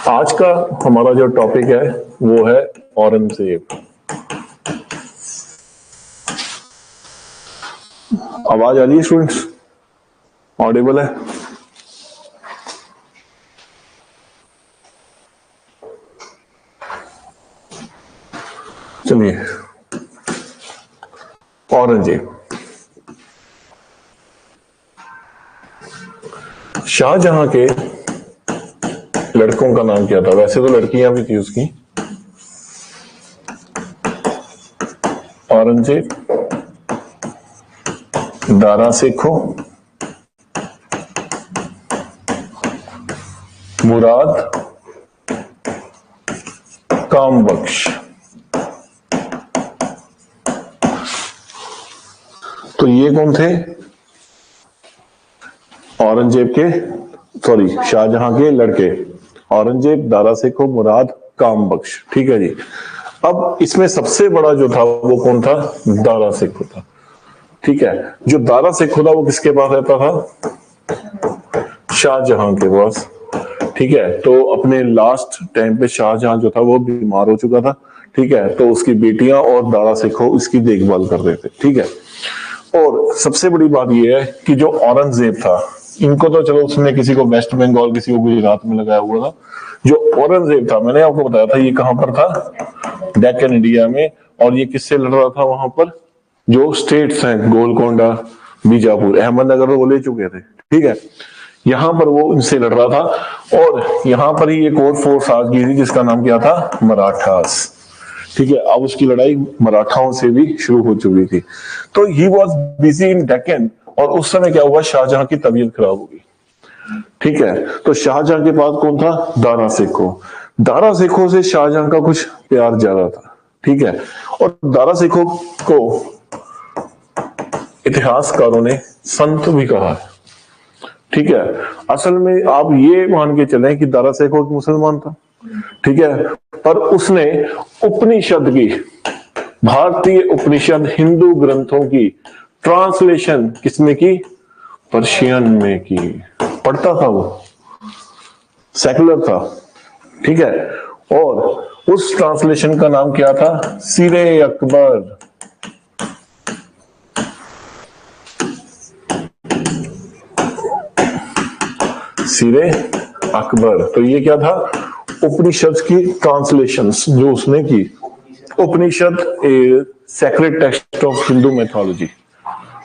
आज का हमारा जो टॉपिक है वो है औरंगजेब। आवाज आ रही है स्टूडेंट्स? ऑडिबल है? चलिए, औरंगजेब। शाहजहां के लड़कों का नाम क्या था? वैसे तो लड़कियां भी थी उसकी। औरंगजेब, दारा शेखो, मुराद, कामबख्श। तो ये कौन थे? औरंगजेब के, सॉरी, शाहजहां के लड़के। औरंगजेब, दारा शेखो, मुराद, कामबख्श। ठीक है जी। अब इसमें सबसे बड़ा जो था वो कौन था? दारा शेखो था। ठीक है। जो दारा शेखो था वो किसके पास रहता था? शाहजहां के पास। ठीक है। तो अपने लास्ट टाइम पे शाहजहां जो था वो बीमार हो चुका था। ठीक है। तो उसकी बेटियां और दारा शेखो इसकी देखभाल कर रहे थे। ठीक है। और सबसे बड़ी बात यह है कि जो औरंगजेब था, इनको तो चलो उसने किसी को वेस्ट बंगाल, किसी को गुजरात में लगाया हुआ था। जो औरंगजेब था, मैंने आपको बताया था ये कहां पर था? डेक्कन इंडिया में। और ये किससे लड़ रहा था वहां पर? जो स्टेट्स हैं, गोलकोंडा, बीजापुर, अहमदनगर वो ले चुके थे। ठीक है। यहां पर वो इनसे लड़ रहा था। और यहां पर ही एक और फोर्स आ गई थी जिसका नाम क्या था? मराठास। ठीक है। अब उसकी लड़ाई मराठाओं से भी शुरू हो चुकी थी। तो he was busy in Deccan. और उस समय क्या हुआ? शाहजहां की तबीयत खराब हो गई। ठीक है। तो शाहजहां के पास कौन था? दारा शेखो। दारा शेखो से शाहजहां का कुछ प्यार ज्यादा था। ठीक है। और दारा शेखो को इतिहासकारों ने संत भी कहा है। ठीक है। असल में आप ये मान के चलें कि दारा शेखो मुसलमान था। ठीक है। पर उसने उपनिषद की, भारतीय उपनिषद, हिंदू ग्रंथों की ट्रांसलेशन किसमें की? पर्शियन में की। पढ़ता था वो, सेकुलर था। ठीक है। और उस ट्रांसलेशन का नाम क्या था? सीरे अकबर। सीरे अकबर। तो ये क्या था? उपनिषद की ट्रांसलेशंस जो उसने की। Upanishad a sacred text of Hindu mythology,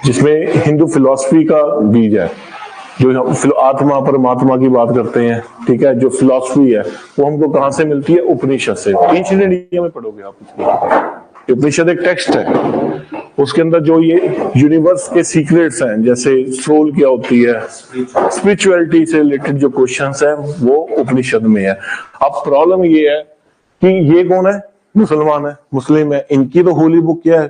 जिसमें हिंदू फिलॉसफी का बीज है। जो हम आत्मा परमात्मा की बात करते हैं, ठीक है, जो फिलॉसफी है वो हमको कहां से मिलती है? उपनिषद से। एंशिएंट इंडिया में पढ़ोगे आप। उपनिषद एक टेक्स्ट है, उसके अंदर जो ये यूनिवर्स के सीक्रेट्स हैं, जैसे सोल क्या होती है, स्पिरिचुअलिटी से रिलेटेड जो क्वेश्चंस हैं वो उपनिषद में है। अब प्रॉब्लम ये है कि ये कौन है? मुसलमान है, मुस्लिम है। इनकी तो होली बुक क्या है?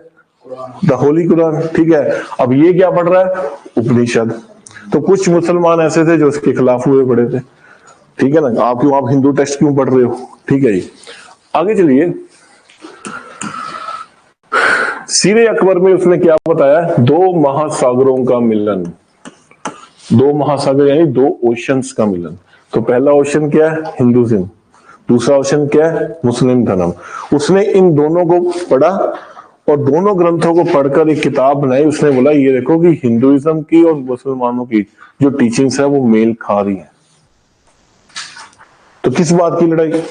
द होली कुरान। ठीक है। अब ये क्या पढ़ रहा है? उपनिषद। तो कुछ मुसलमान ऐसे थे जो इसके खिलाफ हुए पड़े थे। ठीक है ना? आप हिंदू टेक्स्ट क्यों पढ़ रहे हो? ठीक है जी। आगे चलिए। सीरे अकबर में उसने क्या बताया? दो महासागरों का मिलन। दो महासागर यानी दो ओशंस का मिलन। तो पहला ओशन क्या है? हिंदुइज्म। दूसरा ओशन क्या है? मुस्लिम धर्म। उसने इन दोनों को पढ़ा और दोनों ग्रंथों को पढ़कर एक किताब बनाई। उसने बोला ये देखो कि हिंदुइज्म की और मुसलमानों की जो टीचिंग्स है वो मेल खा रही है। तो किस बात की लड़ाई?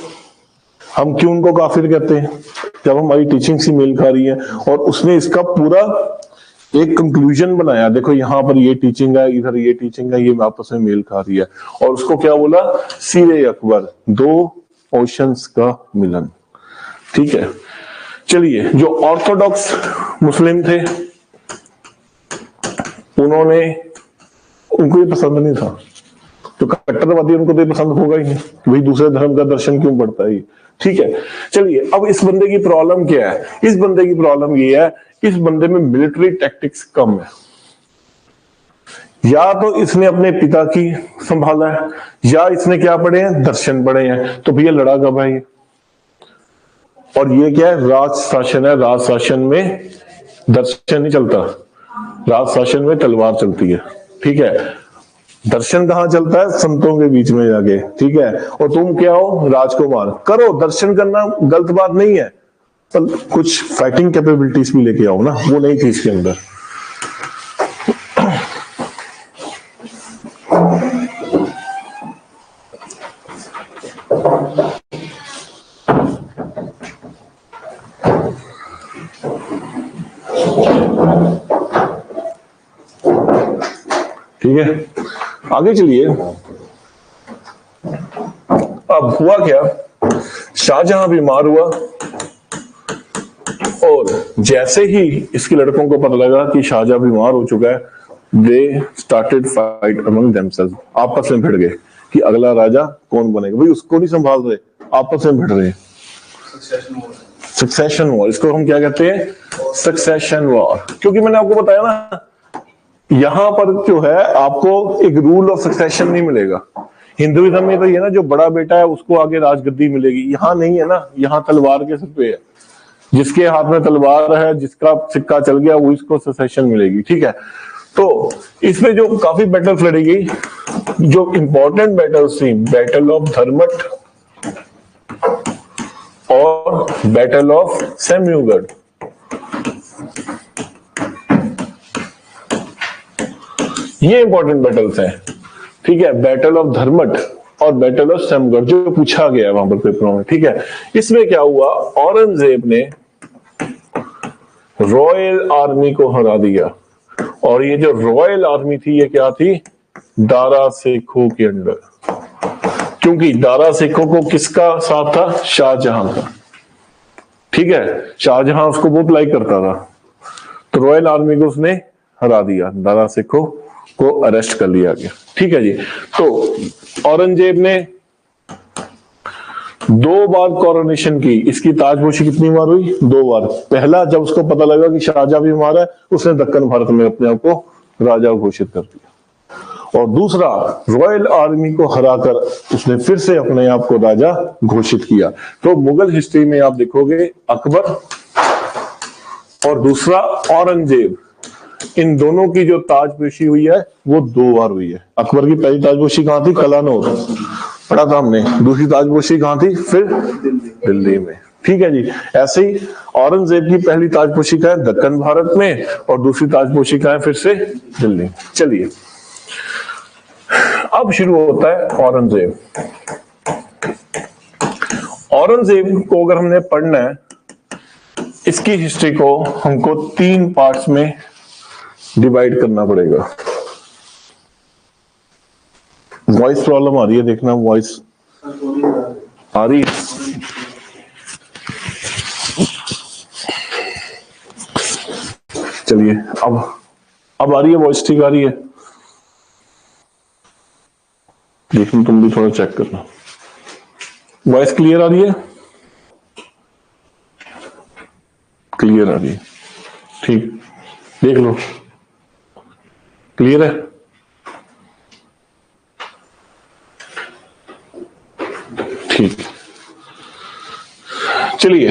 हम क्यों उनको काफिर कहते हैं जब हमारी टीचिंग से मेल खा रही है? और उसने इसका पूरा एक कंक्लूजन बनाया। देखो यहां पर ये टीचिंग है, इधर ये टीचिंग है, ये आपस में मेल खा रही है। और उसको क्या बोला? सीरे अकबर, दो ओशंस का मिलन। ठीक है। चलिए, जो ऑर्थोडॉक्स मुस्लिम थे उन्होंने, उनको ये पसंद नहीं था। जो कट्टरवादी उनको तो पसंद होगा ही नहीं, वही दूसरे धर्म का दर्शन क्यों पढ़ता है। ठीक है। चलिए, अब इस बंदे की प्रॉब्लम क्या है? इस बंदे की प्रॉब्लम ये है, इस बंदे में मिलिट्री टैक्टिक्स कम है। या तो इसने अपने पिता की संभाला है, या इसने क्या पढ़े हैं? दर्शन पढ़े हैं। तो भैया लड़ा कब है ये? और ये क्या है? राज शासन है। राज शासन में दर्शन नहीं चलता, राज शासन में तलवार चलती है। ठीक है। दर्शन कहाँ चलता है? संतों के बीच में जाके, ठीक है। और तुम क्या हो? राजकुमार। करो, दर्शन करना गलत बात नहीं है, पर कुछ फाइटिंग कैपेबिलिटीज भी लेके आओ ना, वो नहीं थी इसके अंदर। ठीक है, आगे चलिए। अब हुआ क्या, शाहजहां बीमार हुआ और जैसे ही इसके लड़कों को पता लगा कि शाहजहां बीमार हो चुका है, they started fight among themselves, आपस में भिड़ गए कि अगला राजा कौन बनेगा। भाई उसको नहीं संभाल रहे, आपस में भिड़ रहे। सक्सेशन वॉर, इसको हम क्या कहते हैं? Succession war. क्योंकि मैंने आपको बताया ना, यहां पर जो है आपको एक रूल ऑफ सक्सेशन नहीं मिलेगा। हिंदुइज्म में तो ये ना, जो बड़ा बेटा है उसको आगे राजगद्दी मिलेगी, यहां नहीं है ना, यहां तलवार के सिर पे है, जिसके हाथ में तलवार है, जिसका सिक्का चल गया, वो इसको सक्सेशन मिलेगी। ठीक है, तो इसमें जो काफी बैटल्स लड़ी गई, जो इंपॉर्टेंट बैटल्स थी, बैटल ऑफ धर्मट और बैटल ऑफ सेम्यूगढ़। ये इंपॉर्टेंट बैटल्स हैं, ठीक है। बैटल ऑफ धर्मट और बैटल ऑफ सेमगढ़ जो पूछा गया है वहां पर पेपरों में, ठीक है। इसमें क्या हुआ, औरंगजेब ने रॉयल आर्मी को हरा दिया, और ये जो रॉयल आर्मी थी ये क्या थी? दारा सिखों के अंडर। क्योंकि दारा सिखों को किसका साथ था? शाहजहां का, ठीक है। शाहजहां उसको बहुत लाइक करता था, तो रॉयल आर्मी को उसने हरा दिया, दारा सिखों को अरेस्ट कर लिया गया, ठीक है जी। तो औरंगजेब ने 2 बार कोरोनेशन की। इसकी ताजपोशी कितनी बार हुई? 2 बार। पहला, जब उसको पता लगा कि शाहजहां भी बीमार है, उसने दक्कन भारत में अपने आप को राजा घोषित कर दिया। और दूसरा, रॉयल आर्मी को हराकर उसने फिर से अपने आप को राजा घोषित किया। तो मुगल हिस्ट्री में आप देखोगे अकबर और दूसरा औरंगजेब, इन दोनों की जो ताजपोशी हुई है वो 2 बार हुई है। अकबर की पहली ताजपोशी कहां थी? कलानौर, पढ़ा था हमने। दूसरी ताजपोशी कहां थी? फिर दिल्ली में, ठीक है जी। ऐसे ही औरंगजेब की पहली ताजपोशी का है दक्कन भारत में, और दूसरी ताजपोशी का है फिर से दिल्ली। चलिए, अब शुरू होता है औरंगजेब। औरंगजेब को अगर हमने पढ़ना है, इसकी हिस्ट्री को हमको 3 पार्ट्स में डिवाइड करना पड़ेगा। वॉइस प्रॉब्लम आ रही है, देखना वॉइस आ रही है। चलिए, अब आ रही है वॉइस, ठीक आ रही है? देखना, तुम भी थोड़ा चेक करना। वॉइस क्लियर आ रही है? क्लियर आ रही है, ठीक, देख लो क्लियर है। ठीक, चलिए,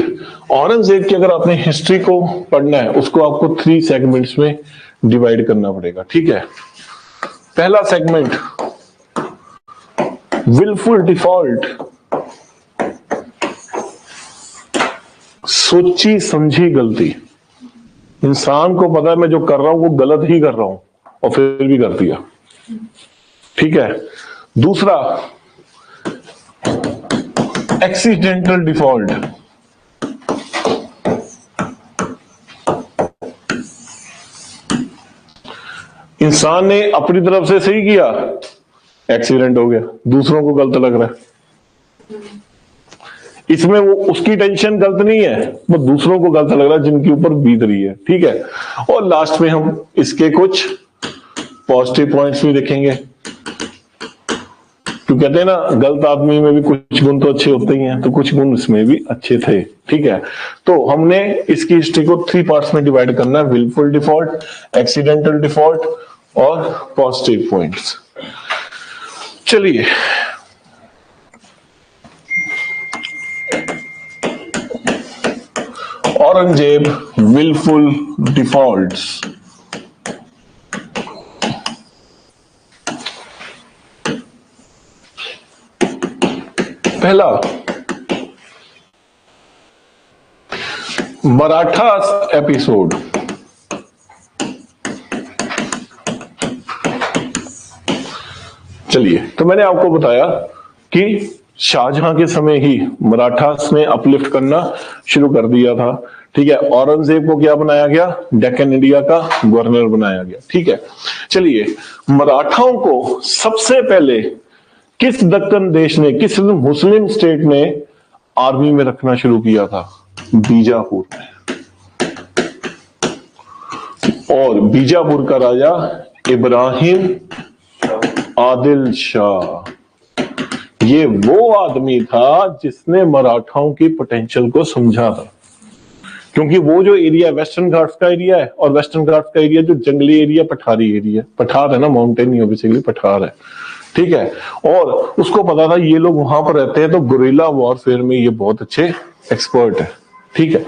औरंगजेब की अगर आपने हिस्ट्री को पढ़ना है, उसको आपको 3 सेगमेंट्स में डिवाइड करना पड़ेगा, ठीक है। पहला सेगमेंट, विलफुल डिफॉल्ट, सोची समझी गलती। इंसान को पता है मैं जो कर रहा हूं वो गलत ही कर रहा हूं, और फिर भी कर दिया, ठीक है। दूसरा, एक्सीडेंटल डिफॉल्ट, इंसान ने अपनी तरफ से सही किया, एक्सीडेंट हो गया, दूसरों को गलत लग रहा है। इसमें वो उसकी टेंशन गलत नहीं है, वो दूसरों को गलत लग रहा है जिनके ऊपर बीत रही है, ठीक है। और लास्ट में हम इसके कुछ पॉजिटिव पॉइंट्स भी देखेंगे। तो कहते हैं ना, गलत आदमी में भी कुछ गुण तो अच्छे होते ही हैं, तो कुछ गुण इसमें भी अच्छे थे, ठीक है। तो हमने इसकी हिस्ट्री को 3 पार्ट्स में डिवाइड करना है, विलफुल डिफॉल्ट, एक्सीडेंटल डिफॉल्ट और पॉजिटिव पॉइंट्स। चलिए, औरंगजेब विलफुल डिफॉल्ट्स। पहला, मराठा एपिसोड। चलिए, तो मैंने आपको बताया कि शाहजहां के समय ही मराठास ने अपलिफ्ट करना शुरू कर दिया था। ठीक है, औरंगजेब को क्या बनाया गया? डेक्कन इंडिया का गवर्नर बनाया गया। ठीक है, चलिए, मराठाओं को सबसे पहले किस दक्कन देश ने, किस मुस्लिम स्टेट ने आर्मी में रखना शुरू किया था? बीजापुर में। और बीजापुर का राजा इब्राहिम आदिल शाह, ये वो आदमी था जिसने मराठाओं की पोटेंशियल को समझा था। क्योंकि वो जो एरिया वेस्टर्न घाट्स का एरिया है, और वेस्टर्न घाट्स का एरिया जो जंगली एरिया, पठारी एरिया, पठार है ना, माउंटेन नहीं, बेसिकली पठार है। ठीक है, और उसको पता था ये लोग वहां पर रहते हैं, तो गुरिल्ला वॉरफेयर में ये बहुत अच्छे एक्सपर्ट है। ठीक है,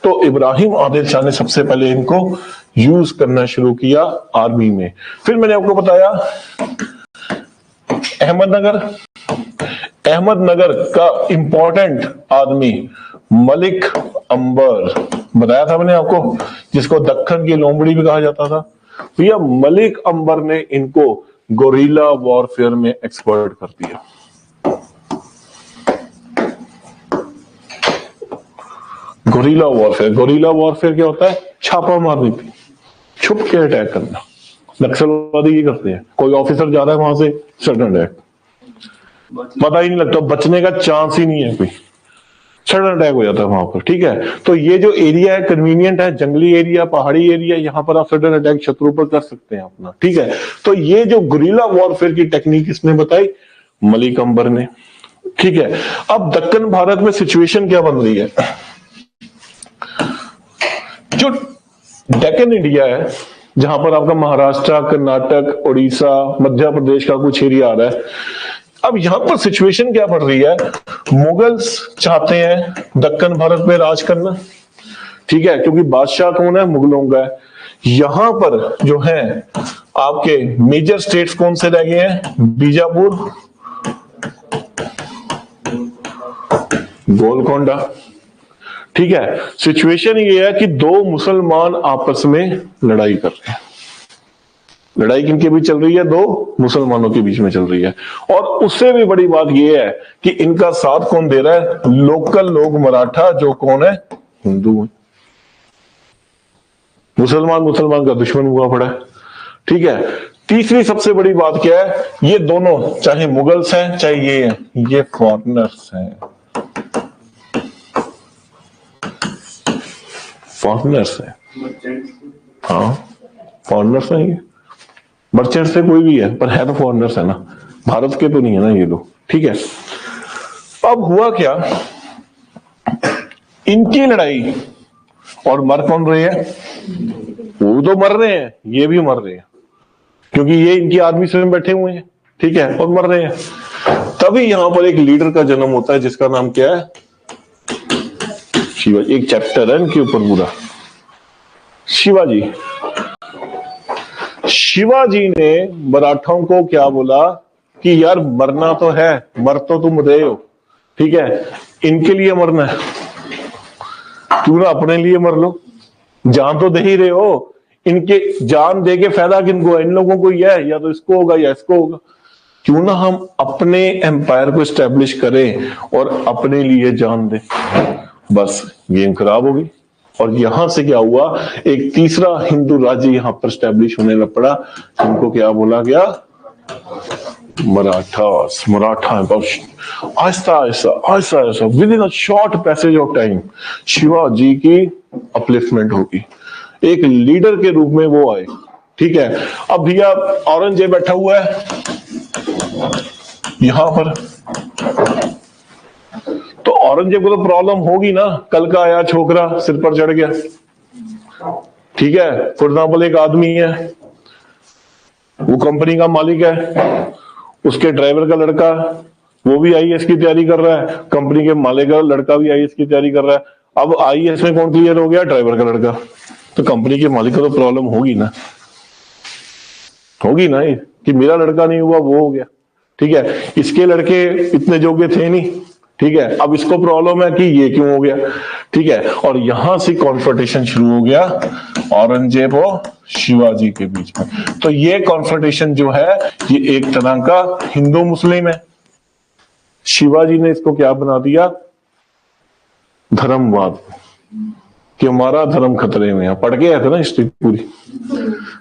तो इब्राहिम आदिल शाह ने सबसे पहले इनको यूज करना शुरू किया आर्मी में। फिर मैंने आपको बताया अहमदनगर का इंपॉर्टेंट आदमी मलिक अंबर, बताया था मैंने आपको, जिसको दक्कन की लोमड़ी भी कहा जाता था। भैया मलिक अंबर ने इनको गोरिल्ला वॉरफेयर में एक्सपर्ट कर दिया। गोरिल्ला वॉरफेयर क्या होता है? छापा मारनी थी, छुप के अटैक करना। नक्सलवादी ये करते हैं, कोई ऑफिसर जा रहा है वहां से, सडन अटैक, पता ही नहीं लगता, बचने का चांस ही नहीं है कोई, सडन अटैक हो जाता है वहां पर। ठीक है, तो ये जो एरिया है कन्वीनियंट है, जंगली एरिया, पहाड़ी एरिया, यहां पर आप सडन अटैक शत्रु पर कर सकते हैं अपना। ठीक है, तो ये जो गुरिल्ला वॉरफेयर की टेक्निक इसने बताई, मलिक अंबर ने। ठीक है, अब दक्कन भारत में सिचुएशन क्या बन रही है? जो डेक्कन इंडिया है, जहां पर आपका महाराष्ट्र, कर्नाटक, उड़ीसा, मध्य प्रदेश का कुछ एरिया आ रहा है, अब यहां पर सिचुएशन क्या बढ़ रही है? मुगल्स चाहते हैं दक्कन भारत पे राज करना। ठीक है, क्योंकि बादशाह कौन है? मुगलों का है। यहां पर जो है आपके मेजर स्टेट्स कौन से रह गए हैं? बीजापुर, गोलकोंडा। ठीक है, सिचुएशन ये है कि दो मुसलमान आपस में लड़ाई कर रहे हैं। लड़ाई किनके बीच चल रही है? दो मुसलमानों के बीच में चल रही है। और उससे भी बड़ी बात यह है कि इनका साथ कौन दे रहा है? लोकल लोग, मराठा, जो कौन है? हिंदू है। मुसलमान का दुश्मन हुआ पड़ा है। ठीक है, तीसरी सबसे बड़ी बात क्या है? ये दोनों, चाहे मुगल्स हैं चाहे ये फॉरेनर्स हैं। फॉरेनर्स है, हाँ फॉरेनर्स है ये। मर्चेंट से कोई भी है, पर है तो फॉरेनर्स है ना, भारत के तो नहीं है ना ये लोग। ठीक है, अब हुआ क्या? इनकी लड़ाई, और मर कौन रहे हैं? वो तो मर रहे हैं, ये भी मर रहे हैं, क्योंकि ये इनकी आर्मी से बैठे हुए हैं। ठीक है, और मर रहे हैं। तभी यहां पर एक लीडर का जन्म होता है, जिसका नाम क्या है? शिवाजी। एक चैप्टर है इनके ऊपर पूरा, शिवाजी। शिवाजी ने मराठाओं को क्या बोला कि यार मरना तो है, मर तो तुम रहे हो, ठीक है, इनके लिए मरना है, क्यों ना अपने लिए मर लो, जान तो दे ही रहे हो। इनके जान दे के फायदा किनको है? इन लोगों को ही है, या तो इसको होगा या इसको होगा। क्यों ना हम अपने एम्पायर को एस्टेब्लिश करें और अपने लिए जान दें। बस गेम खराब हो गई। और यहां से क्या हुआ? एक तीसरा हिंदू राज्य यहां पर स्टैब्लिश होने लग पड़ा, जिनको क्या बोला गया? Marathas. Maratha Aahista Aahista with in a short passage of time Shivaji की अपलिफ्टमेंट होगी, एक लीडर के रूप में वो आए। ठीक है, अब भैया औरंगजेब बैठा हुआ है यहां पर, तो औरंगजेब को तो प्रॉब्लम होगी ना, कल का आया छोकरा सिर पर चढ़ गया। ठीक है, फॉर एग्जाम्पल एक आदमी है, वो कंपनी का मालिक है, उसके ड्राइवर का लड़का वो भी आईएएस की तैयारी कर रहा है, कंपनी के मालिक का लड़का भी आईएएस की तैयारी कर रहा है। अब आईएएस में कौन क्लियर हो गया? ड्राइवर का लड़का। तो कंपनी के मालिक को तो प्रॉब्लम होगी ना, होगी ना, कि मेरा लड़का नहीं हुआ वो हो गया। ठीक है, इसके लड़के इतने योग्य थे नहीं, ठीक है। अब इसको प्रॉब्लम है कि ये क्यों हो गया, ठीक है। और यहां से कॉन्फ्रंटेशन शुरू हो गया औरंगजेब और शिवाजी के बीच में। तो ये कॉन्फ्रंटेशन जो है ये एक तरह का हिंदू मुस्लिम है। शिवाजी ने इसको क्या बना दिया, धर्मवाद, कि हमारा धर्म खतरे में है। पढ़ के आए थे ना हिस्ट्री पूरी,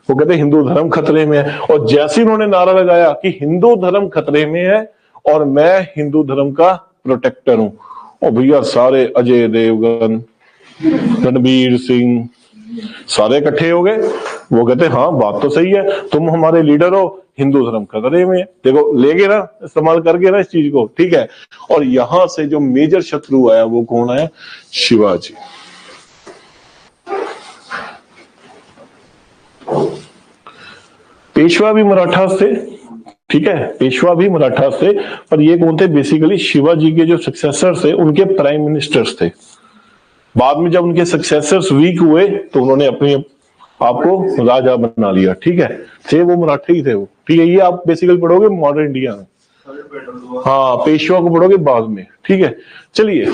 वो कहते हिंदू धर्म खतरे में है। और जैसे उन्होंने नारा लगाया कि हिंदू धर्म खतरे में है और मैं हिंदू धर्म का प्रोटेक्टर हूं, और भैया सारे अजय देवगन, रणबीर सिंह सारे इकट्ठे हो गए। वो कहते हाँ बात तो सही है, तुम हमारे लीडर हो, हिंदू धर्म खतरे में है। देखो लेगे ना, इस्तेमाल करके ना इस चीज को, ठीक है। और यहां से जो मेजर शत्रु आया वो कौन है, शिवाजी। पेशवा भी मराठा थे, ठीक है, पेशवा भी मराठा थे, पर ये कौन थे, बेसिकली शिवाजी के जो सक्सेसर थे उनके प्राइम मिनिस्टर्स थे। बाद में जब उनके सक्सेसर्स वीक हुए तो उन्होंने अपने आपको राजा बना लिया, ठीक है। थे वो मराठा ही थे वो, ठीक है। ये आप बेसिकली पढ़ोगे मॉडर्न इंडिया में, हाँ पेशवा को पढ़ोगे बाद में, ठीक है। चलिए,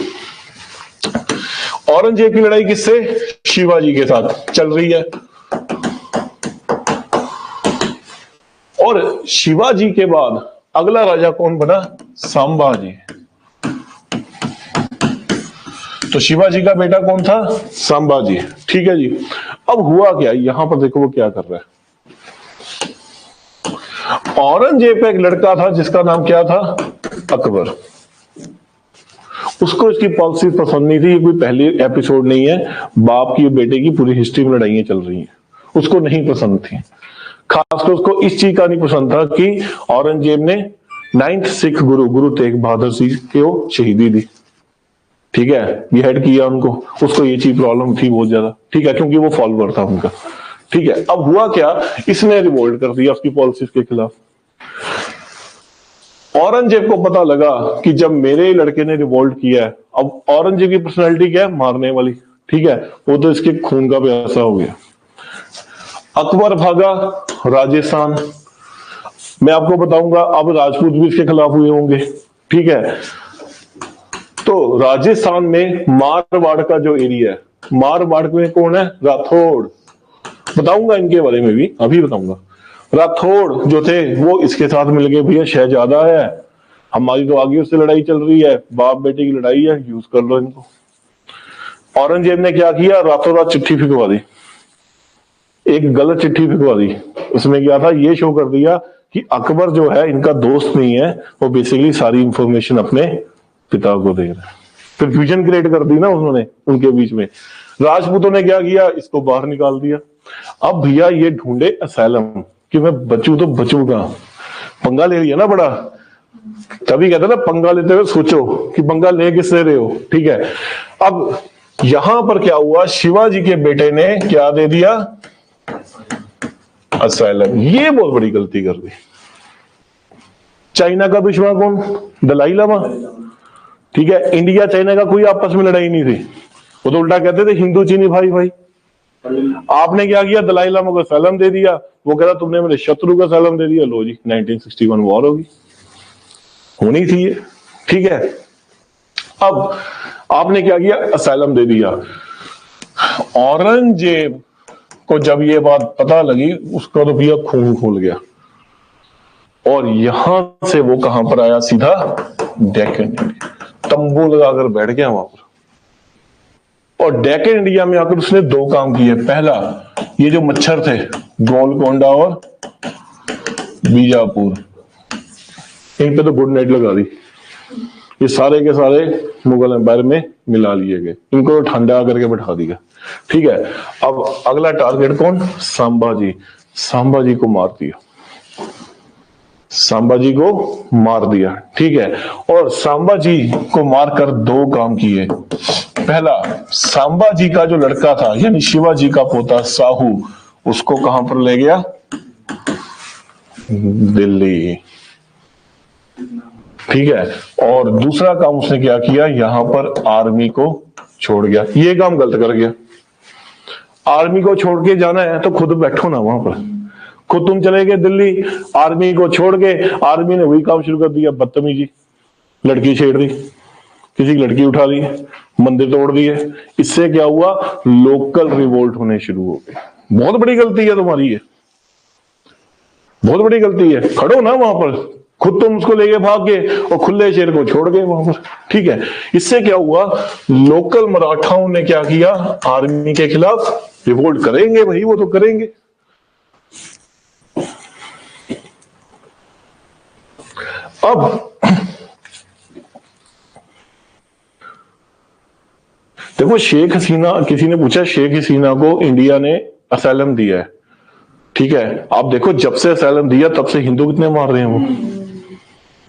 औरंगजेब की लड़ाई किससे, शिवाजी के साथ चल रही है। और शिवाजी के बाद अगला राजा कौन बना, संभाजी। तो शिवाजी का बेटा कौन था, संभाजी, ठीक है जी। अब हुआ क्या, यहां पर देखो वो क्या कर रहा है। औरंगजेब का एक लड़का था जिसका नाम क्या था, अकबर। उसको इसकी पॉलिसी पसंद नहीं थी। ये कोई पहली एपिसोड नहीं है, बाप की बेटे की पूरी हिस्ट्री में लड़ाइयां चल रही हैं। उसको नहीं पसंद थी, खासकर उसको इस चीज का नहीं पसंद था कि औरंगजेब ने 9th सिख गुरु तेग बहादुर सिंह को शहीदी दी, ठीक है, बिहेड किया उनको। उसको ये चीज प्रॉब्लम थी बहुत ज्यादा, ठीक है, क्योंकि वो फॉलोअर था उनका, ठीक है। अब हुआ क्या, इसने रिवोल्ट कर दिया उसकी पॉलिसीज के खिलाफ। औरंगजेब को पता लगा कि जब मेरे लड़के ने रिवोल्ट किया है, अब औरंगजेब की पर्सनैलिटी क्या है, मारने वाली, ठीक है, वो तो इसके खून का प्यासा हो गया। अकबर भागा राजस्थान। मैं आपको बताऊंगा अब राजपूत भी इसके खिलाफ हुए होंगे, ठीक है। तो राजस्थान में मारवाड़ का जो एरिया है, मारवाड़ में कौन है, राठौड़। बताऊंगा इनके बारे में भी, अभी बताऊंगा। राठौड़ जो थे वो इसके साथ मिल गए, भैया शहजादा है हमारी, तो आगे उससे लड़ाई चल रही है, बाप बेटे की लड़ाई है, यूज कर लो इनको। औरंगजेब ने क्या किया, रातों रात चिट्ठी फिकवा दी, एक गलत चिट्ठी फिकवा दी। उसमें क्या था, ये शो कर दिया कि अकबर जो है इनका दोस्त नहीं है, वो बेसिकली सारी इंफॉर्मेशन अपने पिता को दे रहा है। कंफ्यूजन क्रिएट कर दी ना उन्होंने उनके बीच में। राजपूतों ने क्या किया, इसको बाहर निकाल दिया। अब भैया ये ढूंढे असैलम कि मैं बचूं तो बचूंगा, पंगा ले लिया ना बड़ा। तभी कहते ना पंगा लेते हुए सोचो कि पंगा ले किससे रहे हो, ठीक है। अब यहां पर क्या हुआ, शिवाजी के बेटे ने क्या दे दिया, असैलम। ये बहुत बड़ी गलती कर दी। चाइना का दुश्मन कौन, दलाई लामा, ठीक है। इंडिया चाइना का कोई आपस में लड़ाई नहीं थी, वो तो उल्टा कहते थे हिंदू चीनी भाई भाई। आपने क्या किया, दलाई लामा को सलाम दे दिया, वो कहता तुमने मेरे शत्रु का सलाम दे दिया, लो जी 1961 वॉर होगी, होनी थी ये, ठीक है। अब आपने क्या किया, असैलम दे दिया। औरंगजेब को जब ये बात पता लगी, उसका तो भैया खून खोल गया, और यहां से वो कहां पर आया, सीधा डेक्कन, तंबू लगाकर बैठ गया वहां पर। और डेक्कन इंडिया में आकर उसने दो काम किए। पहला, ये जो मच्छर थे गोलकोंडा और बीजापुर, इन पे तो गुड नाइट लगा दी। ये सारे के सारे मुगल एम्पायर में मिला लिए गए, इनको ठंडा करके बैठा दिया, ठीक है। अब अगला टारगेट कौन, संभाजी। संभाजी को मार दिया, संभाजी को मार दिया, ठीक है। और संभाजी को मारकर दो काम किए। पहला, संभाजी का जो लड़का था यानी शिवाजी का पोता साहू, उसको कहां पर ले गया, दिल्ली, ठीक है। और दूसरा काम उसने क्या किया, यहां पर आर्मी को छोड़ गया। ये काम गलत कर गया। आर्मी को छोड़ के जाना है तो खुद बैठो ना वहां पर, खुद तुम चले गए दिल्ली, आर्मी को छोड़ के। आर्मी ने वही काम शुरू कर दिया, बदतमीजी, लड़की छेड़ दी, किसी की लड़की उठा ली, मंदिर तोड़ दिए। इससे क्या हुआ, लोकल रिवोल्ट होने शुरू हो गए। बहुत बड़ी गलती है तुम्हारी ये, बहुत बड़ी गलती है। खड़ो ना वहां पर, खुद तुम उसको लेके भाग गए और खुले शेर को छोड़ गए वहां पर, ठीक है। इससे क्या हुआ, लोकल मराठाओं ने क्या किया, आर्मी के खिलाफ रिवोल्ट करेंगे भाई, वो तो करेंगे। अब देखो, शेख हसीना, किसी ने पूछा शेख हसीना को इंडिया ने असैलम दिया है, ठीक है। आप देखो जब से असैलम दिया तब से हिंदू कितने मार रहे हैं वो।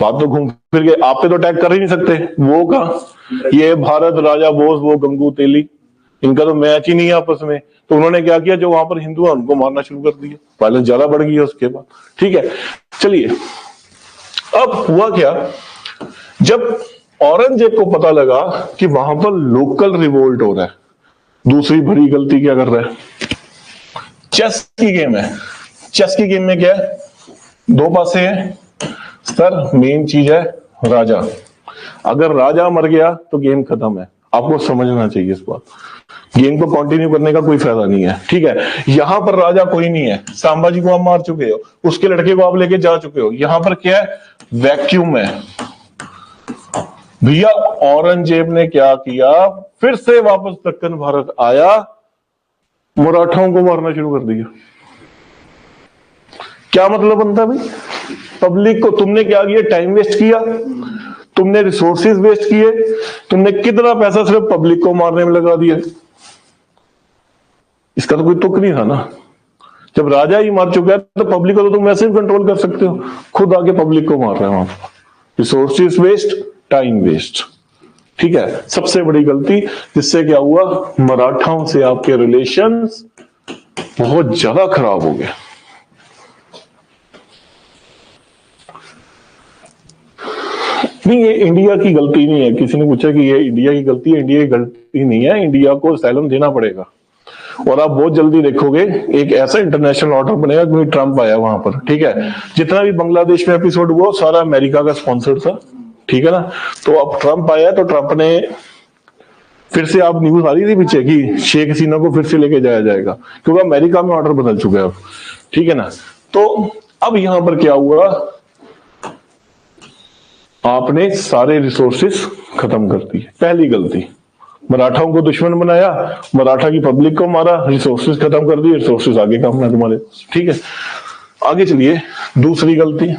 बात तो घूम फिर के आप पे तो अटैक कर ही नहीं सकते, वो का ये भारत, राजा बोस, वो गंगू तेली, इनका तो मैच ही नहीं है आपस में। तो उन्होंने क्या किया, जो वहां पर हिंदू है उनको मारना शुरू कर दिया, वायलेंस ज्यादा बढ़ गई है उसके बाद, ठीक है। चलिए, अब हुआ क्या, जब औरंगजेब को पता लगा कि वहां पर लोकल रिवोल्ट हो रहा है, दूसरी बड़ी गलती क्या कर रहा है, चेस की गेम है। चेस की गेम में क्या है, दो पासे हैं सर, मेन चीज है राजा। अगर राजा मर गया तो गेम खत्म है, आपको समझना चाहिए इस बात। गेम को कंटिन्यू करने का कोई फायदा नहीं है, ठीक है। यहां पर राजा कोई नहीं है, सांबाजी को आप मार चुके हो, उसके लड़के को आप लेके जा चुके हो, यहां पर क्या है, वैक्यूम है भैया। औरंगजेब ने क्या किया, फिर से वापस दक्कन भारत आया, मराठाओं को मारना शुरू कर दिया। क्या मतलब बनता भाई, पब्लिक को तुमने क्या किया, टाइम वेस्ट किया, तुमने रिसोर्सेज वेस्ट किए, तुमने कितना पैसा सिर्फ पब्लिक को मारने में लगा दिया। इसका तो कोई तुक नहीं था ना। जब राजा ही मार चुका है तो पब्लिक को तो तुम वैसे ही कंट्रोल कर सकते हो, खुद आके पब्लिक को मार रहे हो वहां पर। रिसोर्सेज वेस्ट, टाइम वेस्ट, ठीक है। सबसे बड़ी गलती, जिससे क्या हुआ, मराठाओं से आपके रिलेशंस बहुत ज्यादा खराब हो गए। नहीं, ये इंडिया की गलती नहीं है। किसी ने पूछा कि ये इंडिया की गलती है, इंडिया की गलती नहीं है, इंडिया को असैलम देना पड़ेगा। और आप बहुत जल्दी देखोगे एक ऐसा इंटरनेशनल ऑर्डर बनेगा, क्योंकि ट्रंप आया वहां पर, ठीक है। जितना भी बांग्लादेश में एपिसोड हुआ सारा अमेरिका का स्पॉन्सर्ड था, ठीक है ना। तो अब ट्रंप आया तो ट्रंप ने फिर से, आप न्यूज आ रही थी पीछे कि शेख हसीना को फिर से लेके जाया जाएगा, क्योंकि अमेरिका में ऑर्डर बदल चुका है अब, ठीक है ना। तो अब यहां पर क्या हुआ, आपने सारे रिसोर्सेस खत्म कर दिए। पहली गलती, मराठाओं को दुश्मन बनाया, मराठा की पब्लिक को मारा, रिसोर्सेज खत्म कर दिए, रिसोर्सेज आगे काम है तुम्हारे, ठीक है। आगे चलिए, दूसरी गलती,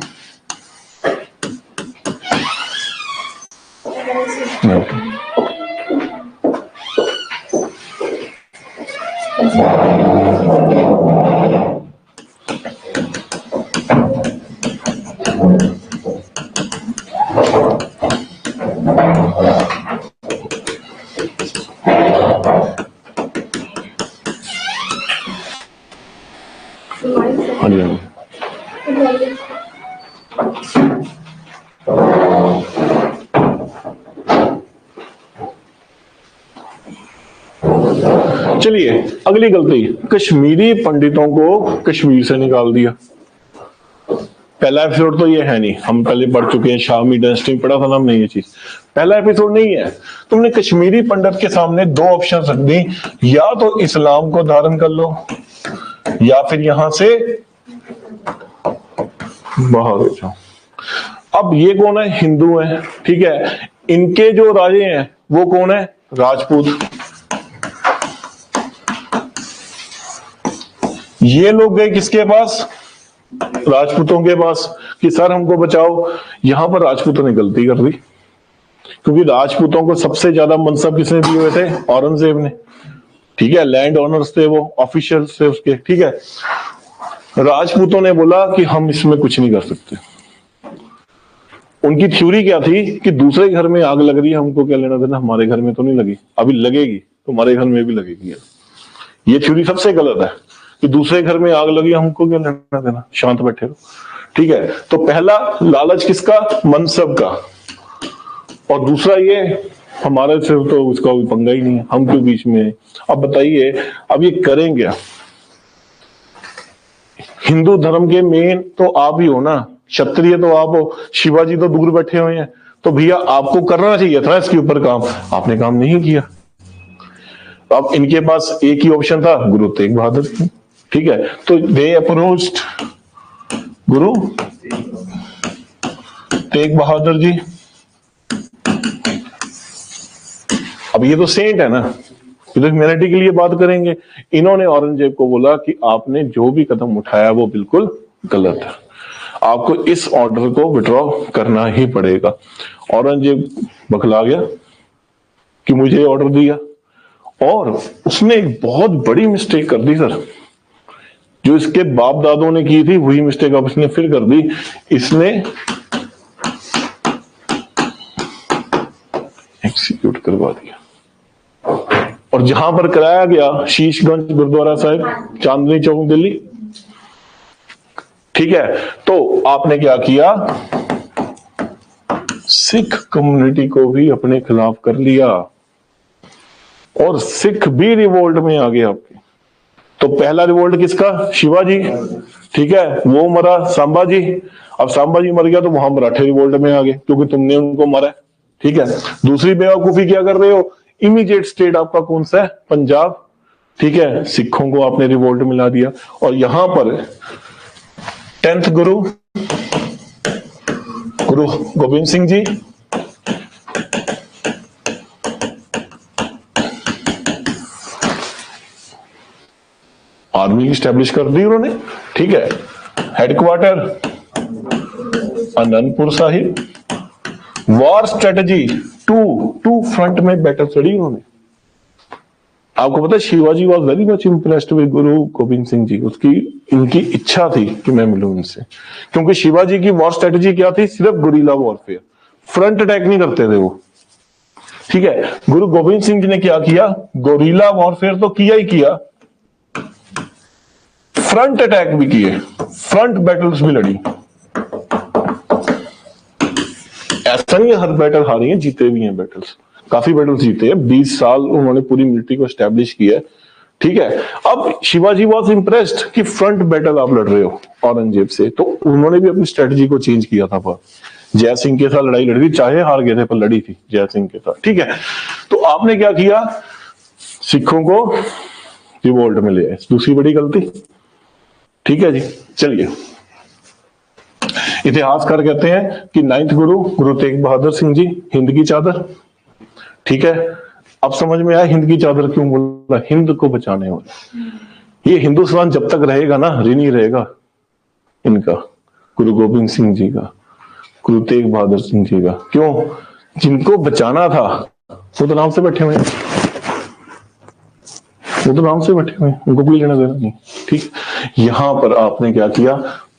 चलिए अगली गलती, कश्मीरी पंडितों को कश्मीर से निकाल दिया। पहला एपिसोड तो ये है नहीं, हम पहले पढ़ चुके हैं, शामी डायनेस्टी पढ़ा था ना हमने ये चीज। पहला एपिसोड नहीं है। तुमने कश्मीरी पंडित के सामने दो ऑप्शन रख दी, या तो इस्लाम को धारण कर लो या फिर यहां से बाहर हो जाओ। अब ये कौन है, हिंदू है, ठीक है। इनके जो राजे हैं वो कौन है, राजपूत। ये लोग गए किसके पास, राजपूतों के पास, कि सर हमको बचाओ। यहां पर राजपूतों ने गलती कर दी, क्योंकि राजपूतों को सबसे ज्यादा मनसब किसने दिए हुए थे, औरंगजेब ने, ठीक है। लैंड ओनर्स थे वो, ऑफिशियल्स थे उसके, ठीक है। राजपूतों ने बोला कि हम इसमें कुछ नहीं कर सकते। उनकी थ्योरी क्या थी कि दूसरे घर में आग लग रही है, हमको क्या लेना देना, हमारे घर में तो नहीं लगी, अभी लगेगी तुम्हारे घर में भी लगेगी। ये थ्योरी सबसे गलत है कि दूसरे घर में आग लगी, हमको क्या लेना देना, शांत बैठे रहो, ठीक है। तो पहला लालच किसका, मनसब का, और दूसरा ये हमारे से तो उसका कोई पंगा ही नहीं है, हम क्यों बीच में। अब बताइए, अब ये करेंगे, हिंदू धर्म के मेन तो आप ही हो ना, क्षत्रिय तो आप हो, शिवाजी तो दूर बैठे हुए हैं, तो भैया आपको करना चाहिए था इसके ऊपर काम, आपने काम नहीं किया। अब इनके पास एक ही ऑप्शन था, गुरु तेग बहादुर, ठीक है, तो दे अप्रोच्ड गुरु तेग बहादुर जी। अब ये तो सेंट है ना, ये तो ह्यूमैनिटी के लिए बात करेंगे। इन्होंने औरंगजेब को बोला कि आपने जो भी कदम उठाया वो बिल्कुल गलत है, आपको इस ऑर्डर को विड्रॉ करना ही पड़ेगा। औरंगजेब बखला गया कि मुझे ऑर्डर दिया, और उसने एक बहुत बड़ी मिस्टेक कर दी सर, जो इसके बाप दादों ने की थी वही मिस्टेक अब इसने फिर कर दी। इसने एग्जीक्यूट करवा दिया, और जहां पर कराया गया शीशगंज गुरुद्वारा साहिब, चांदनी चौक, दिल्ली, ठीक है। तो आपने क्या किया, सिख कम्युनिटी को भी अपने खिलाफ कर लिया, और सिख भी रिवोल्ट में आ गए आपके। तो पहला रिवोल्ट किसका, शिवाजी, ठीक है, वो मरा सांबाजी। अब सांबाजी मर गया तो वहां मराठे रिवोल्ट में आ गए क्योंकि तुमने उनको मारा, ठीक है। दूसरी बेवकूफी क्या कर रहे हो, इमीडिएट स्टेट आपका कौन सा है, पंजाब, ठीक है, सिखों को आपने रिवोल्ट मिला दिया। और यहां पर 10th Guru Gobind Singh ji, army establish कर दी उन्होंने, ठीक है। Headquarter Anandpur Sahib, war strategy two front में बैटल स्टडी उन्होंने। आपको पता है Shivaji was very much impressed with Guru Gobind Singh जी, उसकी इनकी इच्छा थी कि मैं मिलूं इनसे, क्योंकि शिवाजी की वॉर स्ट्रेटजी क्या थी, सिर्फ गुरिल्ला वॉरफेयर, फ्रंट अटैक नहीं करते थे वो, ठीक है। गुरु गोविंद सिंह जी ने क्या किया, गुरिल्ला वॉरफेयर तो किया ही किया, फ्रंट अटैक भी किए, फ्रंट बैटल्स भी लड़ी। ऐसा नहीं हर बैटल हारी है, जीते भी हैं बैटल्स, काफी बैटल्स जीते हैं, 20 साल उन्होंने पूरी मिलिट्री को एस्टैब्लिश किया, ठीक है। अब शिवाजी वॉज इंप्रेस्ड कि फ्रंट बैटल आप लड़ रहे हो औरंगजेब से, तो उन्होंने भी अपनी स्ट्रेटजी को चेंज किया था। पर जय सिंह के साथ लड़ाई लड़ी थी, चाहे हार गए थे पर लड़ी थी जय सिंह के साथ, ठीक है। तो आपने क्या किया, सिखों को रिवोल्ट में ले आए, दूसरी बड़ी गलती, ठीक है जी। चलिए, इतिहासकार कहते हैं कि 9th गुरु तेग बहादुर सिंह जी, हिंद की चादर, ठीक है। अब समझ में आया हिंद की चादर क्यों बोला, हिंद को बचाने वाले। ये हिंदुस्तान जब तक रहेगा ना, ऋणी रहेगा इनका, गुरु गोविंद सिंह जी का, गुरु तेग बहादुर सिंह जी का। क्यों, जिनको बचाना था वो तो नाम से बैठे हुए, वो तो नाम से बैठे हुए, उनको कोई लेना देना नहीं, ठीक। यहां पर आपने क्या किया,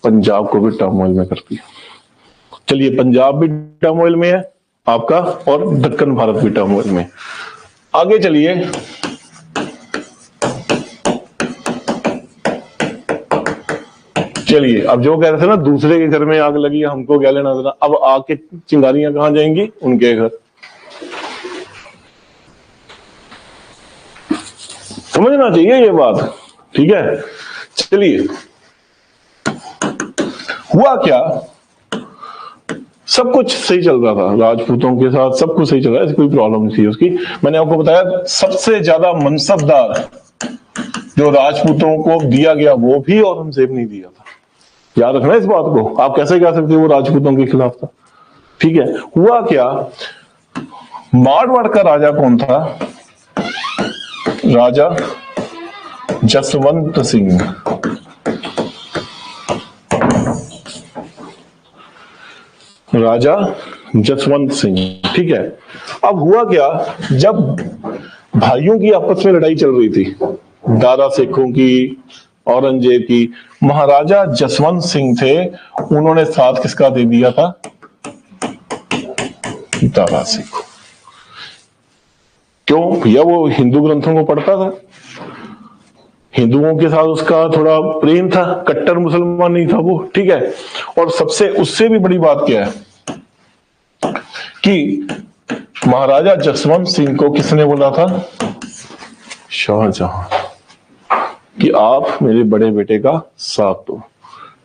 पंजाब को भी टर्मोइल में कर दिया। चलिए, पंजाब भी टर्मोइल में है आपका, और दक्कन भारत भी टर्मोइल में। आगे चलिए, अब जो कह रहे थे ना दूसरे के घर में आग लगी हमको क्या लेना देना, अब आग के चिंगारियां कहां जाएंगी, उनके घर। समझना चाहिए ये बात, ठीक है। चलिए, हुआ क्या, सब कुछ सही चल रहा था, राजपूतों के साथ सब कुछ सही चल रहा है, ऐसी कोई प्रॉब्लम नहीं थी उसकी। मैंने आपको बताया सबसे ज्यादा मनसबदार जो राजपूतों को दिया गया वो भी औरंगजेब नहीं दिया था, याद रखना इस बात को। आप कैसे कह सकते हो वो राजपूतों के खिलाफ था, ठीक है। हुआ क्या, मारवाड़ का राजा कौन था, राजा जसवंत सिंह, राजा जसवंत सिंह, ठीक है। अब हुआ क्या, जब भाइयों की आपस में लड़ाई चल रही थी, दादा सिखों की, औरंगजेब की, महाराजा जसवंत सिंह थे, उन्होंने साथ किसका दे दिया था, दादा सिख। क्यों भैया, वो हिंदू ग्रंथों को पढ़ता था, हिंदुओं के साथ उसका थोड़ा प्रेम था, कट्टर मुसलमान नहीं था वो, ठीक है। और सबसे उससे भी बड़ी बात क्या है कि महाराजा जसवंत सिंह को किसने बोला था, शाहजहां, कि आप मेरे बड़े बेटे का साथ दो,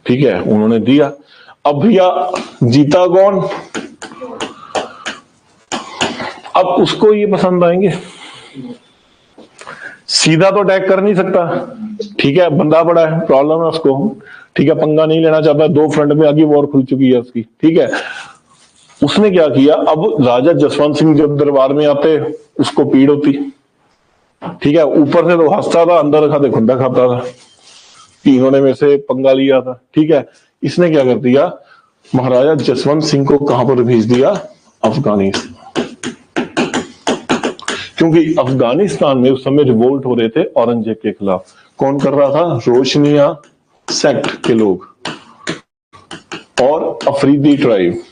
ठीक है। उन्होंने दिया। अब भैया जीता कौन, अब उसको ये पसंद आएंगे? सीधा तो अटैक कर नहीं सकता, ठीक है, बंदा बड़ा है, प्रॉब्लम है उसको, ठीक है, पंगा नहीं लेना चाहता, दो फ्रंट में आगे वॉर खुल चुकी है उसकी, ठीक है। उसने क्या किया, अब राजा जसवंत सिंह जब दरबार में आते उसको पीड़ होती, ठीक है, ऊपर से तो हंसता था, अंदर खाते खुंडा खाता था कि इन्होंने मेरे से पंगा लिया था, ठीक है। इसने क्या कर दिया, महाराजा जसवंत सिंह को कहां पर भेज दिया, अफगानिस्तान, क्योंकि अफगानिस्तान में उस समय रिवोल्ट हो रहे थे औरंगजेब के खिलाफ। कौन कर रहा था, रोशनिया सेक्ट के लोग और अफरीदी ट्राइब।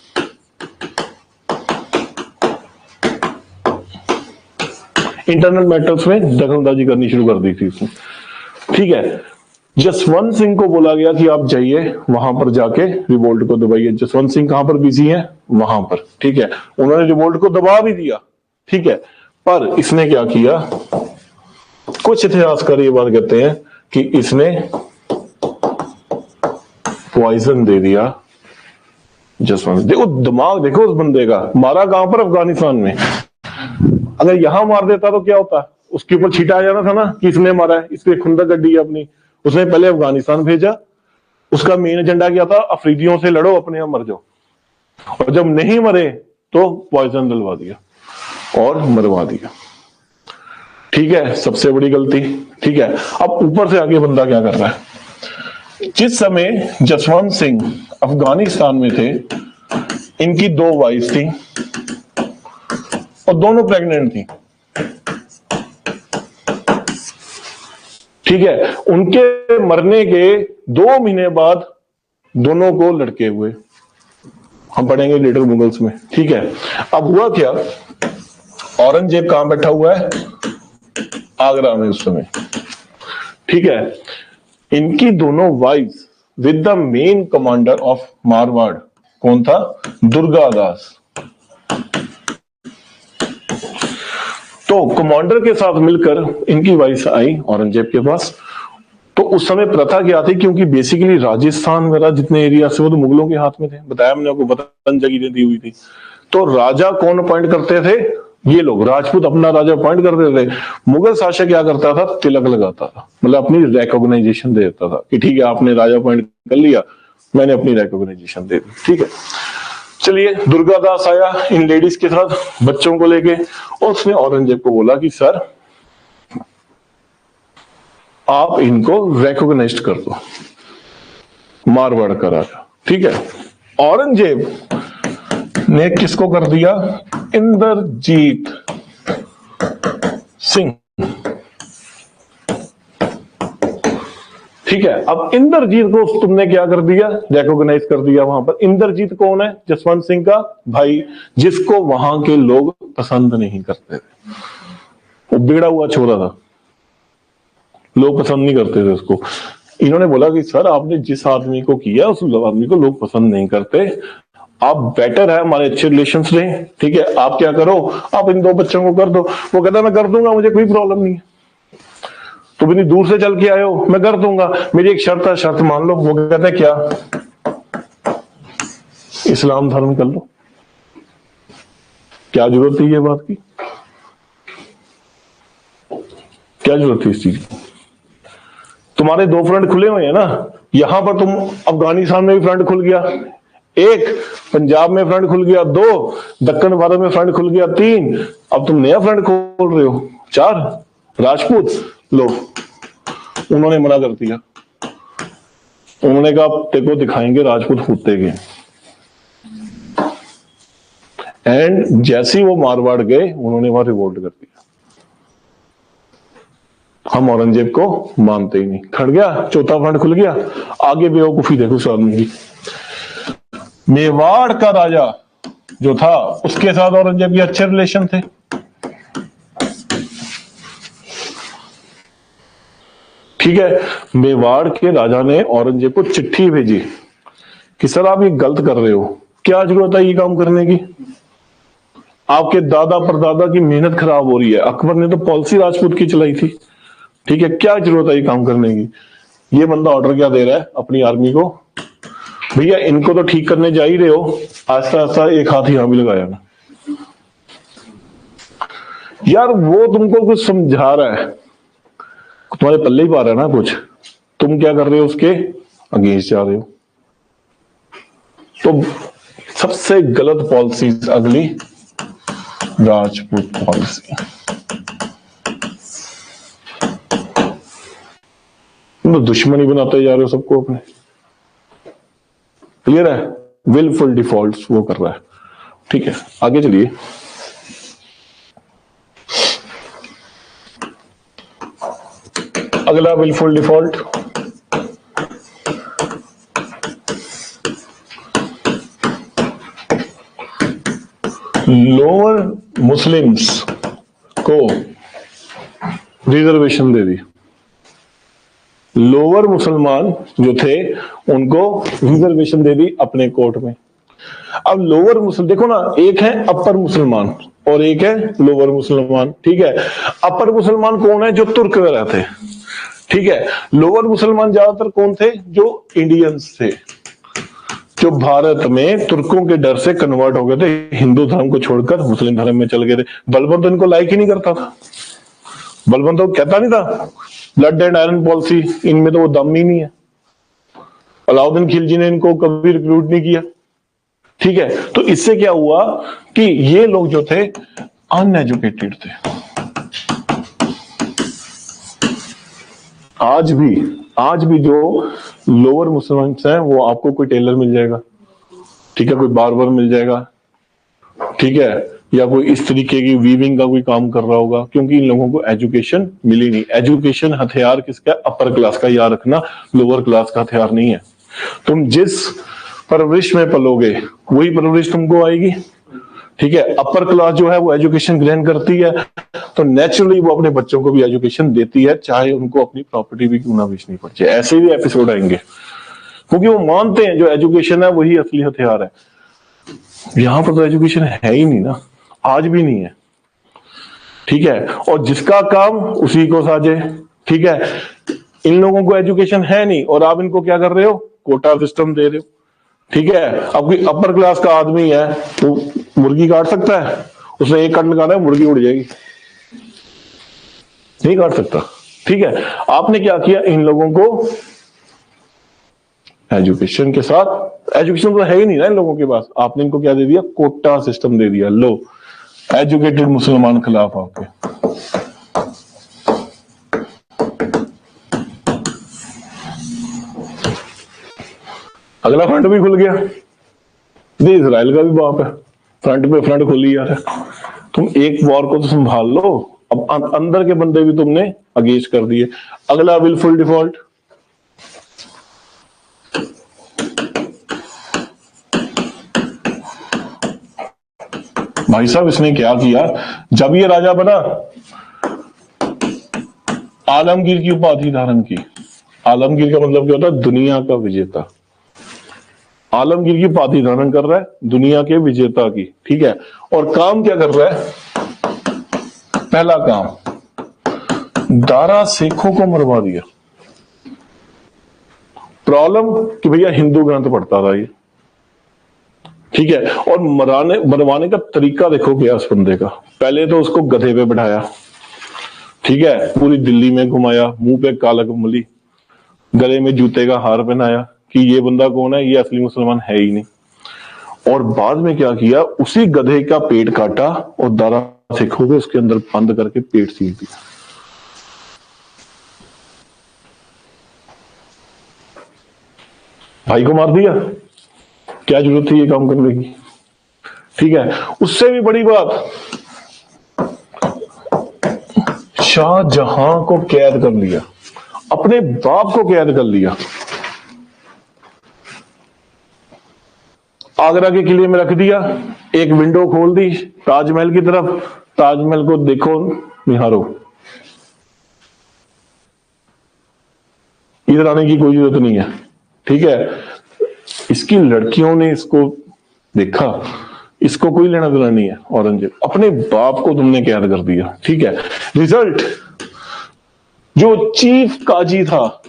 इंटरनल मैटर्स में दखलंदाजी करनी शुरू कर दी थी उसने, ठीक है। जसवंत सिंह को बोला गया कि आप जाइए वहां पर जाके रिवोल्ट को दबाइए। जसवंत सिंह कहां पर बिजी है, वहां पर, ठीक है। उन्होंने रिवोल्ट को दबा भी दिया, ठीक है, पर इसने क्या किया, कुछ इतिहासकार ये बात कहते हैं कि इसने पॉइजन दे दिया जसवंत। देखो दिमाग, देखो उस बंदे का, मारा कहां पर, अफगानिस्तान में। अगर यहां मार देता तो क्या होता, उसके ऊपर छीटा आ जाना था ना कि इसने मारा है, इसने खुंदक गड्डी है अपनी। उसने पहले अफगानिस्तान भेजा, उसका मेन एजेंडा क्या था, अफरीदियों से लड़ो, अपने यहां मर जाओ, और जब नहीं मरे तो पॉइजन डलवा दिया और मरवा दिया, ठीक है, सबसे बड़ी गलती, ठीक है। अब ऊपर से आगे बंदा क्या कर रहा है, जिस समय जसवंत सिंह अफगानिस्तान में थे, इनकी दो वाइफ थी और दोनों प्रेग्नेंट थी, ठीक है। उनके मरने के 2 महीने बाद दोनों को लड़के हुए, हम पढ़ेंगे लेटर मुगल्स में, ठीक है। अब हुआ क्या, औरंगजेब कहां बैठा हुआ है, आगरा में उस समय, ठीक है। इनकी दोनों wife with the main commander of Marwar, कौन था, दुर्गादास। तो कमांडर के साथ मिलकर इनकी वाइफ आई औरंगजेब के पास। तो उस समय प्रथा क्या थी, क्योंकि बेसिकली राजस्थान वगैरह जितने एरिया से वो तो मुगलों के हाथ में थे, बताया मैंने आपको, वतन जगह दी हुई थी। तो राजा कौन अपॉइंट करते थे, ये लोग राजपूत अपना राजा अपॉइंट करते थे। मुगल शासक क्या करता था, तिलक लगाता था, मतलब अपनी रिकॉग्नाइजेशन दे देता था कि ठीक है आपने राजा अपॉइंट कर लिया, मैंने अपनी रिकॉग्नाइजेशन दे दी, ठीक है। चलिए, दुर्गादास आया इन लेडीज के साथ, बच्चों को लेके, और उसने औरंगजेब को बोला कि सर आप इनको रिकॉग्नाइज कर दो, मारवाड़ का राजा, ठीक है। औरंगजेब ने किसको कर दिया, इंद्रजीत सिंह, ठीक है। अब इंद्रजीत को तुमने क्या कर दिया, रिकॉग्नाइज कर दिया वहां पर। इंद्रजीत कौन है, जसवंत सिंह का भाई, जिसको वहां के लोग पसंद नहीं करते थे, वो बिगड़ा हुआ छोरा था, लोग पसंद नहीं करते थे उसको। इन्होंने बोला कि सर आपने जिस आदमी को किया उस आदमी को लोग पसंद नहीं करते, आप बेटर है हमारे अच्छे रिलेशंस रहे, ठीक है, आप क्या करो, आप इन 2 बच्चों को कर दो। वो कहता मैं कर दूंगा, मुझे कोई प्रॉब्लम नहीं है, तुम इतनी दूर से चल के आए हो, मैं कर दूंगा, मेरी एक शर्त है, शर्त मान लो। वो कहता है क्या, इस्लाम धर्म कर लो। क्या जरूरत थी ये बात की, क्या जरूरत थी इस चीज की, तुम्हारे 2 फ्रंट खुले हुए हैं ना, यहां पर तुम अफगानिस्तान में भी फ्रंट खुल गया, 1 पंजाब में फ्रंट खुल गया, 2 दक्षिण भारत में फ्रंट खुल गया, 3 अब तुम नया फ्रंट खोल रहे हो, 4 राजपूत लो। उन्होंने मना कर दिया, उन्होंने कहा तेको दिखाएंगे राजपूत कुत्ते के। एंड जैसे ही वो मारवाड़ गए, उन्होंने वहां रिवोल्ट कर दिया, हम औरंगजेब को मानते ही नहीं, खड़ गया, चौथा फ्रंट खुल गया। आगे बेवकूफी देखो उस आदमी की, मेवाड़ का राजा जो था उसके साथ औरंगजेब के अच्छे रिलेशन थे, ठीक है। मेवाड़ के राजा ने औरंगजेब को चिट्ठी भेजी कि सर आप ये गलत कर रहे हो, क्या जरूरत है ये काम करने की, आपके दादा परदादा की मेहनत खराब हो रही है, अकबर ने तो पॉलिसी राजपूत की चलाई थी, ठीक है, क्या जरूरत है ये काम करने की। ये बंदा ऑर्डर क्या दे रहा है अपनी आर्मी को, भैया इनको तो ठीक करने जा ही रहे हो, आस्ता आस्ता एक हाथ यहां भी लगाया ना, यार वो तुमको कुछ समझा रहा है, तुम्हारे पल्ले ही पा रहा है ना कुछ, तुम क्या कर रहे हो, उसके अगेंस्ट जा रहे हो। तो सबसे गलत पॉलिसी अगली राजपूत पॉलिसी। तुम तो दुश्मनी बनाते जा रहे हो सबको अपने। क्लियर है? विलफुल डिफॉल्ट वो कर रहा है। ठीक है, आगे चलिए। अगला विलफुल डिफॉल्ट, लोअर मुस्लिम्स को रिजर्वेशन दे दी। लोअर मुसलमान जो थे उनको रिजर्वेशन दे दी अपने कोर्ट में। अब लोअर मुसलमान देखो ना, एक है अपर मुसलमान और एक है लोअर मुसलमान। ठीक है, अपर मुसलमान कौन है? जो तुर्क वगैरह थे। ठीक है, लोअर मुसलमान ज्यादातर कौन थे? जो इंडियंस थे, जो भारत में तुर्कों के डर से कन्वर्ट हो गए थे, हिंदू धर्म को छोड़कर मुस्लिम धर्म में चल गए थे। बलबंत इनको लाइक ही नहीं करता था। बलबंत तो कहता नहीं था ब्लड एंड आयरन पॉलिसी, इनमें तो वो दम ही नहीं है। अलाउद्दीन खिलजी ने इनको कभी रिक्रूट नहीं किया। ठीक है, तो इससे क्या हुआ कि ये लोग जो थे अनएजुकेटेड थे। आज भी जो लोअर मुसलमान हैं वो आपको कोई टेलर मिल जाएगा, ठीक है, कोई बार्बर मिल जाएगा, ठीक है, या कोई इस तरीके की वीविंग का कोई काम कर रहा होगा, क्योंकि इन लोगों को एजुकेशन मिली नहीं। एजुकेशन हथियार किसका? अपर क्लास का, याद रखना, लोअर क्लास का हथियार नहीं है। तुम जिस परवरिश में पलोगे वही परवरिश तुमको आएगी। ठीक है, अपर क्लास जो है वो एजुकेशन ग्रहण करती है, तो नेचुरली वो अपने बच्चों को भी एजुकेशन देती है, चाहे उनको अपनी प्रॉपर्टी भी क्यों ना बेचनी पड़े। ऐसे भी एपिसोड आएंगे, क्योंकि वो मानते हैं जो एजुकेशन है वही असली हथियार है। यहां पर तो एजुकेशन है ही नहीं ना, आज भी नहीं है। ठीक है, और जिसका काम उसी को साजे। ठीक है, इन लोगों को एजुकेशन है नहीं और आप इनको क्या कर रहे हो? कोटा सिस्टम दे रहे हो। ठीक है, अब कोई अपर क्लास का आदमी है तो मुर्गी काट सकता है? उसने एक कट लगाना है, मुर्गी उड़ जाएगी, नहीं काट सकता। ठीक है, आपने क्या किया? इन लोगों को एजुकेशन के साथ, एजुकेशन तो है ही नहीं ना इन लोगों के पास, आपने इनको क्या दे दिया? कोटा सिस्टम दे दिया। लो, एजुकेटेड मुसलमान खिलाफ आपके। अगला फ्रंट भी खुल गया। ये इजराइल का भी बाप है, फ्रंट पे फ्रंट खुली यार। तुम एक वॉर को तो संभाल लो, अब अंदर के बंदे भी तुमने अगेंस्ट कर दिए। अगला विलफुल डिफॉल्ट, भाई साहब इसने क्या किया? जब ये राजा बना, आलमगीर की उपाधि धारण की। आलमगीर का मतलब क्या होता है? दुनिया का विजेता। आलमगीर की उपाधि धारण कर रहा है, दुनिया के विजेता की। ठीक है, और काम क्या कर रहा है? पहला काम, दारा सिखों को मरवा दिया। प्रॉब्लम कि भैया हिंदू ग्रंथ पढ़ता था ये। ठीक है, और मरवाने का तरीका देखो क्या उस बंदे का। पहले तो उसको गधे पे बैठाया, ठीक है, पूरी दिल्ली में घुमाया, मुंह पे कालक मली, गले में जूते का हार पहनाया कि ये बंदा कौन है, ये असली मुसलमान है ही नहीं। और बाद में क्या किया? उसी गधे का पेट काटा और दारा सिखों को उसके अंदर बंद करके पेट सील दिया। भाई को मार दिया, क्या जरूरत थी ये काम करने की? ठीक है, उससे भी बड़ी बात, शाहजहां को कैद कर लिया, अपने बाप को कैद कर लिया, आगरा के किले में रख दिया, एक विंडो खोल दी ताजमहल की तरफ, ताजमहल को देखो, निहारो, इधर आने की कोई जरूरत नहीं है। ठीक है, इसकी लड़कियों ने इसको देखा, इसको कोई लेना देना नहीं है। औरंगजेब, अपने बाप को तुमने कैद कर दिया। ठीक है, रिजल्ट, जो चीफ काजी था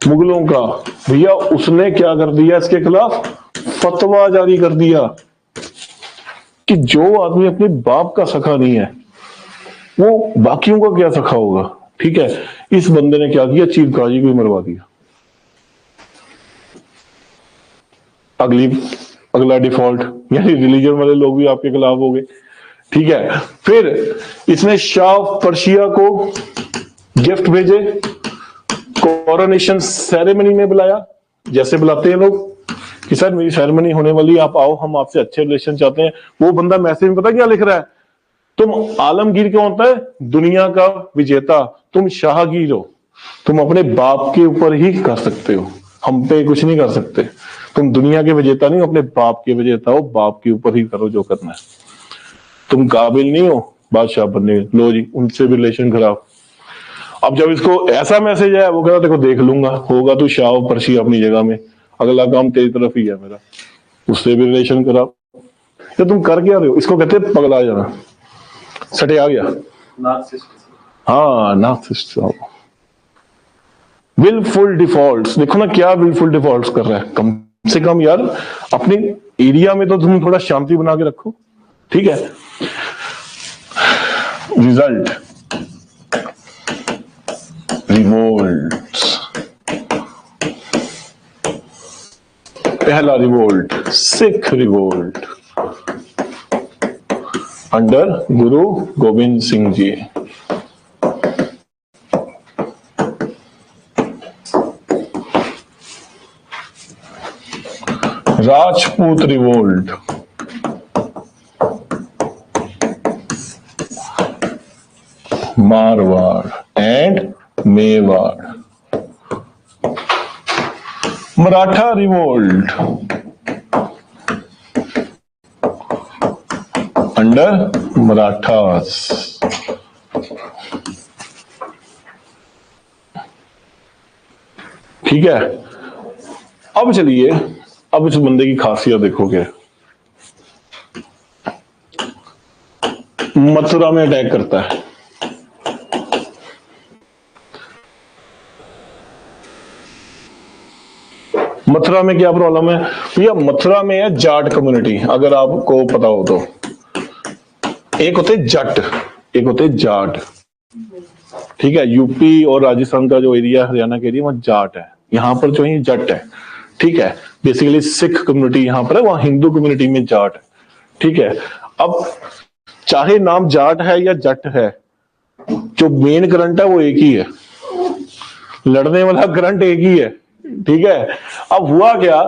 मुगलों का, भैया उसने क्या कर दिया? इसके खिलाफ फतवा जारी कर दिया कि जो आदमी अपने बाप का सखा नहीं है वो बाकियों का क्या सखा होगा। ठीक है, इस बंदे ने क्या किया, चीरकाजी को मरवा दिया। अगला डिफॉल्ट, यानी रिलीजन वाले लोग भी आपके खिलाफ हो गए। ठीक है, फिर इसने शाह पर्शिया को गिफ्ट भेजे, कोरोनेशन सेरेमनी में बुलाया, जैसे बुलाते हैं लोग कि सर मेरी सेरेमनी होने वाली, आप आओ, हम आपसे अच्छे रिलेशन चाहते हैं। वो बंदा मैसेज में पता क्या लिख रहा है, तुम आलमगीर क्या होता है, दुनिया का विजेता, तुम शाहगीर हो, तुम अपने बाप के ऊपर ही कर सकते हो, हम पे कुछ नहीं कर सकते। तुम दुनिया के विजेता नहीं हो, अपने बाप के विजेता हो, बाप के ऊपर ही करो जो करना है। तुम काबिल नहीं हो बादशाह बनने, लो जी उनसे भी रिलेशन खराब। अब जब इसको ऐसा मैसेज आया, वो कह रहा देखो देख लूंगा, होगा तो शाह पर्शी अपनी जगह में, अगला काम तेरी तरफ ही है मेरा, उससे भी रिलेशन खराब। तो तुम कर क्या रहे हो, इसको कहते हैं पगला जाना। सटे आ गया, हाँ नार्सिसिस्ट। विलफुल डिफॉल्ट्स, देखो ना क्या विलफुल डिफॉल्ट्स कर रहा है। कम से कम यार अपने एरिया में तो तुम थोड़ा शांति बना के रखो। ठीक है, रिजल्ट रिवोल्ट्स। पहला revolt Sikh revolt under Guru Gobind Singh ji. Rajput revolt, Marwar and Mewar. Maratha revolt under Marathas. ठीक है, अब चलिए, अब इस बंदे की खासियत देखोगे। मथुरा में अटैक करता है, मथुरा में क्या प्रॉब्लम है भैया, मथुरा में है जाट कम्युनिटी, अगर आपको पता हो तो। एक होते जट, एक होते जाट। ठीक है, यूपी और राजस्थान का जो एरिया, हरियाणा का एरिया, वहां जाट है, यहां पर जो है जट है। ठीक है, बेसिकली सिख कम्युनिटी यहां पर है, वहां हिंदू कम्युनिटी में जाट है। ठीक है, अब चाहे नाम जाट है या जट है, जो मेन करंट है वो एक ही है, लड़ने वाला करंट एक ही है। ठीक है, अब हुआ क्या,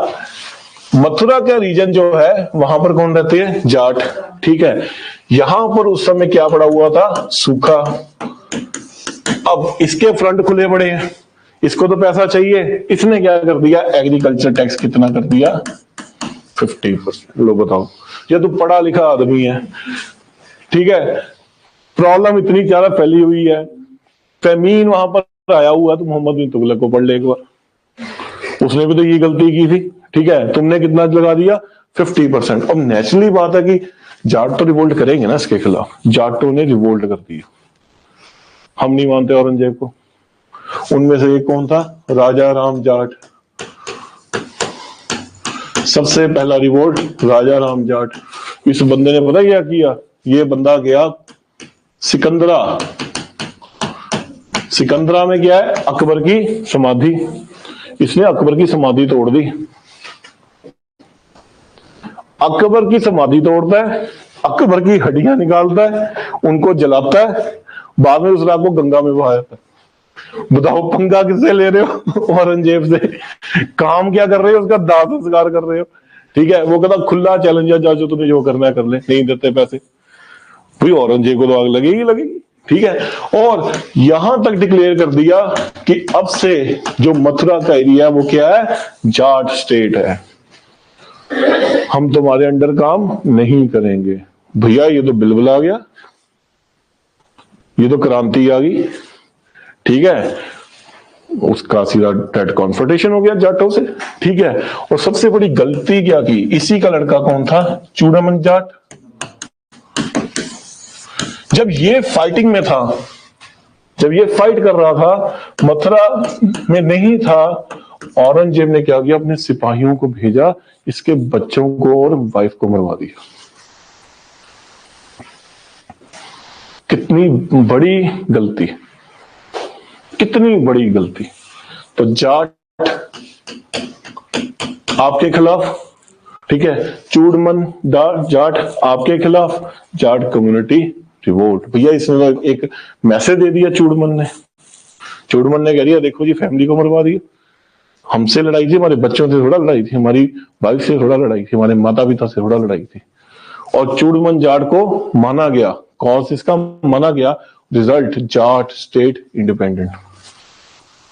मथुरा का रीजन जो है वहां पर कौन रहते हैं, जाट। ठीक है, यहां पर उस समय क्या पड़ा हुआ था, सूखा। अब इसके फ्रंट खुले पड़े हैं, इसको तो पैसा चाहिए, इसने क्या कर दिया, एग्रीकल्चर टैक्स कितना कर दिया, 50%। लो बताओ, ये तो पढ़ा लिखा आदमी है। ठीक है, प्रॉब्लम इतनी ज्यादा फैली हुई है, फेमीन वहां पर आया हुआ, तो मोहम्मद बिन तुगलक को पढ़ ले एक बार, उसने भी तो ये गलती की थी। ठीक है, तुमने कितना लगा दिया, 50%। अब नेचुरली बात है कि जाट तो रिवोल्ट करेंगे ना इसके खिलाफ, जाटों ने रिवोल्ट कर दिया। हम नहीं मानते औरंगजेब को। उनमें से एक कौन था, राजा राम जाट। सबसे पहला रिवोल्ट राजा राम जाट। इस बंदे ने पता क्या किया, ये बंदा गया सिकंदरा। सिकंदरा में क्या है, अकबर की समाधि, इसने अकबर की समाधि तोड़ दी। अकबर की समाधि तोड़ता है, अकबर की हड्डियां निकालता है, उनको जलाता है, बाद में उस रात को गंगा में बहाता है। बताओ पंगा किससे ले रहे हो, औरंगजेब से। काम क्या कर रहे हो, उसका दाह संस्कार कर रहे हो। ठीक है, वो कहता खुला चैलेंज है, जा जो तुम्हें जो करना है कर ले, नहीं देते पैसे, भाई औरंगजेब को तो आग लगेगी लगेगी। ठीक है, और यहां तक डिक्लेयर कर दिया कि अब से जो मथुरा का एरिया है वो क्या है, जाट स्टेट है, हम तुम्हारे अंडर काम नहीं करेंगे। भैया ये तो बिल्कुल आ गया, ये तो क्रांति आ गई। ठीक है, उसका सीधा डेड कॉन्फ्रंटेशन हो गया जाटों से। ठीक है, और सबसे बड़ी गलती क्या की, इसी का लड़का कौन था, चूड़ामन जाट। जब ये फाइटिंग में था, जब ये फाइट कर रहा था, मथुरा में नहीं था, औरंगजेब ने क्या किया, अपने सिपाहियों को भेजा, इसके बच्चों को और वाइफ को मरवा दिया। कितनी बड़ी गलती, कितनी बड़ी गलती। तो जाट आपके खिलाफ, ठीक है, चूड़मन जाट आपके खिलाफ, जाट कम्युनिटी रिवोल्ट। भैया इसने एक मैसेज दे दिया चूड़मन ने। चूड़मन ने कह दिया देखो जी फैमिली को मरवा दिया, हमसे लड़ाई थी, हमारे बच्चों से थोड़ा लड़ाई थी, हमारी वाइफ से थोड़ा लड़ाई थी, हमारे माता पिता से थोड़ा लड़ाई थी। और चूड़मन जाट को माना गया, कॉज इसका माना गया, रिजल्ट जाट स्टेट इंडिपेंडेंट।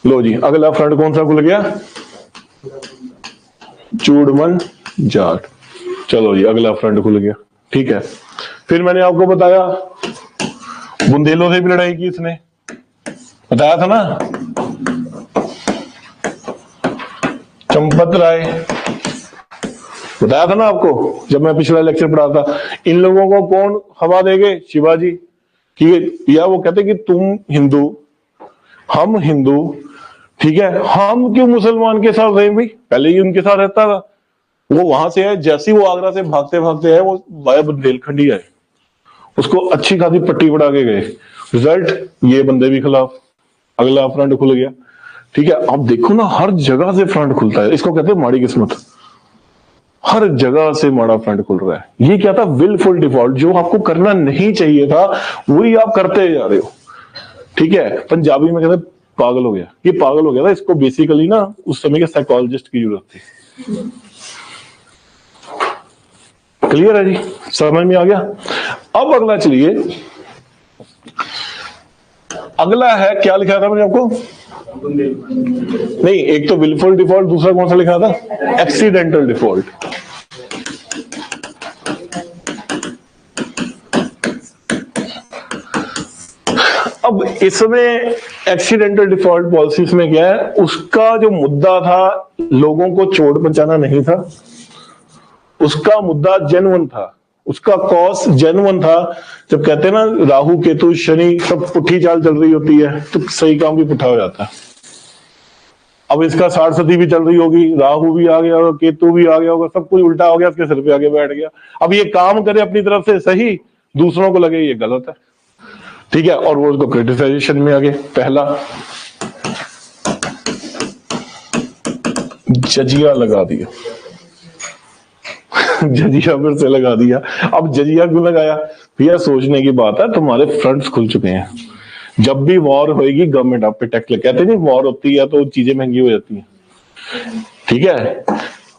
लो जी अगला फ्रंट कौन सा खुल गया? चूड़मन जाट। चलो जी अगला फ्रंट खुल गया, ठीक है। फिर मैंने आपको बताया बुंदेलों से भी लड़ाई की इसने, बताया था ना, चंपत राय, बताया था ना आपको जब मैं पिछला लेक्चर पढ़ा था। इन लोगों को कौन हवा देंगे? शिवाजी। कि या वो कहते कि तुम हिंदू हम हिंदू, ठीक है, हम क्यों मुसलमान के साथ रहे? भाई पहले ही उनके साथ रहता था, वो वहां से है, जैसे वो आगरा से भागते भागते है वो वाया बुंदेलखंडी है, उसको अच्छी खासी पट्टी पड़ा के गए। रिजल्ट ये बंदे भी खिलाफ, अगला फ्रंट खुल गया, ठीक है। आप देखो ना हर जगह से फ्रंट खुलता है, इसको कहते हैं माड़ी किस्मत। हर जगह से माड़ा फ्रंट खुल रहा है। ये क्या था? Wilful default. जो आपको करना नहीं चाहिए था वही आप करते जा रहे हो, ठीक है। पंजाबी में कहते हैं पागल हो गया, ये पागल हो गया था। इसको बेसिकली ना उस समय के साइकोलॉजिस्ट की जरूरत थी। क्लियर है जी, समझ में आ गया। अब अगला चलिए, अगला है क्या लिखा था मैंने आपको? नहीं, एक तो विलफुल डिफॉल्ट, दूसरा कौन सा लिखा था? Accidental default. अब इसमें एक्सीडेंटल डिफॉल्ट पॉलिसीज में क्या है? उसका जो मुद्दा था लोगों को चोट पहुंचाना नहीं था, उसका मुद्दा जेन्युइन था, उसका कॉज जेन्युइन था। जब कहते हैं ना राहु केतु शनि सब पुट्ठी चाल चल रही होती है तो सही काम भी पुट्ठा हो जाता है। अब इसका 60 सदी भी चल रही होगी, राहु भी आ गया होगा, केतु भी आ गया होगा, सब कुछ उल्टा हो गया, उसके सिर पे आगे बैठ गया। अब ये काम करे अपनी तरफ से सही, दूसरों को लगे ये गलत है, ठीक है, और वो उसको क्रिटिसाइजेशन में आ गए। पहला जजिया लगा दिया, जजिया फिर से लगा दिया। अब जजिया क्यों लगाया? भैया सोचने की बात है, तुम्हारे फ्रंट्स खुल चुके हैं। जब भी वॉर होएगी गवर्नमेंट आप पे टैक्स लगे, कहते नहीं वॉर होती है तो चीजें महंगी हो जाती हैं, ठीक है,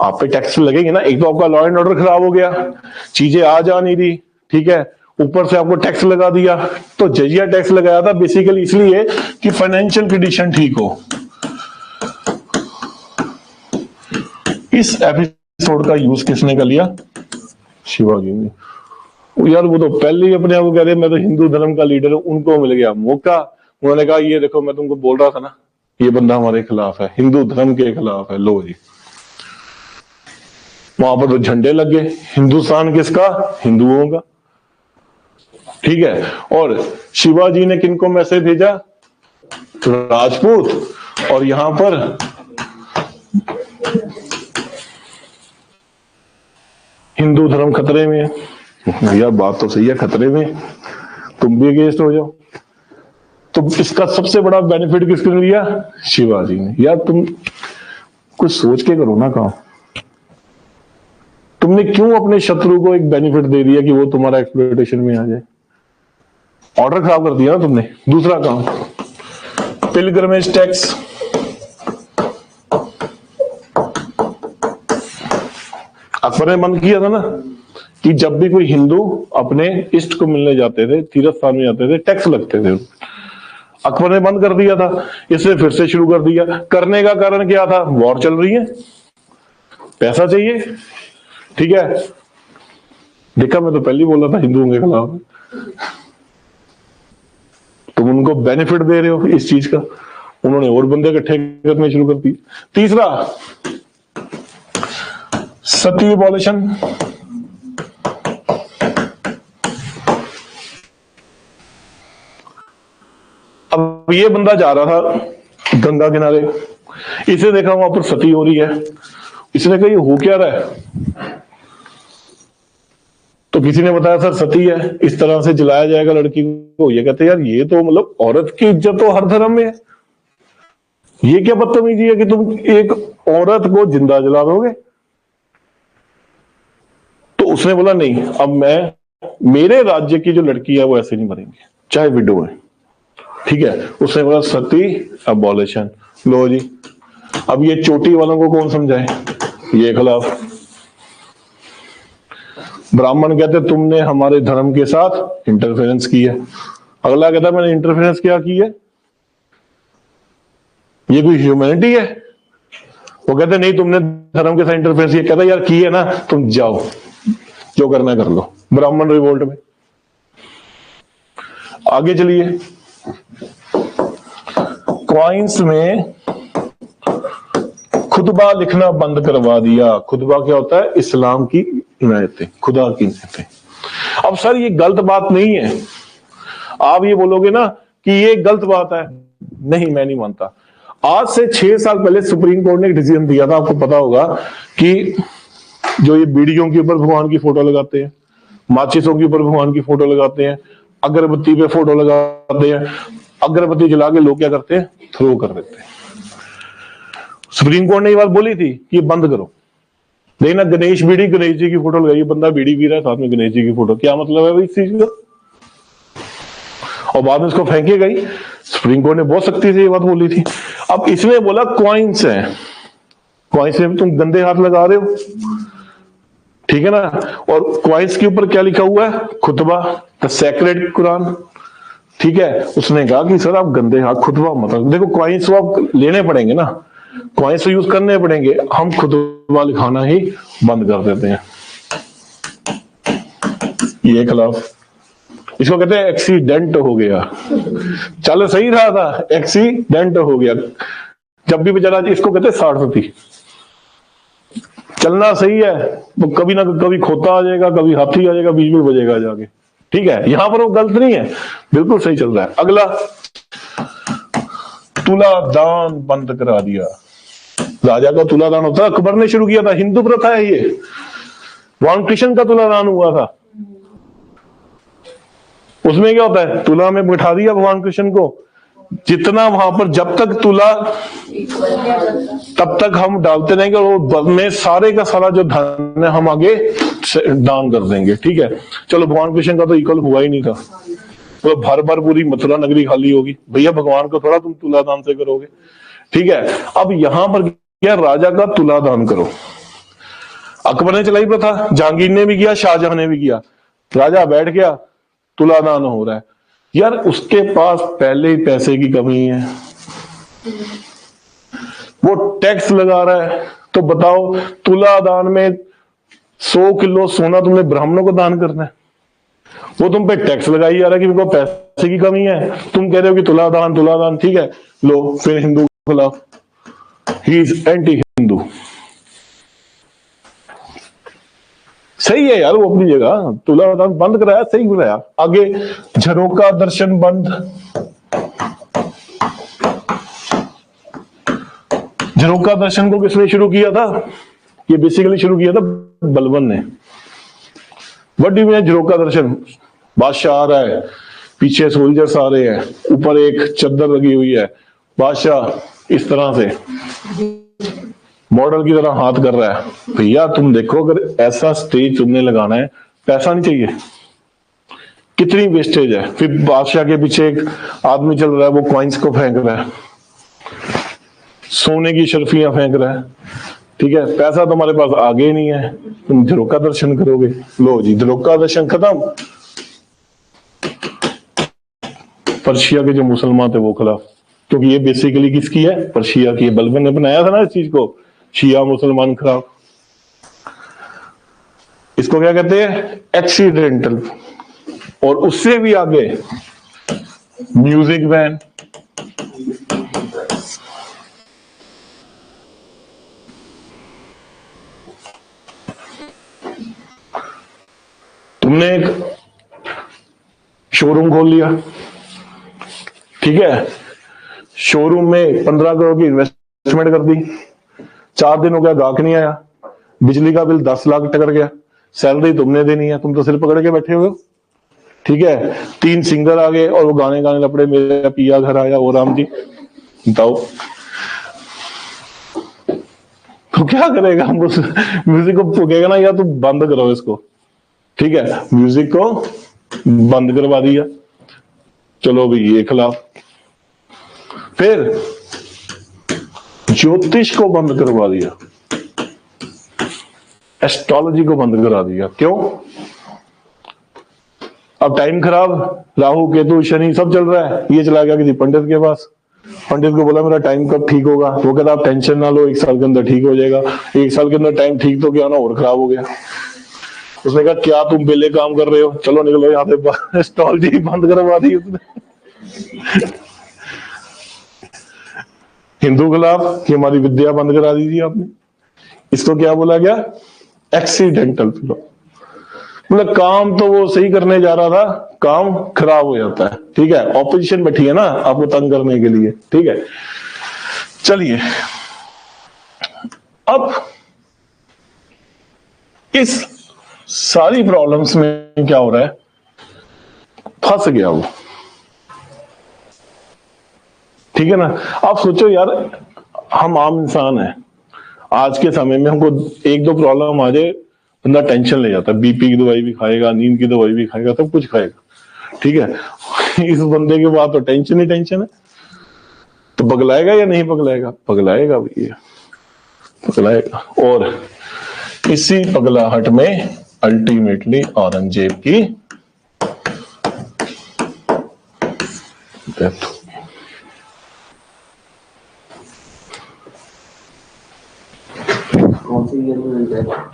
आप पे टैक्स लगेंगे ना। एक तो आपका लॉ एंड ऑर्डर खराब हो गया, चीजें आ जा नहीं रही, ठीक है, ऊपर से आपको टैक्स लगा दिया। तो जजिया टैक्स लगाया था बेसिकली इसलिए कि फाइनेंशियल कंडीशन ठीक हो। इस एपिसोड का यूज किसने कर लिया? शिवाजी ने। यार वो तो पहले ही अपने आप को कह रहे मैं तो हिंदू धर्म का लीडर हूं, उनको मिल गया मौका। उन्होंने कहा ये देखो मैं तुमको बोल रहा था ना ये बंदा हमारे खिलाफ है, हिंदू धर्म के खिलाफ है, लो जी। वहां पर तो झंडे लग गए, हिंदुस्तान किसका? हिंदुओं का, ठीक है। और शिवाजी ने किनको मैसेज भेजा? राजपूत। और यहां पर हिंदू धर्म खतरे में है। भैया बात तो सही है, खतरे में, तुम भी अगेंस्ट हो जाओ। तो इसका सबसे बड़ा बेनिफिट किसने लिया? शिवाजी ने। यार तुम कुछ सोच के करो ना काम। तुमने क्यों अपने शत्रु को एक बेनिफिट दे दिया कि वो तुम्हारा एक्सप्लॉयटेशन में आ जाए? ऑर्डर खराब कर दिया ना तुमने। दूसरा काम, पिलग्रिमेज टैक्स। अकबर ने बंद किया था ना कि जब भी कोई हिंदू अपने इष्ट को मिलने जाते थे, तीर्थ स्थान में जाते थे, टैक्स लगते थे। अकबर ने बंद कर दिया था, इसने फिर से शुरू कर दिया। करने का कारण क्या था? वॉर चल रही है, पैसा चाहिए, ठीक है। देखा, मैं तो पहले ही बोला था हिंदुओं के खिलाफ। तुम उनको बेनिफिट दे रहे हो इस चीज का, उन्होंने और बंदे इकट्ठे करने शुरू कर दिए। तीसरा, सती एबॉलिशन। अब ये बंदा जा रहा था गंगा किनारे, इसे देखा वहां पर सती हो रही है, इसने कहा ये हो क्या रहा है? तो किसी ने बताया सर सती है, इस तरह से जलाया जाएगा लड़की को। ये कहते यार ये तो मतलब औरत की इज्जत तो हर धर्म में है, ये क्या बदतमीजी है कि तुम एक औरत को जिंदा जला दोगे। तो उसने बोला नहीं, अब मैं, मेरे राज्य की जो लड़की है वो ऐसे नहीं मरेंगे, चाहे विडो है, ठीक है। उसने बोला सती अबॉलिशन। लो जी, अब ये चोटी वालों को कौन समझाए, ये खिलाफ। ब्राह्मण कहते तुमने हमारे धर्म के साथ इंटरफेरेंस की है। अगला कहता मैंने इंटरफेरेंस क्या की है, ये कोई ह्यूमैनिटी है। वो कहते नहीं तुमने धर्म के साथ इंटरफेरेंस किया। कहता यार की है ना, तुम जाओ जो करना कर लो। ब्राह्मण रिवोल्ट में। आगे चलिए, क्वाइंस में खुतबा लिखना बंद करवा दिया। खुतबा क्या होता है, इस्लाम की इनायतें, खुदा की इनायतें। अब सर ये गलत बात नहीं है, आप ये बोलोगे ना कि ये गलत बात है, नहीं मैं नहीं मानता। आज से 6 साल पहले सुप्रीम कोर्ट ने एक डिसीजन दिया था, आपको पता होगा, कि जो ये बीड़ियों के ऊपर भगवान की फोटो लगाते हैं, माचिसों के ऊपर भगवान की फोटो लगाते हैं, अगरबत्ती पे फोटो लगाते हैं, अगरबत्ती जला के लोग क्या करते हैं, थ्रो कर देते हैं। सुप्रीम कोर्ट ने ये बात बोली थी कि ये बंद करो। लेकिन गणेश बीड़ी, गणेश जी की फोटो लगाई, बंदा बीड़ी पी रहा है साथ में गणेश जी की फोटो, क्या मतलब है भाई इस चीज का। और बाद में इसको फेंकी गई। सुप्रीम कोर्ट ने बहुत सख्ती से ये बात बोली थी। अब इसने बोला क्वाइंस है, क्वाइंस में तुम गंदे हाथ लगा रहे हो, ठीक है ना। और क्वाइंस के ऊपर क्या लिखा हुआ है, खुतबा, द सेक्रेड कुरान, ठीक है। उसने कहा कि सर आप गंदे हाथ खुतबा मतलब, देखो क्वाइंस तो आप लेने पड़ेंगे ना, क्वाइंस यूज करने पड़ेंगे, हम खुतबा लिखाना ही बंद कर देते हैं। ये खिलाफ, इसको कहते हैं एक्सीडेंट हो गया। चल सही रहा था, एक्सीडेंट हो गया। जब भी बेचारा, इसको कहते हैं 60 चलना सही है, वो कभी ना कभी खोता आ जाएगा, कभी हाथी आ जाएगा, बीच में बजेगा जाके, ठीक है। यहां पर वो गलत नहीं है, बिल्कुल सही चल रहा है। अगला, तुला दान बंद करा दिया। राजा का तुला दान होता है, अकबर ने शुरू किया था, हिंदू प्रथा है ये। भगवान कृष्ण का तुला दान हुआ था, उसमें क्या होता है, तुला में बिठा दिया भगवान कृष्ण को, जितना वहां पर जब तक तुला तब तक हम डालते रहेंगे, और वो में सारे का सारा जो धन है हम आगे दान कर देंगे, ठीक है। चलो भगवान कृष्ण का तो इक्वल हुआ ही नहीं था, तो भर भर पूरी मथुरा नगरी खाली होगी, भैया भगवान को थोड़ा तुम तुला दान से करोगे, ठीक है। अब यहां पर क्या, राजा का तुला दान करो। अकबर ने चलाई प्रथा, जहांगीर ने भी किया, शाहजहां ने भी किया। राजा बैठ गया, तुला दान हो रहा है, यार उसके पास पहले ही पैसे की कमी है, वो टैक्स लगा रहा है। तो बताओ, तुला दान में 100 किलो सोना तुमने ब्राह्मणों को दान करना है, वो तुम पे टैक्स लगाई जा रहा है कि उनको पैसे की कमी है, तुम कह रहे हो कि तुला दान, ठीक है। लो फिर हिंदू के खिलाफ, ही इज एंटी हिंदू। सही है यार, वो अपनी जगह तुला दान बंद कराया, सही कराया। आगे, झरोका दर्शन बंद। झरोका दर्शन को किसने शुरू किया था, ये बेसिकली शुरू किया था बलबन ने। व्हाट डू यू मीन झरोका दर्शन, बादशाह आ रहा है, पीछे सोल्जर्स आ रहे हैं, ऊपर एक चद्दर लगी हुई है, बादशाह इस तरह से मॉडल की तरह हाथ कर रहा है। भैया तुम देखो, अगर ऐसा स्टेज तुमने लगाना है, पैसा नहीं चाहिए, कितनी वेस्टेज है। फिर बादशाह के पीछे एक आदमी चल रहा है, वो कॉइन्स को फेंक रहा है, सोने की शर्फियां फेंक रहा है, ठीक है। पैसा तुम्हारे पास आगे नहीं है, तुम झरोका दर्शन करोगे। लो जी, झरोका दर्शन खत्म। पर्शिया के जो मुसलमान थे वो खिलाफ, क्योंकि ये बेसिकली किसकी है, पर्शिया की है। बलबन ने बनाया था ना इस चीज को, शिया मुसलमान खिलाफ। इसको क्या कहते हैं, एक्सीडेंटल। और उससे भी आगे म्यूजिक बैन। तुमने एक शोरूम खोल लिया, ठीक है, शोरूम में 15 करोड़ की इन्वेस्टमेंट कर दी, 4 दिन हो गया, गाहक नहीं आया, बिजली का बिल 10 लाख टकर गया, सैलरी तुमने देनी है, तुम तो सिर पकड़ के बैठे हुए हो। ठीक है, 3 सिंगर आ गए और वो गाने गाने लपड़े, मेरा पिया घर आया, ओ राम जी, बताओ तो क्या करेगा? म्यूजिक को फूकेगा ना, या तो बंद करो इसको। ठीक है, म्यूजिक को बंद करवा दिया, चलो भाई ये खिलाफ। फिर ज्योतिष को बंद करवा दिया, एस्ट्रोलॉजी को बंद करा दिया। क्यों? अब टाइम खराब, राहु केतु शनि सब चल रहा है, ये चला गया किसी पंडित के पास। पंडित को बोला मेरा टाइम कब ठीक होगा? वो कहता आप टेंशन ना लो, 1 साल के अंदर ठीक हो जाएगा। 1 साल के अंदर टाइम ठीक तो क्या ना, और खराब हो गया। उसने कहा क्या तुम बेले काम कर रहे हो, चलो निकलो यहाँ से। एस्ट्रोलॉजी बंद करवा दी उसने। हिंदू खिलाफ, ये हमारी विद्या बंद करा दी थी आपने। इसको क्या बोला गया? Accidental flow. मतलब काम तो वो सही करने जा रहा था, काम खराब हो जाता है। ठीक है, ऑपोजिशन बैठी है ना आपको तंग करने के लिए। ठीक है, चलिए अब इस सारी प्रॉब्लम्स में क्या हो रहा है? फंस गया वो। ठीक है ना? आप सोचो यार, हम आम इंसान हैं, आज के समय में हमको 1-2 प्रॉब्लम आ जाए, बंदा टेंशन ले जाता है, बीपी की दवाई भी खाएगा, नींद की दवाई भी खाएगा, सब कुछ खाएगा। ठीक है, इस बंदे के बाद तो टेंशन ही टेंशन है, तो पगलाएगा या नहीं पगलाएगा? पगलाएगा भैया, पगलाएगा। और इसी पगलाहट में अल्टीमेटली औरंगजेब की डेथ।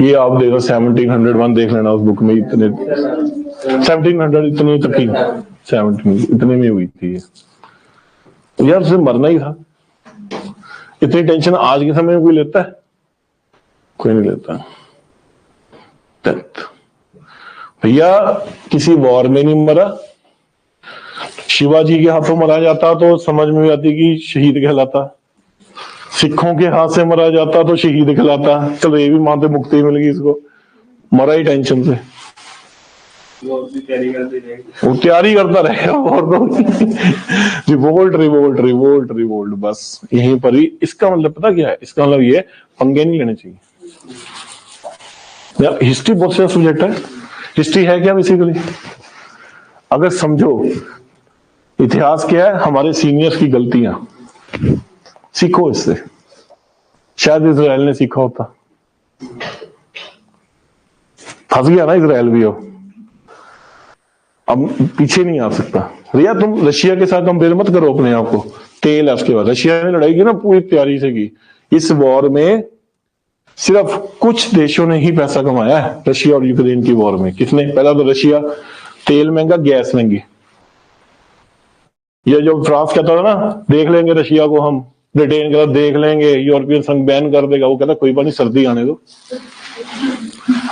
ये आप देखो 1701 देख लेना उस बुक में, इतने 1700 इतने तक ही, 17 इतने में हुई थी यार। उसे मरना ही था। इतनी टेंशन आज के समय में कोई लेता है? कोई नहीं लेता। भैया किसी वॉर में नहीं मरा, शिवाजी के हाथों मरा जाता तो समझ में आती कि शहीद कहलाता, सिखों के हाथ से मरा जाता तो शहीद कहलाता। चलो ये भी मानते मुक्ति मिल गई इसको, मरा ही टेंशन से, वो तैयारी करता रहेगा। और रिवोल्ट रिवोल्ट रिवोल्ट रिवोल्ट, बस यहीं पर ही। इसका मतलब पता क्या है? इसका मतलब ये पंगे नहीं लेने चाहिए यार। हिस्ट्री बहुत से सब्जेक्ट है, हिस्ट्री है क्या बेसिकली? अगर समझो इतिहास क्या है, हमारे सीनियर्स की गलतियां, सीखो इससे। शायद इजराइल ने सीखा होता, फंस गया ना इजराइल भी, अब पीछे नहीं आ सकता। भैया तुम रशिया के साथ कंपेयर मत करो अपने आप को, तेल है उसके बाद। रशिया ने लड़ाई की ना पूरी तैयारी से की। इस वॉर में सिर्फ कुछ देशों ने ही पैसा कमाया है, रशिया और यूक्रेन की वॉर में। किसने? पहला तो रशिया, तेल महंगा, गैस महंगी। ये जो फ्रांस कहता था ना देख लेंगे रशिया को हम, ब्रिटेन कहता देख लेंगे, यूरोपियन संघ बैन कर देगा, वो कहता कोई बात नहीं, सर्दी आने दो,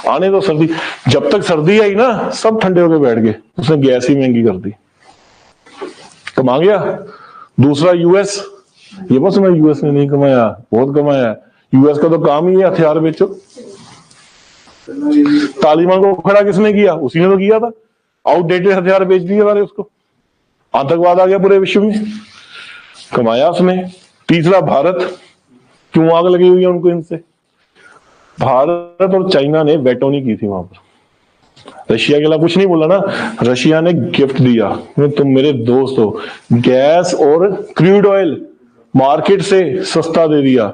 आने दो सर्दी। जब तक सर्दी आई ना सब ठंडे होकर बैठ गए, उसने गैस ही महंगी कर दी, कमा गया। दूसरा यूएस, ये बस मैं यूएस ने नहीं कमाया, बहुत कमाया। यूएस का तो काम ही है हथियार बेचो। तालिबान को खड़ा किसने किया? उसी ने तो किया था, आउटडेटेड हथियार बेच दिए सारे उसको, आतंकवाद आ गया पूरे विश्व में, कमाया उसने। तीसरा भारत, क्यों आग लगी हुई है उनको इनसे? भारत और चाइना ने वेटो नहीं की थी वहां पर, रशिया के खिलाफ कुछ नहीं बोला ना, रशिया ने गिफ्ट दिया, तुम मेरे दोस्त हो, गैस और क्रूड ऑयल मार्केट से सस्ता दे दिया,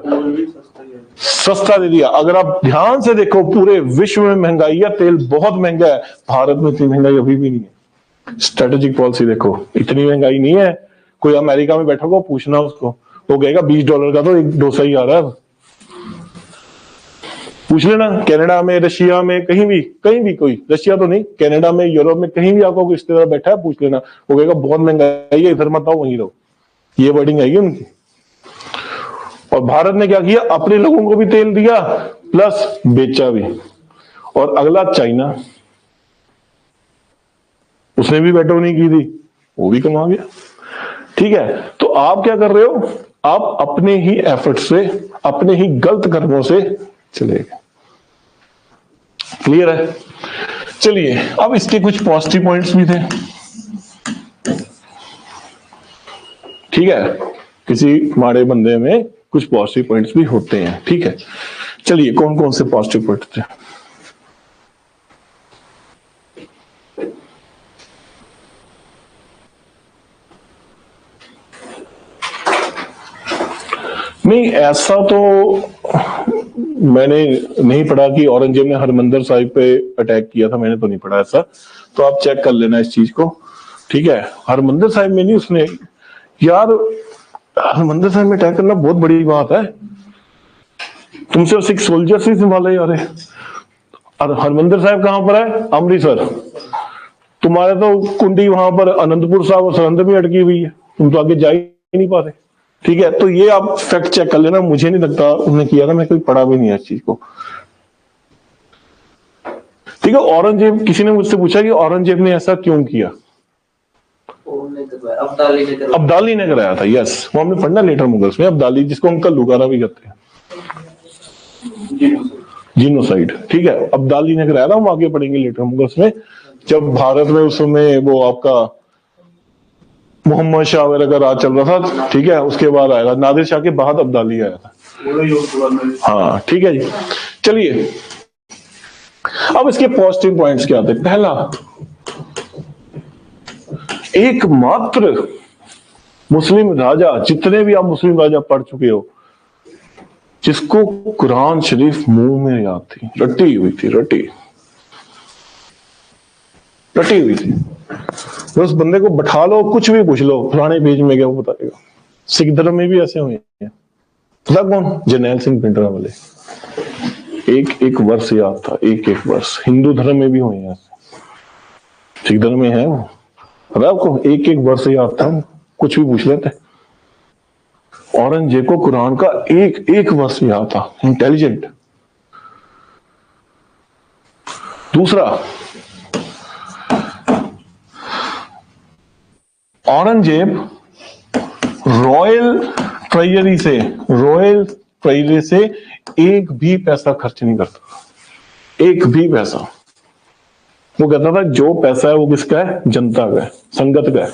सस्ता दे दिया। अगर आप ध्यान से देखो पूरे विश्व में महंगाई है, तेल बहुत महंगा है, भारत में इतनी महंगाई अभी भी नहीं है। स्ट्रेटेजिक पॉलिसी देखो, इतनी महंगाई नहीं है। कोई अमेरिका में बैठा होगा पूछना उसको, वो कहेगा $20 का तो एक डोसा ही आ रहा है। पूछ लेना, कनाडा में, रशिया में, कहीं भी कोई, रशिया तो नहीं, कनाडा में, यूरोप में, कहीं भी आपको रिश्तेदार बैठा है पूछ लेना, वो कहेगा बहुत महंगाई है, इधर मत आओ वहीं रहो। ये वर्डिंग आएगी उनकी। और भारत ने क्या किया? अपने लोगों को भी तेल दिया प्लस बेचा भी। और अगला चाइना, उसने भी वेटो नहीं की थी, वो भी कमा गया। ठीक है, तो आप क्या कर रहे हो? आप अपने ही एफर्ट से, अपने ही गलत कर्मों से चले गए। क्लियर है? चलिए अब इसके कुछ पॉजिटिव पॉइंट्स भी थे, ठीक है, किसी माड़े बंदे में कुछ पॉजिटिव पॉइंट्स भी होते हैं, ठीक है। चलिए कौन कौन से पॉजिटिव पॉइंट्स थे? नहीं, ऐसा तो मैंने नहीं पढ़ा कि औरंगजेब ने हरमंदिर साहिब पे अटैक किया था, मैंने तो नहीं पढ़ा ऐसा, तो आप चेक कर लेना इस चीज को, ठीक है। हरमंदिर साहिब में नहीं उसने, यार हरमंदिर साहिब में अटैक करना बहुत बड़ी बात है, तुमसे 6 सोल्जर्स ही संभाले जा रहे। और हरमंदिर साहिब कहां पर है? अमृतसर। तुम्हारे तो कुंडी वहां पर अनंतपुर साहब और सरहंद में अटकी हुई है, तुम तो आगे जा ही नहीं पा रहे, ठीक है। तो ये आप फैक्ट चेक कर लेना, मुझे नहीं लगता उन्होंने किया था, मैं कभी पढ़ा भी नहीं है इस चीज को, ठीक है। औरंगजेब, किसी ने मुझसे पूछा कि औरंगजेब ने ऐसा क्यों किया? अब्दाली ने कराया था, यस, वो हमने पढ़ना लेटर मुगल्स में, अब्दाली जिसको हम कल्लूकारा भी कहते हैं, जीनोसाइड, ठीक है, अब्दाली ने कराया था, हम आगे पढ़ेंगे लेटर मुगल्स में, जब भारत में उस समय वो आपका मोहम्मद शाह वगैरह का राज चल रहा था, ठीक है, उसके बाद आया था नादिर शाह के बाद अब्दाली आया था, हाँ, ठीक है जी। चलिए अब इसके पॉजिटिव पॉइंट्स क्या थे? पहला, एकमात्र मुस्लिम राजा, जितने भी आप मुस्लिम राजा पढ़ चुके हो, जिसको कुरान शरीफ मुंह में याद थी, रटी हुई थी, रटी हुई थी, तो उस बंदे को बैठा लो, कुछ भी पूछ लो, पुराने पेज में क्या वो बताएगा। सिख धर्म में भी ऐसे हुए हैं, पता कौन? जरनैल सिंह भिंडरा वाले, एक वर्ष याद था, एक वर्ष। हिंदू धर्म में भी हुए हैं, सिख धर्म में है वो, पता आपको, एक वर्ष याद था, कुछ भी पूछ लेते। औरंगजेब को कुरान का एक वर्ष याद था, इंटेलिजेंट। दूसरा, औरंगजेब रॉयल ट्रेजरी से एक भी पैसा खर्च नहीं करता, एक भी पैसा। वो कहता था जो पैसा है वो किसका है? जनता का है, संगत का है,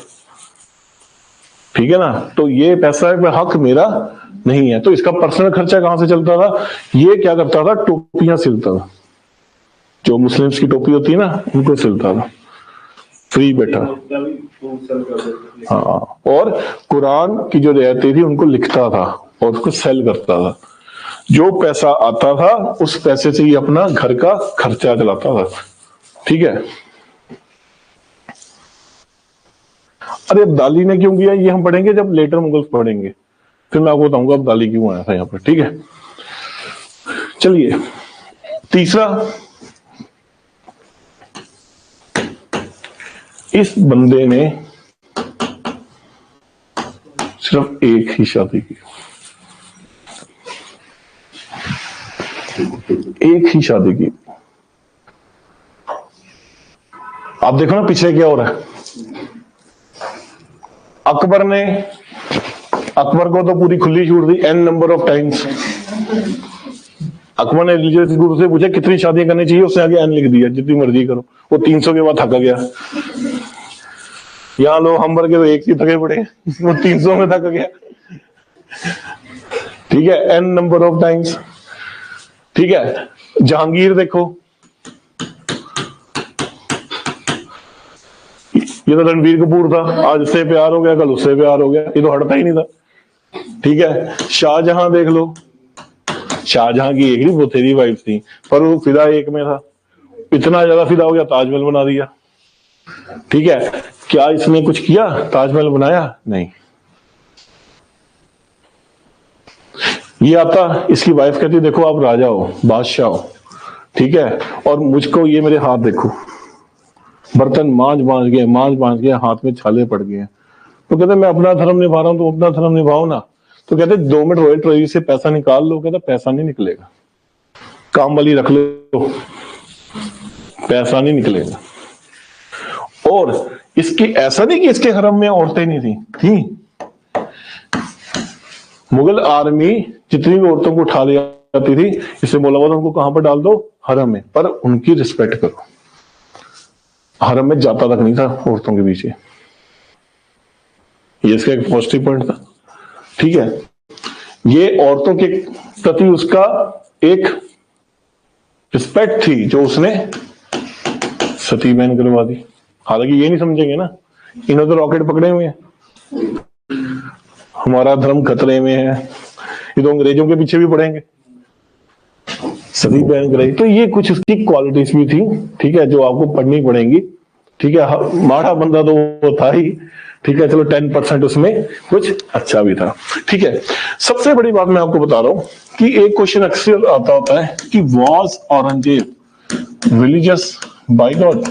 ठीक है ना। तो ये पैसा है, हक मेरा नहीं है, तो इसका पर्सनल खर्चा कहां से चलता था? ये क्या करता था? टोपियां सिलता था, जो मुस्लिम्स की टोपी होती है ना, उनको सिलता था, फ्री बैठा, हाँ। और कुरान की जो रियायतें थी उनको लिखता था और उसको सेल करता था, जो पैसा आता था उस पैसे से ही अपना घर का खर्चा चलाता था, ठीक है। अरे अब्दाली ने क्यों किया ये हम पढ़ेंगे जब लेटर मुगल्स पढ़ेंगे, फिर मैं आपको बताऊंगा अब्दाली क्यों आया था यहाँ पर, ठीक है। चलिए तीसरा, इस बंदे ने सिर्फ एक ही शादी की, एक ही शादी की। आप देखो ना पीछे क्या हो रहा है। अकबर को तो पूरी खुली छूट दी, n number of times. Akbar ने रिलीजियस गुरु से पूछा कितनी शादियां करनी चाहिए, उसने आगे n लिख दिया, जितनी मर्जी करो। वो 300 के बाद थक गया। यहाँ लोग हम भर के तो एक ही थके पड़े, वो 300 में थक गया, ठीक है, n नंबर ऑफ टाइम्स, ठीक है। जहांगीर देखो, ये तो रणबीर कपूर था, आज उससे प्यार हो गया, कल उससे प्यार हो गया, ये तो हटता ही नहीं था, ठीक है। शाहजहां देख लो, शाहजहां की एक ही बथेरी वाइफ थी, पर वो फिदा एक में था, इतना ज्यादा फिदा हो गया ताजमहल बना दिया, ठीक है। क्या इसने कुछ किया? ताजमहल बनाया? नहीं। ये आता, इसकी वाइफ कहती देखो आप राजा हो, बादशाह हो, ठीक है, और मुझको ये मेरे हाथ देखो, बर्तन मांझ गए, हाथ में छाले पड़ गए। तो कहते मैं अपना धर्म निभा रहा हूं, तो अपना धर्म निभाओ ना। तो कहते 2 मिनट रॉयल ट्रेजरी से पैसा निकाल लो। कहता पैसा नहीं निकलेगा, काम वाली रख लो, पैसा नहीं निकलेगा। और इसकी ऐसा नहीं कि इसके हरम में औरतें नहीं थी। मुगल आर्मी जितनी भी औरतों को उठा लिया जाती थी, इससे बोला हुआ था उनको कहां पर डाल दो, हरम में, पर उनकी रिस्पेक्ट करो। हरम में जाता तक नहीं था औरतों के पीछे, ये इसका एक पॉजिटिव पॉइंट था। ठीक है, ये औरतों के प्रति उसका एक रिस्पेक्ट थी जो उसने सती बैन करवा दी। हालांकि ये नहीं समझेंगे ना, इन्होंने तो रॉकेट पकड़े हुए हैं, हमारा धर्म खतरे में है, ये तो अंग्रेजों के पीछे भी पड़ेंगे, सती बैन कराई। तो ये कुछ उसकी क्वालिटीज भी थी, ठीक है, जो आपको पढ़नी पड़ेंगी। ठीक है, माड़ा बंदा तो वो था ही, ठीक है, चलो 10% उसमें कुछ अच्छा भी था। ठीक है, सबसे बड़ी बात मैं आपको बता रहा हूं कि एक क्वेश्चन अक्सर आता होता है कि was Aurangzeb religious by God?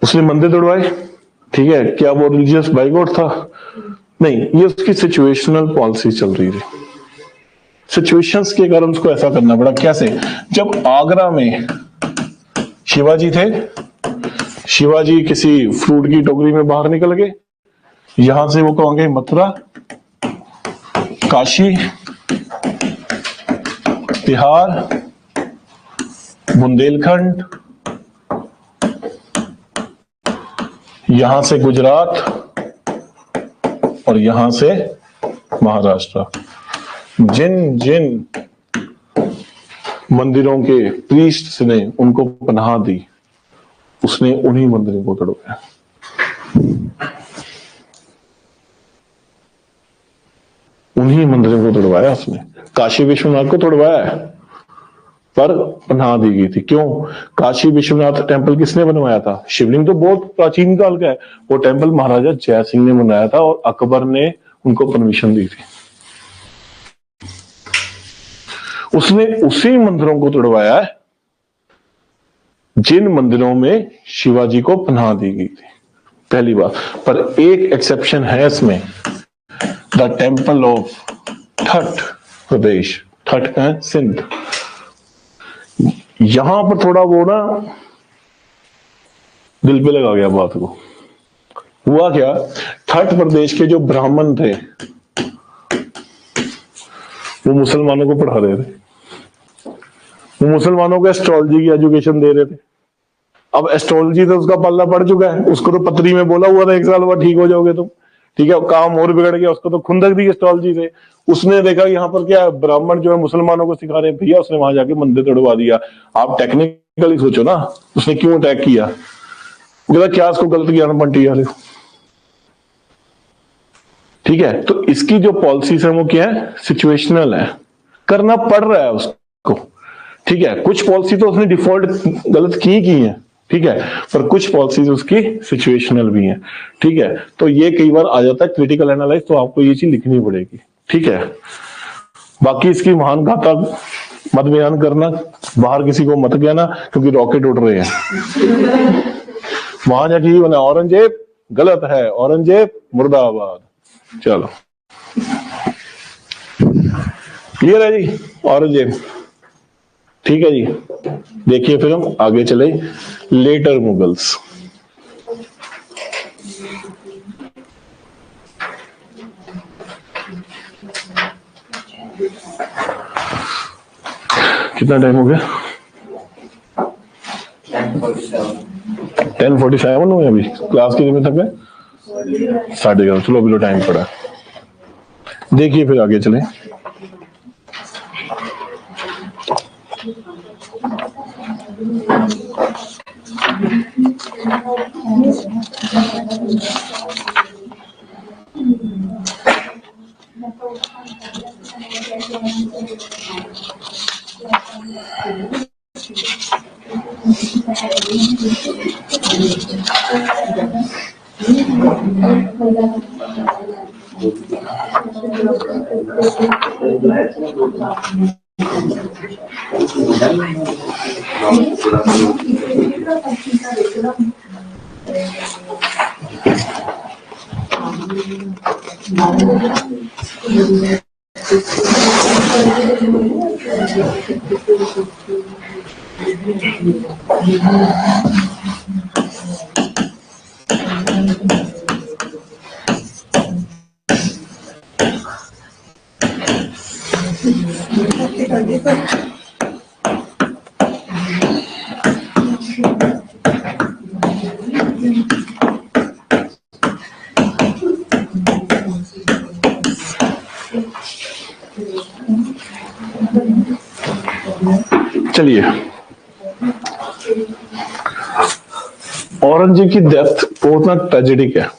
उसने मंदिर तोड़वाए, ठीक है, क्या वो रिलीजियस बाय गॉड था? नहीं, ये उसकी सिचुएशनल पॉलिसी चल रही थी, सिचुएशंस के कारण उसको ऐसा करना पड़ा। कैसे? जब आगरा में शिवाजी थे, शिवाजी किसी फ्रूट की टोकरी में बाहर निकल गए, यहां से वो कहोगे मथुरा, काशी, बिहार, बुंदेलखंड, यहां से गुजरात और यहां से महाराष्ट्र। जिन जिन मंदिरों के प्रीस्ट ने उनको पनाह दी, उसने उन्हीं मंदिरों को तोड़वाया। उन्हीं मंदिरों को तोड़वाया उसने। काशी विश्वनाथ को तोड़वाया है, पर पनाह दी गई थी। क्यों? काशी विश्वनाथ टेम्पल किसने बनवाया था? शिवलिंग तो बहुत प्राचीन काल का है, वो टेम्पल महाराजा जय सिंह ने बनाया था और अकबर ने उनको परमिशन दी थी। उसने उसी मंदिरों को तोड़वाया है जिन मंदिरों में शिवाजी को पनाह दी गई थी, पहली बात। पर एक एक्सेप्शन है इसमें, द टेम्पल ऑफ ठट प्रदेश, ठट का है सिंध, यहां पर थोड़ा वो ना दिल पे लगा गया बात को। हुआ क्या, ठट प्रदेश के जो ब्राह्मण थे वो मुसलमानों को पढ़ा रहे थे, वो मुसलमानों को एस्ट्रोलॉजी की एजुकेशन दे रहे थे। अब एस्ट्रोलॉजी तो उसका पल्ला पड़ चुका है, उसको तो पत्री में बोला हुआ था 1 साल बाद ठीक हो जाओगे तुम, ठीक है, काम और बिगड़ गया, उसको तो खुंदक दी एस्ट्रोलॉजी से। उसने देखा यहाँ पर क्या ब्राह्मण जो है मुसलमानों को सिखा रहे हैं, भैया उसने वहां जाके मंदिर तोड़वा दिया। आप टेक्निकली सोचो ना, उसने क्यों अटैक किया? क्या उसको गलत किया ना बंटी वाले? ठीक है, तो इसकी जो पॉलिसीज है वो क्या है, सिचुएशनल है, करना पड़ रहा है उसको। ठीक है, कुछ पॉलिसी तो उसने डिफॉल्ट गलत की है, ठीक है, पर कुछ पॉलिसीज उसकी सिचुएशनल भी हैं। ठीक है, तो ये कई बार आ जाता है क्रिटिकल एनालाइज, तो आपको ये चीज लिखनी पड़ेगी। ठीक है, बाकी इसकी महान गाथा मत बयान करना, बाहर किसी को मत कहना, क्योंकि रॉकेट उड़ रहे हैं वहां जाके ही बना औरंगजेब गलत है, औरंगजेब मुर्दाबाद। चलो क्लियर है जी, औरंगजेब। ठीक है जी, देखिए फिर हम आगे चले। लेटर मुगल्स, कितना टाइम हो गया? 10:47 हो गया, अभी क्लास कितने में तक है? 11:30। चलो अभी तो टाइम पड़ा। देखिए फिर आगे चले। चलिए, औरंगजेब की डेथ बहुत ना ट्रेजेडिक है,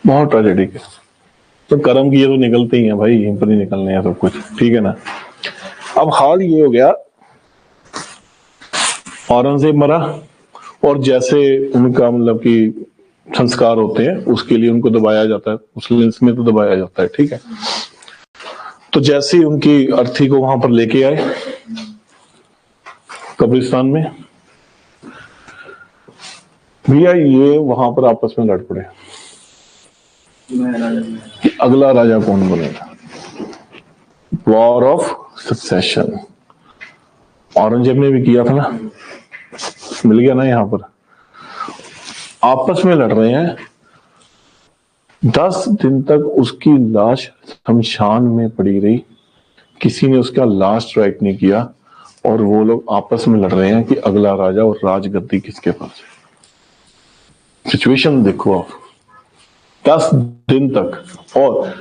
बहुत ट्रेजेडिक है। तो कर्म किए तो निकलते ही हैं भाई, यहीं पर ही निकलने हैं सब कुछ, ठीक है ना। अब हाल ये हो गया, औरंगजेब मरा और जैसे उनका मतलब कि संस्कार होते हैं उसके लिए उनको दबाया जाता है, उस लेंस में तो दबाया जाता है, ठीक है। तो जैसे ही उनकी अर्थी को वहां पर लेके आए कब्रिस्तान में, भैया ये वहां पर आपस में लड़ पड़े कि अगला राजा कौन बनेगा। वॉर ऑफ सक्सेशन औरंगजेब ने भी किया था ना, मिल गया ना, यहां पर आपस में लड़ रहे हैं। 10 दिन तक उसकी लाश शमशान में पड़ी रही, किसी ने उसका लास्ट राइट नहीं किया, और वो लोग आपस में लड़ रहे हैं कि अगला राजा और राजगद्दी किसके पास है। सिचुएशन देखो आप, 10 दिन तक। और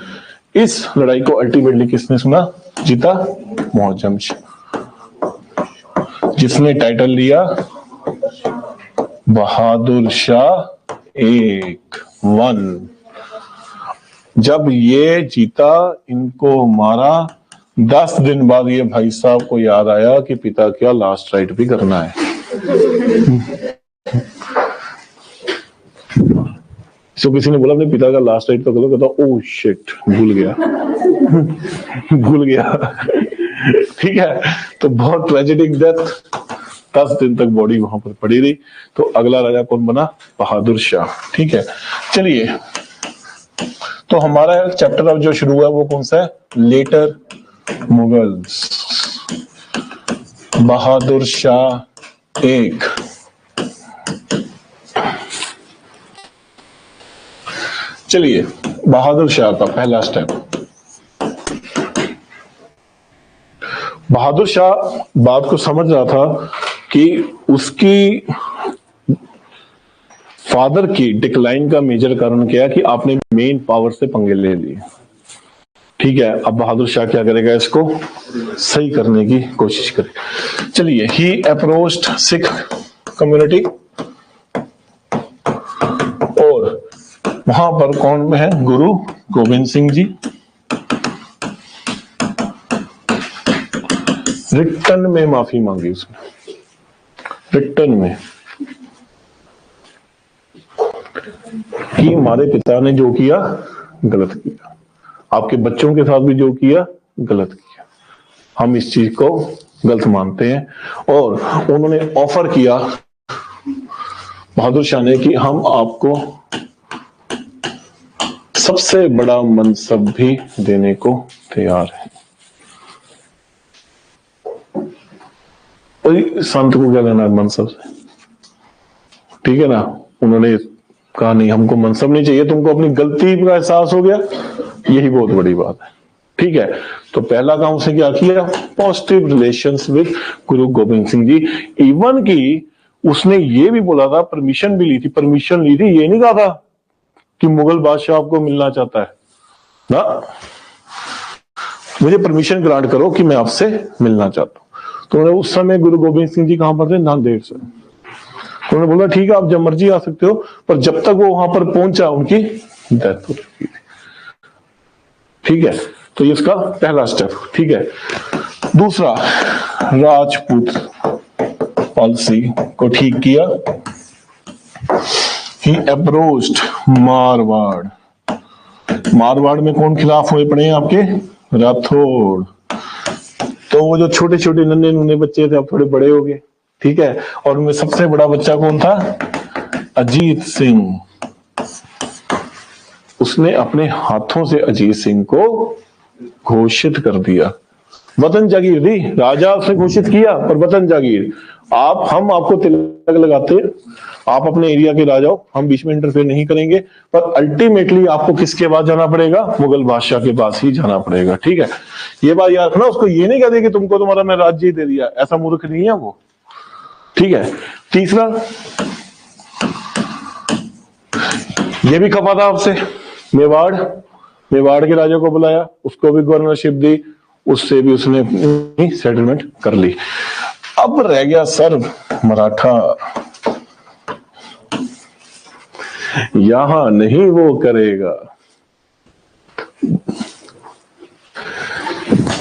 इस लड़ाई को अल्टीमेटली किसने सुना, जीता मुअज्जम शाह, जिसने टाइटल लिया बहादुर शाह एक 1। जब ये जीता, इनको मारा, 10 दिन बाद ये भाई साहब को याद आया कि पिता क्या लास्ट राइट भी करना है। तो किसी ने बोला अपने पिता का लास्ट राइट तो करो, कहता ओह शिट भूल गया भूल गया ठीक है। तो बहुत ट्रेजेडिक डेथ, 10 दिन तक बॉडी वहां पर पड़ी रही। तो अगला राजा कौन बना, बहादुर शाह, ठीक है। चलिए, तो हमारा चैप्टर अब जो शुरू हुआ वो कौन सा है, लेटर मुगल्स, बहादुर शाह एक। चलिए, बहादुर शाह का पहला स्टेप। बहादुर शाह बात को समझ रहा था कि उसकी फादर की डिक्लाइन का मेजर कारण क्या है कि आपने मेन पावर से पंगे ले लिए, ठीक है। अब बहादुर शाह क्या करेगा, इसको सही करने की कोशिश करेगा। चलिए, ही अप्रोच्ड सिख कम्युनिटी, और वहां पर कौन है, गुरु गोविंद सिंह जी। रिटर्न में माफी मांगी उसने, रिटर्न में, कि हमारे पिता ने जो किया गलत किया, आपके बच्चों के साथ भी जो किया गलत किया, हम इस चीज को गलत मानते हैं। और उन्होंने ऑफर किया बहादुर शाह ने कि हम आपको सबसे बड़ा मनसब भी देने को तैयार है। संत को क्या लेना है मनसब से, ठीक है ना। उन्होंने कहा नहीं, हमको मनसब नहीं चाहिए, तुमको अपनी गलती का एहसास हो गया, यही बहुत बड़ी बात है, ठीक है। तो पहला काम उसने क्या किया, positive relations with Guru Gobind Singh ji. Even की उसने ये भी बोला था, परमिशन भी ली थी, परमिशन ली थी, ये नहीं कहा था कि मुगल बादशाह आपको मिलना चाहता है ना, मुझे परमिशन ग्रांट करो कि मैं आपसे मिलना चाहता हूं। तो उस समय गुरु गोविंद सिंह जी कहां पर थे, नांदेड़ से। तो उन्होंने बोला ठीक है आप जब मर्जी आ सकते हो, पर जब तक वो वहां पर पहुंचा उनकी डेथ हो चुकी थी, ठीक है। तो ये उसका पहला स्टेप, ठीक है। दूसरा, राजपूत पॉलिसी को ठीक किया। ही अप्रोच्ड मारवाड़। मारवाड़ में कौन खिलाफ हुए पड़े हैं आपके, राठौड़। तो वो जो छोटे छोटे नन्हे नुन्हे बच्चे थे अब थोड़े बड़े हो गए, ठीक है। और उनमें सबसे बड़ा बच्चा कौन था, अजीत सिंह। उसने अपने हाथों से अजीत सिंह को घोषित कर दिया, वतन जागीर दी, राजा उसने घोषित किया पर वतन जागीर। हम आपको तिलक लगाते, आप अपने एरिया के राजा हो, हम बीच में इंटरफेयर नहीं करेंगे, पर अल्टीमेटली आपको किसके पास जाना पड़ेगा, मुगल बादशाह के पास ही जाना पड़ेगा, ठीक है। ये बात याद रखना, उसको ये नहीं कहते कि तुमको तुम्हारा मैं राज्य ही दे दिया, ऐसा मूर्ख नहीं है वो, ठीक है। तीसरा, ये भी खपा था आपसे, मेवाड़ के राजा को बुलाया, उसको भी गवर्नरशिप दी, उससे भी उसने अपनी सेटलमेंट कर ली। अब रह गया सर मराठा, यहां नहीं वो करेगा।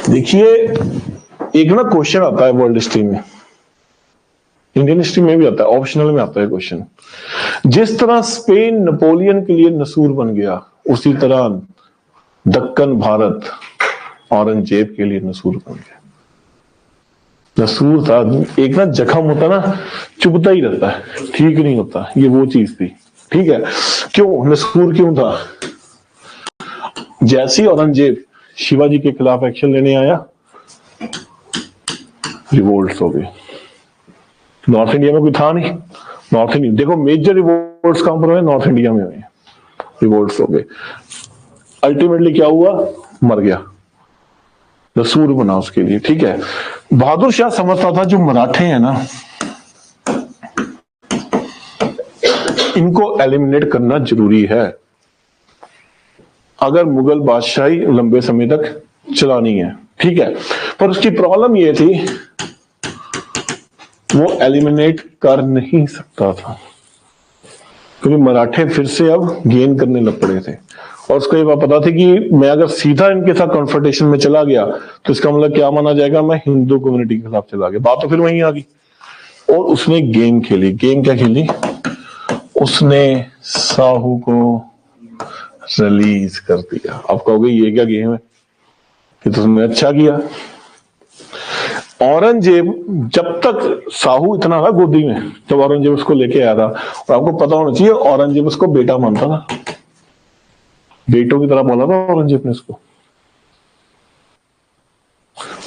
देखिए एक ना क्वेश्चन आता है वर्ल्ड हिस्ट्री में, इंडियन हिस्ट्री में भी आता है, ऑप्शनल में आता है क्वेश्चन। जिस तरह स्पेन नेपोलियन के लिए नसूर बन गया, उसी तरह दक्कन भारत औरंगजेब के लिए नसूर बन गया। नसूर था एक ना, जख्म होता ना, चुभता ही रहता है, ठीक नहीं होता, ये वो चीज थी। ठीक है, क्यों नसूर क्यों था? जैसे ही औरंगजेब शिवाजी के खिलाफ एक्शन लेने आया, रिवोल्ट्स हो गए। नॉर्थ इंडिया में कोई था नहीं, नॉर्थ इंडिया देखो मेजर रिवोल्ट्स कहां पर हुए? नॉर्थ इंडिया में हुए, रिवोल्ट्स हो गए। अल्टीमेटली क्या हुआ? मर गया, नसूर बना उसके लिए। ठीक है, बहादुर शाह समझता था जो मराठे हैं ना, इनको एलिमिनेट करना जरूरी है अगर मुगल बादशाही लंबे समय तक चलानी है। ठीक है, पर उसकी प्रॉब्लम यह थी वो एलिमिनेट कर नहीं सकता था, क्योंकि मराठे फिर से अब गेन करने लग पड़े थे, और उसको ये बात पता थी कि मैं अगर सीधा इनके साथ कॉन्फ्रंटेशन में चला गया तो इसका मतलब क्या माना जाएगा? मैं हिंदू कम्युनिटी के खिलाफ चला गया। बात तो फिर वहीं आ गई, और उसने गेम खेली। गेम क्या खेली? उसने साहू को रिलीज कर दिया। आप कहोगे ये क्या गेम है? कि तुमने अच्छा किया। औरंगजेब जब तक साहू इतना था गोदी में, जब औरंगजेब उसको लेके आया था, और आपको पता होना चाहिए औरंगजेब उसको बेटा मानता था, बेटों की तरह बोला था औरंगजेब ने उसको,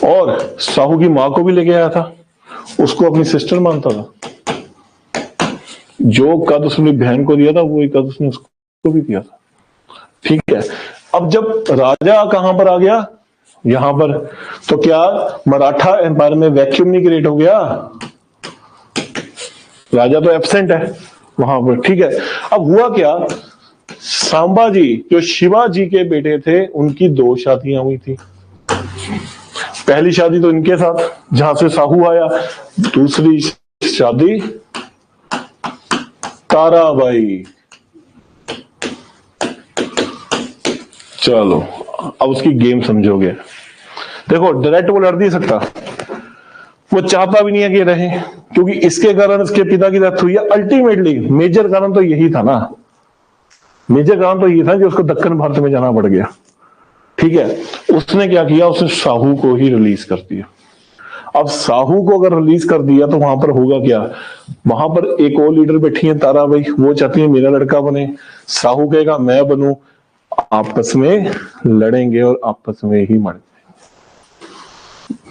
और साहू की मां को भी लेके आया था, उसको अपनी सिस्टर मानता था। जो कद उसने बहन को दिया था वही कद उसने उसको भी दिया था। ठीक है, अब जब राजा कहां पर आ गया? यहां पर, तो क्या मराठा एम्पायर में वैक्यूम नहीं क्रिएट हो गया? राजा तो एब्सेंट है वहां पर। ठीक है, अब हुआ क्या? सांबाजी जो शिवाजी के बेटे थे, उनकी 2 शादियां हुई थी। पहली शादी तो इनके साथ जहां से साहू आया, दूसरी शादी ताराबाई। चलो अब उसकी गेम समझोगे। देखो डायरेक्ट वो लड़ नहीं सकता, वो चाहता भी नहीं है कि रहे, क्योंकि इसके कारण इसके पिता की डेथ हुई है। अल्टीमेटली मेजर कारण तो यही था ना, मेजर कारण तो ये था कि उसको दक्कन भारत में जाना पड़ गया। ठीक है, उसने क्या किया? उसने साहू को ही रिलीज कर दिया। अब साहू को अगर रिलीज कर दिया तो वहां पर होगा क्या? वहां पर एक और लीडर बैठी है ताराबाई, वो चाहती है मेरा लड़का बने, साहू कहेगा मैं बनूं, आपस में लड़ेंगे और आपस में ही मर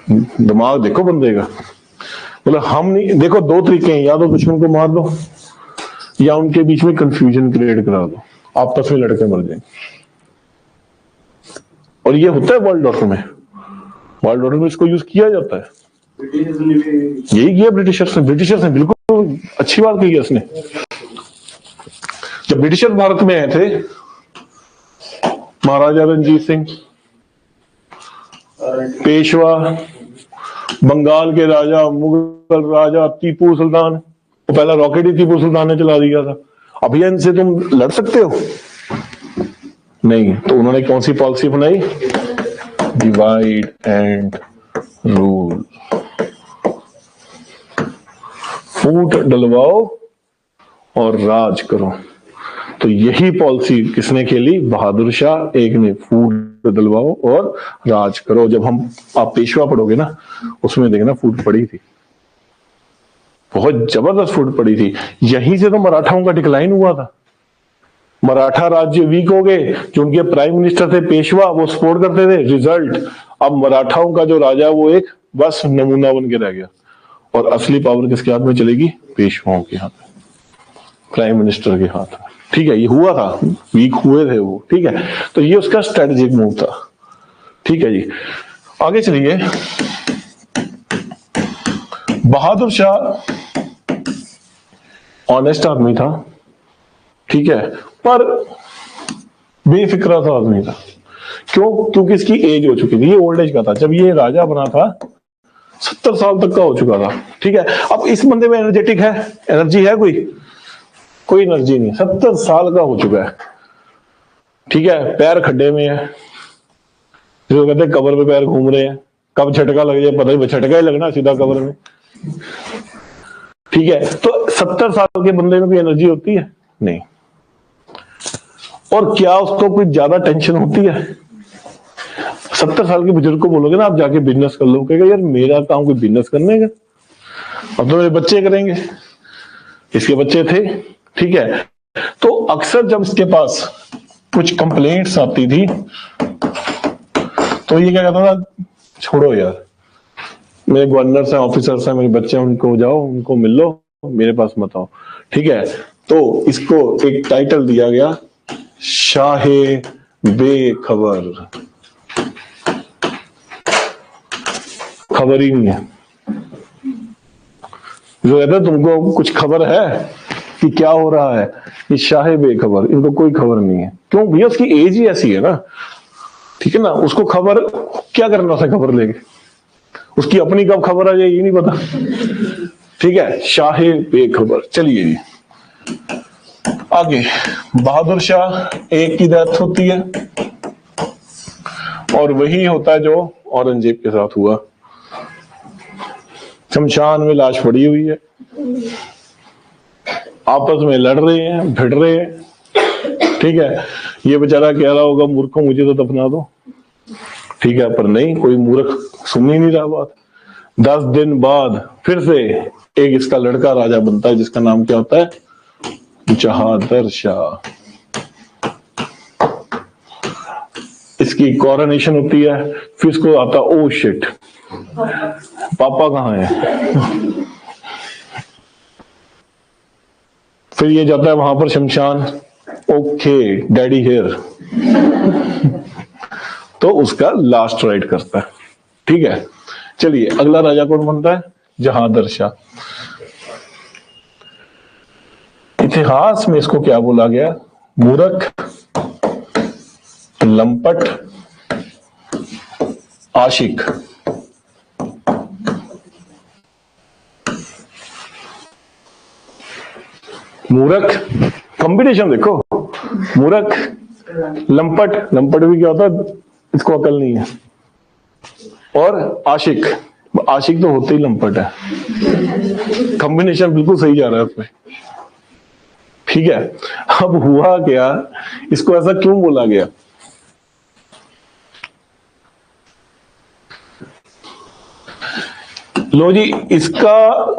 जाएंगे। दिमाग देखो बंदे का, मतलब हम नहीं, देखो 2 तरीके हैं, या तो दुश्मन को मार दो या उनके बीच में कंफ्यूजन क्रिएट करा दो, आपस में लड़के मर जाएंगे। और ये होता है वर्ल्ड ऑर्डर में, वर्ल्ड ऑर्डर में इसको यूज किया जाता है। यही किया ब्रिटिशर्स ने बिल्कुल अच्छी बात की है उसने। जब ब्रिटिशर भारत में आए थे, महाराजा रणजीत सिंह, पेशवा, बंगाल के राजा, मुगल राजा टीपू सुल्तान, तो पहला रॉकेट ही टीपू सुल्तान ने चला दिया था। अभी इनसे तुम लड़ सकते हो? नहीं। तो उन्होंने कौन सी पॉलिसी बनाई? डिवाइड एंड रूल, फूट डलवाओ और राज करो। तो यही पॉलिसी किसने खेली? बहादुर शाह एक ने, फूट डलवाओ और राज करो। जब आप पेशवा पढ़ोगे ना, उसमें देखना फूट पड़ी थी, बहुत जबरदस्त फूट पड़ी थी। यहीं से तो मराठाओं का डिक्लाइन हुआ था। मराठा राज्य वीक हो गए, जो उनके प्राइम मिनिस्टर थे पेशवा, वो सपोर्ट करते थे। रिजल्ट, अब मराठाओं का जो राजा वो एक बस नमूना बन के रह गया, और असली पावर किसके हाथ में चलेगी? पेशवाओं के हाथ में, प्राइम मिनिस्टर के हाथ में। ठीक है, ये हुआ था, वीक हुए थे वो। ठीक है, तो ये उसका स्ट्रेटेजिक मूव था। ठीक है जी, आगे चलिए। बहादुर शाह ऑनेस्ट आदमी था, ठीक है, पर बेफिक्रा सा आदमी था। क्यों? क्योंकि इसकी एज हो चुकी थी, ये ओल्ड एज का था जब ये राजा बना था, 70 साल तक का हो चुका था, ठीक है। अब इस बंदे में एनर्जेटिक है, एनर्जी है, कोई एनर्जी नहीं, 70 साल का हो चुका है, ठीक है। पैर खड्डे में है, जो कहते हैं कब्र पे पैर घूम रहे हैं, कब झटका लग जाए पता ही, झटका ही लगना सीधा कब्र में, ठीक है। तो 70 साल के बंदे में भी एनर्जी होती है? नहीं। और क्या उसको कोई ज्यादा टेंशन होती है? 70 साल के बुजुर्ग को बोलोगे ना आप जाके बिजनेस कर लो, कहेगा यार मेरा काम कोई बिजनेस करने का, अब तो मेरे बच्चे करेंगे, इसके बच्चे थे, ठीक है। तो अक्सर जब इसके पास कुछ कंप्लेंट्स आती थी तो ये क्या कहता था, छोड़ो यार, मेरे गवर्नर्स हैं, ऑफिसर्स हैं, मेरे बच्चे हैं, उनको जाओ, उनको मिल लो, मेरे पास मत आओ, ठीक है। तो इसको एक टाइटल दिया गया, शाहे बेखबर, खबर ही नहीं है। जो कहता है तुमको कुछ खबर है कि क्या हो रहा है, ये शाहे बेखबर, इनको कोई खबर नहीं है। क्यों भैया? उसकी एज ही ऐसी है ना, ठीक है ना, उसको खबर क्या करना था, खबर लेके उसकी अपनी कब खबर आ जाए ये नहीं पता, ठीक है, शाहे बेखबर। चलिए जी आगे, बहादुर शाह एक की डेथ होती है और वही होता है जो औरंगजेब के साथ हुआ। शमशान में लाश पड़ी हुई है, आपस में लड़ रहे हैं, भिड़ रहे हैं, ठीक है। ये बेचारा कह रहा होगा मूर्खों मुझे तो दफना दो, ठीक है, पर नहीं, कोई मूर्ख सुन ही नहीं रहा बात। 10 दिन बाद फिर से एक इसका लड़का राजा बनता है, जिसका नाम क्या होता है, बहादुर शाह। इसकी कॉरोनेशन होती है, फिर इसको आता ओ शिट, पापा कहाँ है। फिर ये जाता है वहां पर शमशान, ओके डैडी हियर, तो उसका लास्ट राइट करता है, ठीक है। चलिए अगला राजा कौन बनता है, जहांगीर शाह। इतिहास में इसको क्या बोला गया, मूर्ख, लंपट, आशिक। मूर्ख, कंपटीशन देखो, मूर्ख, लंपट, लंपट भी क्या होता है, इसको अकल नहीं है, और आशिक, आशिक तो होते ही लंपट है। कॉम्बिनेशन बिल्कुल सही जा रहा है उसमें, ठीक है। अब हुआ क्या, इसको ऐसा क्यों बोला गया, लो जी, इसका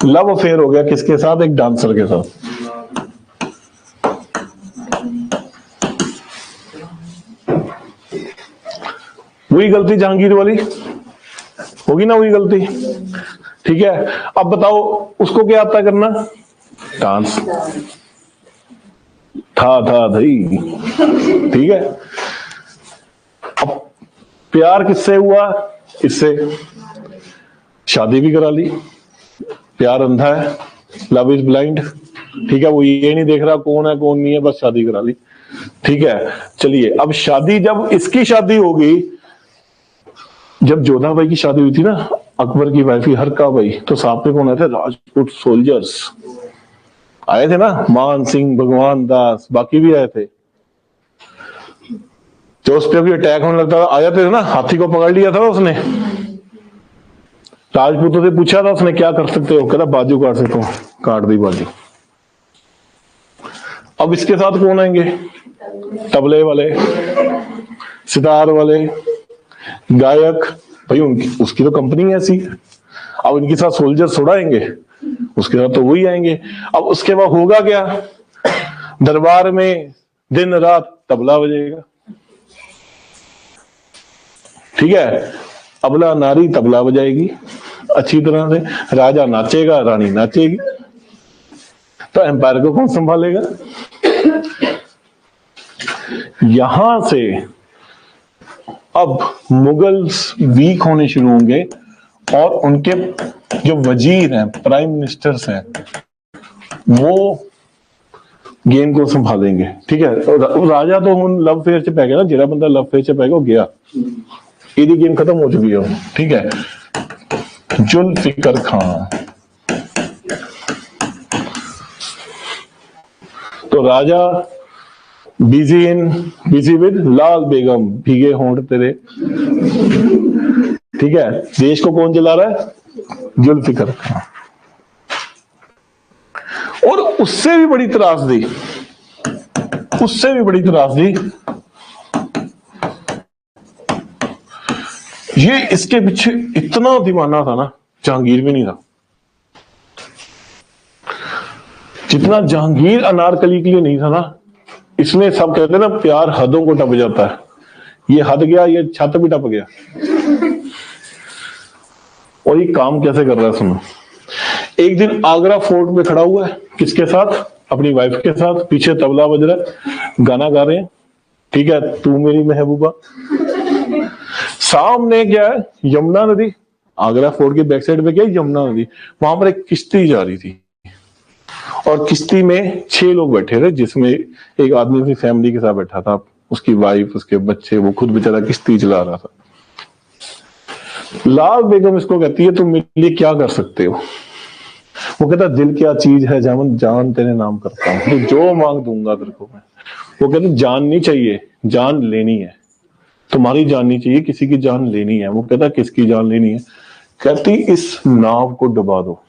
लव अफेयर हो गया किसके साथ, एक डांसर के साथ। वही गलती जहांगीर वाली होगी ना, वही गलती, ठीक है। अब बताओ उसको क्या आता करना, डांस, था भाई, ठीक है। अब प्यार किससे हुआ, इससे, शादी भी करा ली, प्यार अंधा है, लव इज ब्लाइंड, ठीक है। वो ये नहीं देख रहा कौन है कौन नहीं है, बस शादी करा ली, ठीक है। चलिए अब शादी, जब इसकी शादी होगी, जब जोधा बाई की शादी हुई थी ना, अकबर की वाइफ हरका बाई, तो साथ में कौन आए थे, राजपूत सोल्जर्स आए थे ना, मान सिंह, भगवान दास, बाकी भी आए थे। जो उस पर भी अटैक होने लगता था, आ जाते थे ना, हाथी को पकड़ लिया था उसने, राजपूतों से पूछा था उसने क्या कर सकते हो, कहता बाजू काट सकता हूं, काट दी बाजू। अब इसके साथ कौन आएंगे, तबले वाले, सितार वाले, गायक, भाई उनकी उसकी तो कंपनी ऐसी। अब इनके साथ सोल्जर थोड़ा आएंगे, उसके साथ तो वही आएंगे। अब उसके बाद होगा क्या, दरबार में दिन रात तबला बजेगा, ठीक है। अबला नारी तबला बजाएगी अच्छी तरह से, राजा नाचेगा, रानी नाचेगी, तो एम्पायर को कौन संभालेगा। यहां से अब मुगल्स वीक होने शुरू होंगे और उनके जो वजीर हैं, प्राइम मिनिस्टर्स हैं, वो गेम को संभालेंगे। ठीक है, राजा तो हम लव फेयर च पै गया ना, जेड़ा बंदा लव फेयर च पै गया वो गया, ਇਹਦੀ गेम खत्म हो चुकी है। ठीक है, जुल्फिकर खान, तो राजा बिजी विद लाल बेगम, भीगे होंठ तेरे। ठीक है, देश को कौन चला रहा है? जुल्फिकर खान। और उससे भी बड़ी त्रासदी, उससे भी बड़ी त्रासदी ये इसके पीछे इतना दीवाना था ना, जहांगीर भी नहीं था जितना जहांगीर अनारकली के लिए नहीं था ना। इसमें सब कहते हैं ना प्यार हदों को टप जाता है, ये हद गया, ये छत भी टप गया। और ये काम कैसे कर रहा है सुनो। एक दिन आगरा फोर्ट में खड़ा हुआ है, किसके साथ? अपनी वाइफ के साथ। पीछे तबला बज रहा है, गाना गा रहे हैं। ठीक है, तू मेरी महबूबा। सामने क्या है? यमुना नदी। आगरा फोर्ट के बैक साइड पे क्या है? यमुना नदी। वहां पर एक किश्ती जा रही थी और किश्ती में 6 लोग बैठे थे, जिसमें एक आदमी अपनी फैमिली के साथ बैठा था, उसकी वाइफ, उसके बच्चे, वो खुद बेचारा किश्ती चला रहा था। लाल बेगम इसको कहती है तुम मेरे लिए क्या कर सकते हो? वो कहता दिल क्या चीज है जामन, जान तेरे नाम करता हूं, तो जो मांग दूंगा तेरे को मैं। वो कहते जान नहीं चाहिए, जान लेनी है, तुम्हारी जान नहीं चाहिए, किसी की जान लेनी है। वो कहता किसकी जान लेनी है? कहती इस नाव को डुबा दो,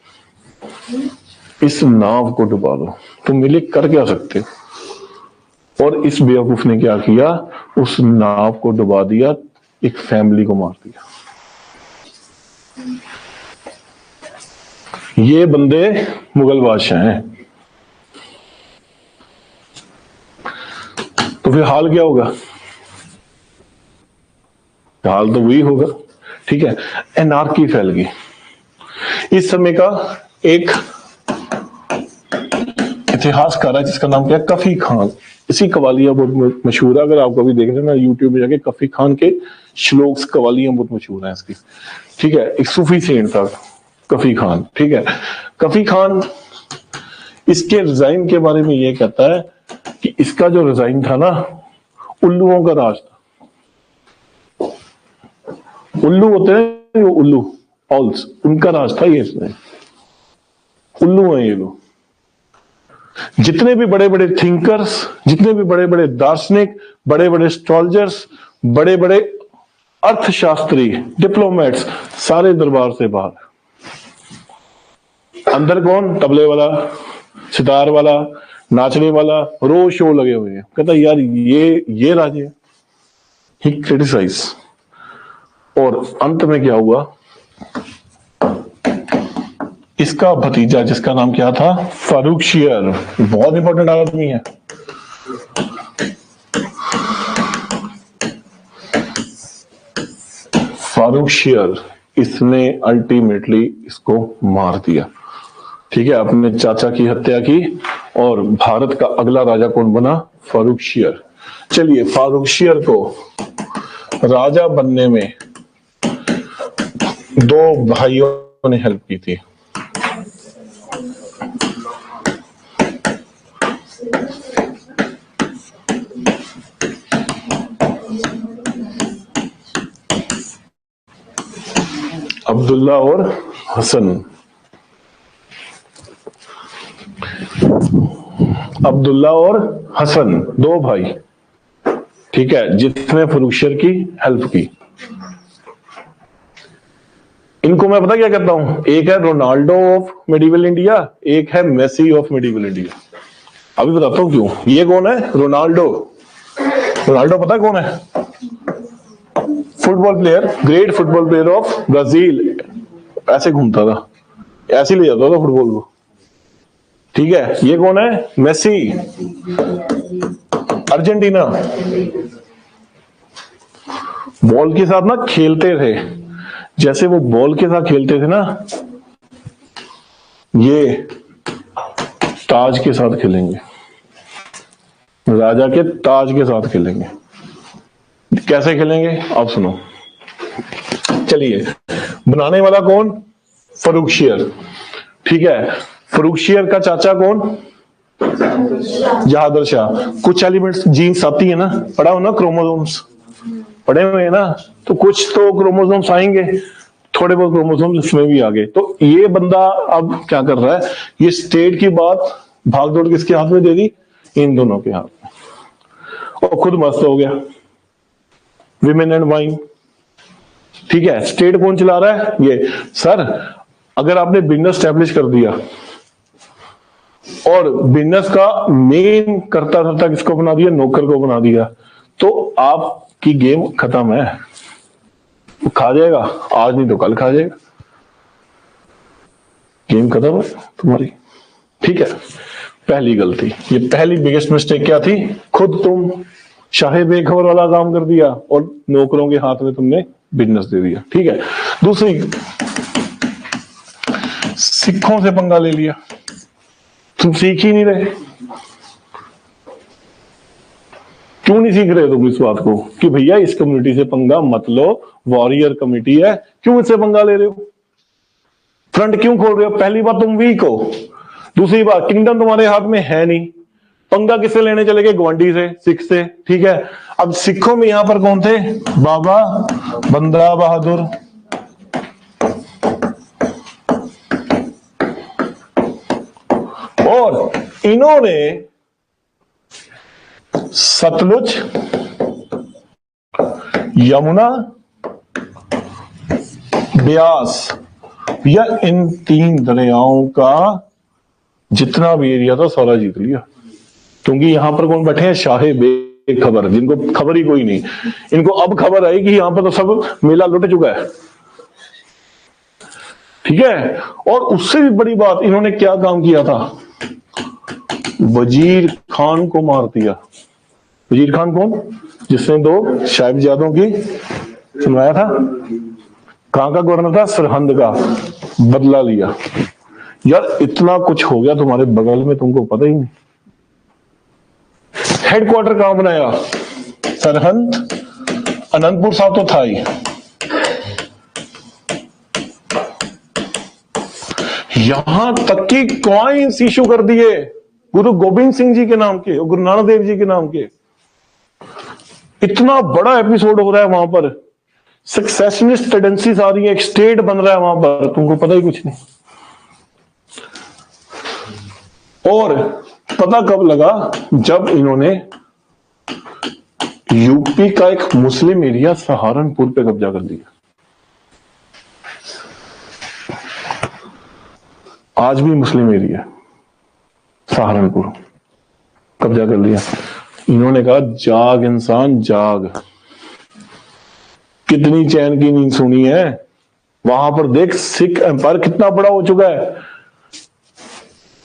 इस नाव को डुबा दो, तुम मेरे लिए कर क्या सकते हो? और इस बेवकूफ ने क्या किया? उस नाव को डुबा दिया, एक फैमिली को मार दिया। ये बंदे मुगल बादशाह हैं, तो फिर हाल क्या होगा? हाल तो वही होगा। ठीक है, एनार्की फैल गई। इस समय का एक इतिहासकार है जिसका नाम क्या है? कफी खान। इसी कवालियां बहुत मशहूर है, अगर आप कभी देख लेना यूट्यूब में जाके, कफी खान के श्लोक कवालियां बहुत मशहूर हैं इसकी। ठीक है, एक सूफी सेंट था कफी खान। ठीक है, कफी खान इसके रिजाइन के बारे में ये कहता है कि इसका जो रिजाइन था ना, उल्लुओं का राज था। उल्लू होते हैं वो, उल्लू ऑल्स, उनका राज था ये। इसमें उल्लू हैं ये लोग। जितने भी बड़े बड़े थिंकर्स, जितने भी बड़े बड़े दार्शनिक, बड़े बड़े एस्ट्रोलॉजर्स, बड़े बड़े अर्थशास्त्री, डिप्लोमेट्स, सारे दरबार से बाहर। अंदर कौन? तबले वाला, सितार वाला, नाचने वाला, रोज शो लगे हुए हैं। कहता यार ये राजे। He criticise. और अंत में क्या हुआ? इसका भतीजा जिसका नाम क्या था? फारुखशियर, बहुत इंपॉर्टेंट आदमी है। फारुखशियर, इसने अल्टीमेटली इसको मार दिया। ठीक है, अपने चाचा की हत्या की और भारत का अगला राजा कौन बना? फारुखशियर। चलिए, फारुखशियर को राजा बनने में 2 भाइयों ने हेल्प की थी। अब्दुल्ला और हसन। अब्दुल्ला और हसन 2 भाई। ठीक है, जिसने फारुखशियर की हेल्प की। इनको मैं पता क्या कहता हूं? एक है रोनाल्डो ऑफ मेडिवल इंडिया, एक है मेसी ऑफ मेडिवल इंडिया। अभी बताता हूं क्यों। ये कौन है? रोनाल्डो। रोनाल्डो पता कौन है? Football player, great football player of Brazil. ऐसे घूमता था, ऐसे ले जाता था फुटबॉल को। ठीक है, ये कौन है? Messi, Argentina. बॉल के साथ ना खेलते थे, जैसे वो बॉल के साथ खेलते थे ना, ये ताज के साथ खेलेंगे, राजा के ताज के साथ खेलेंगे। कैसे खेलेंगे आप सुनो। चलिए, बनाने वाला कौन? फारुखशियर। ठीक है, फरुखशियर का चाचा कौन? जहादर शाह। कुछ एलिमेंट्स जीन्स आती है ना, पढ़ा हो ना, क्रोमोसोम्स पढ़े हुए हैं ना, तो कुछ तो क्रोमोसोम्स आएंगे, थोड़े बहुत क्रोमोसोम्स इसमें भी आ गए। तो ये बंदा अब क्या कर रहा है, ये स्टेट की बात भागदौड़ किसके हाथ में दे दी? इन दोनों के हाथ में, और खुद मस्त हो गया। विमेन एंड वाइन, ठीक है। स्टेट कौन चला रहा है? ये। सर अगर आपने बिजनेस स्टैब्लिश कर दिया और बिजनेस का मेन करता धरता किसको बना दिया? नौकर को बना दिया, तो आपकी गेम खत्म है। खा जाएगा आज, नहीं तो कल खा जाएगा, गेम खत्म है तुम्हारी। ठीक है, पहली गलती, ये पहली बिगेस्ट मिस्टेक क्या थी? खुद तुम शाहे बेखबर वाला काम कर दिया और नौकरों के हाथ में तुमने बिजनेस दे दिया। ठीक है। दूसरी, सिखों से पंगा ले लिया, तुम सीख ही नहीं रहे। क्यों नहीं सीख रहे तुम इस बात को कि भैया इस कम्युनिटी से पंगा मत लो, वॉरियर कमिटी है, क्यों इससे पंगा ले रहे हो? फ्रंट क्यों खोल रहे हो? पहली बात तुम वीक हो, दूसरी बात किंगडम तुम्हारे हाथ में है नहीं, पंगा किससे लेने चले गए? ग्वांडी से, सिख से। ठीक है। अब सिखों में यहां पर कौन थे? बाबा बंदा बहादुर, और इन्होंने सतलुज, यमुना, ब्यास, या इन तीन दरियाओं का जितना भी एरिया था सारा जीत लिया। क्योंकि यहां पर कौन बैठे हैं? शाहे बेखबर, जिनको खबर ही कोई नहीं। इनको अब खबर आई कि यहां पर तो सब मेला लुट चुका है। ठीक है। और उससे भी बड़ी बात, इन्होंने क्या काम किया था? वजीर खान को मार दिया। वजीर खान कौन? जिसने दो साहिबजादों की सुनवाया था। कहां का गवर्नर था? सरहंद का। बदला लिया। यार इतना कुछ हो गया तुम्हारे बगल में, तुमको पता ही नहीं। हेडक्वार्टर कहां बनाया? सरहंद, अनंतपुर साहब तो था ही। यहां तक कि कॉइन्स इशू कर दिए गुरु गोविंद सिंह जी के नाम के और गुरु नानक देव जी के नाम के। इतना बड़ा एपिसोड हो रहा है वहां पर, सक्सेशनिस्ट टेंडेंसीज आ रही है, एक स्टेट बन रहा है वहां पर, तुमको पता ही कुछ नहीं। और पता कब लगा? जब इन्होंने यूपी का एक मुस्लिम एरिया सहारनपुर पे कब्जा कर लिया। आज भी मुस्लिम एरिया सहारनपुर कब्जा कर लिया। इन्होंने कहा जाग इंसान जाग, कितनी चैन की नींद सुनी है। वहां पर देख सिख एम्पायर कितना बड़ा हो चुका है।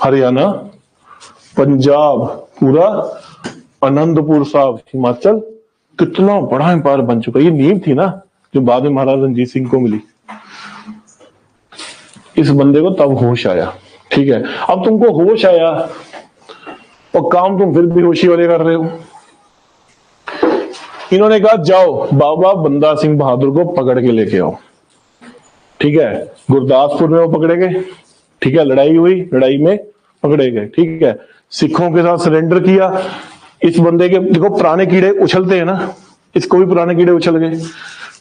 हरियाणा, पंजाब, पूरा आनंदपुर साहब, हिमाचल, कितना बड़ा एम्पायर बन चुका है। ये नींव थी ना जो बाद में महाराज रणजीत सिंह को मिली। इस बंदे को तब होश आया। ठीक है। अब तुमको होश आया और काम तुम फिर भी होशी वाले कर रहे हो। इन्होंने कहा जाओ बाबा बंदा सिंह बहादुर को पकड़ के लेके आओ। ठीक है। गुरदासपुर में वो पकड़े गए। ठीक है। लड़ाई हुई, लड़ाई में पकड़े गए। ठीक है। सिखों के साथ सरेंडर किया। इस बंदे के देखो पुराने कीड़े उछलते हैं ना, इसको भी पुराने कीड़े उछल गए।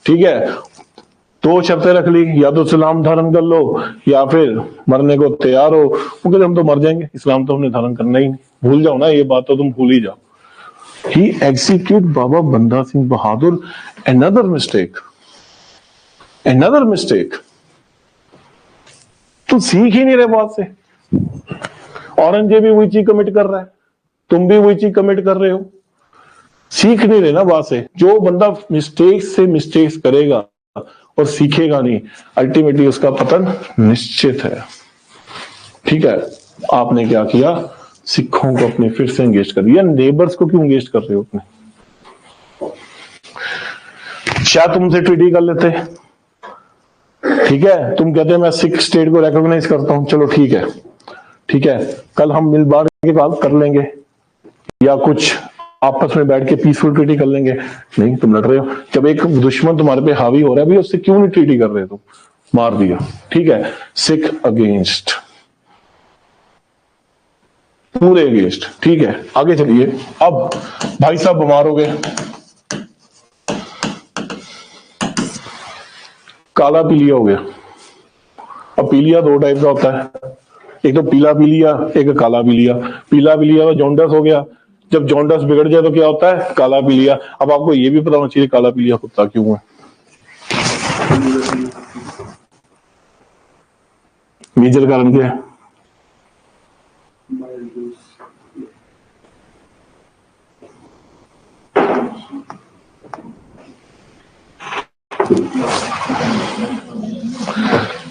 ठीक है। दो शर्तें रख ली, या तो इस्लाम धारण कर लो या फिर मरने को तैयार हो। वो कहते हम तो मर जाएंगे, इस्लाम तो हमने धारण करना ही नहीं। भूल जाओ ना ये बात, तो तुम भूल ही जाओ। He execute बाबा बंदा Singh Bahadur. Another mistake, another mistake। तुम सीख ही नहीं रहे बात से। औरंगजेब भी वही चीज कमिट कर रहा है, तुम भी वही चीज कमिट कर रहे हो। सीख नहीं रहे ना बात से। जो बंदा मिस्टेक्स से मिस्टेक्स करेगा और सीखेगा नहीं, अल्टीमेटली उसका पतन निश्चित है। ठीक है। आपने क्या किया? सिखों को अपने फिर से एंगेज कर दिया। नेबर्स को क्यों एंगेज कर रहे हो अपने? शायद तुमसे ट्रीटी कर लेते। ठीक है। तुम कहते हैं मैं सिख स्टेट को रिकॉग्नाइज करता हूं, चलो ठीक है, ठीक है, कल हम मिल बांट के बात कर लेंगे या कुछ आपस में बैठ के पीसफुल ट्रीटी कर लेंगे। नहीं, तुम लड़ रहे हो। जब एक दुश्मन तुम्हारे पे हावी हो रहा है, भी उससे क्यों नहीं ट्रीटी कर रहे? तुम मार दिया। ठीक है। सिख अगेंस्ट पूरे अगेंस्ट। ठीक है, आगे चलिए। अब भाई साहब बीमार हो गए, काला पीलिया हो गया। अब पीलिया दो टाइप का होता है, एक तो पीला पीलिया, एक काला पीलिया। पीला पीलिया तो जॉन्डस हो गया, जब जॉन्डस बिगड़ जाए तो क्या होता है, काला पीलिया। अब आपको ये भी पता होना चाहिए काला पीलिया होता क्यों है। मेजर कारण क्या है?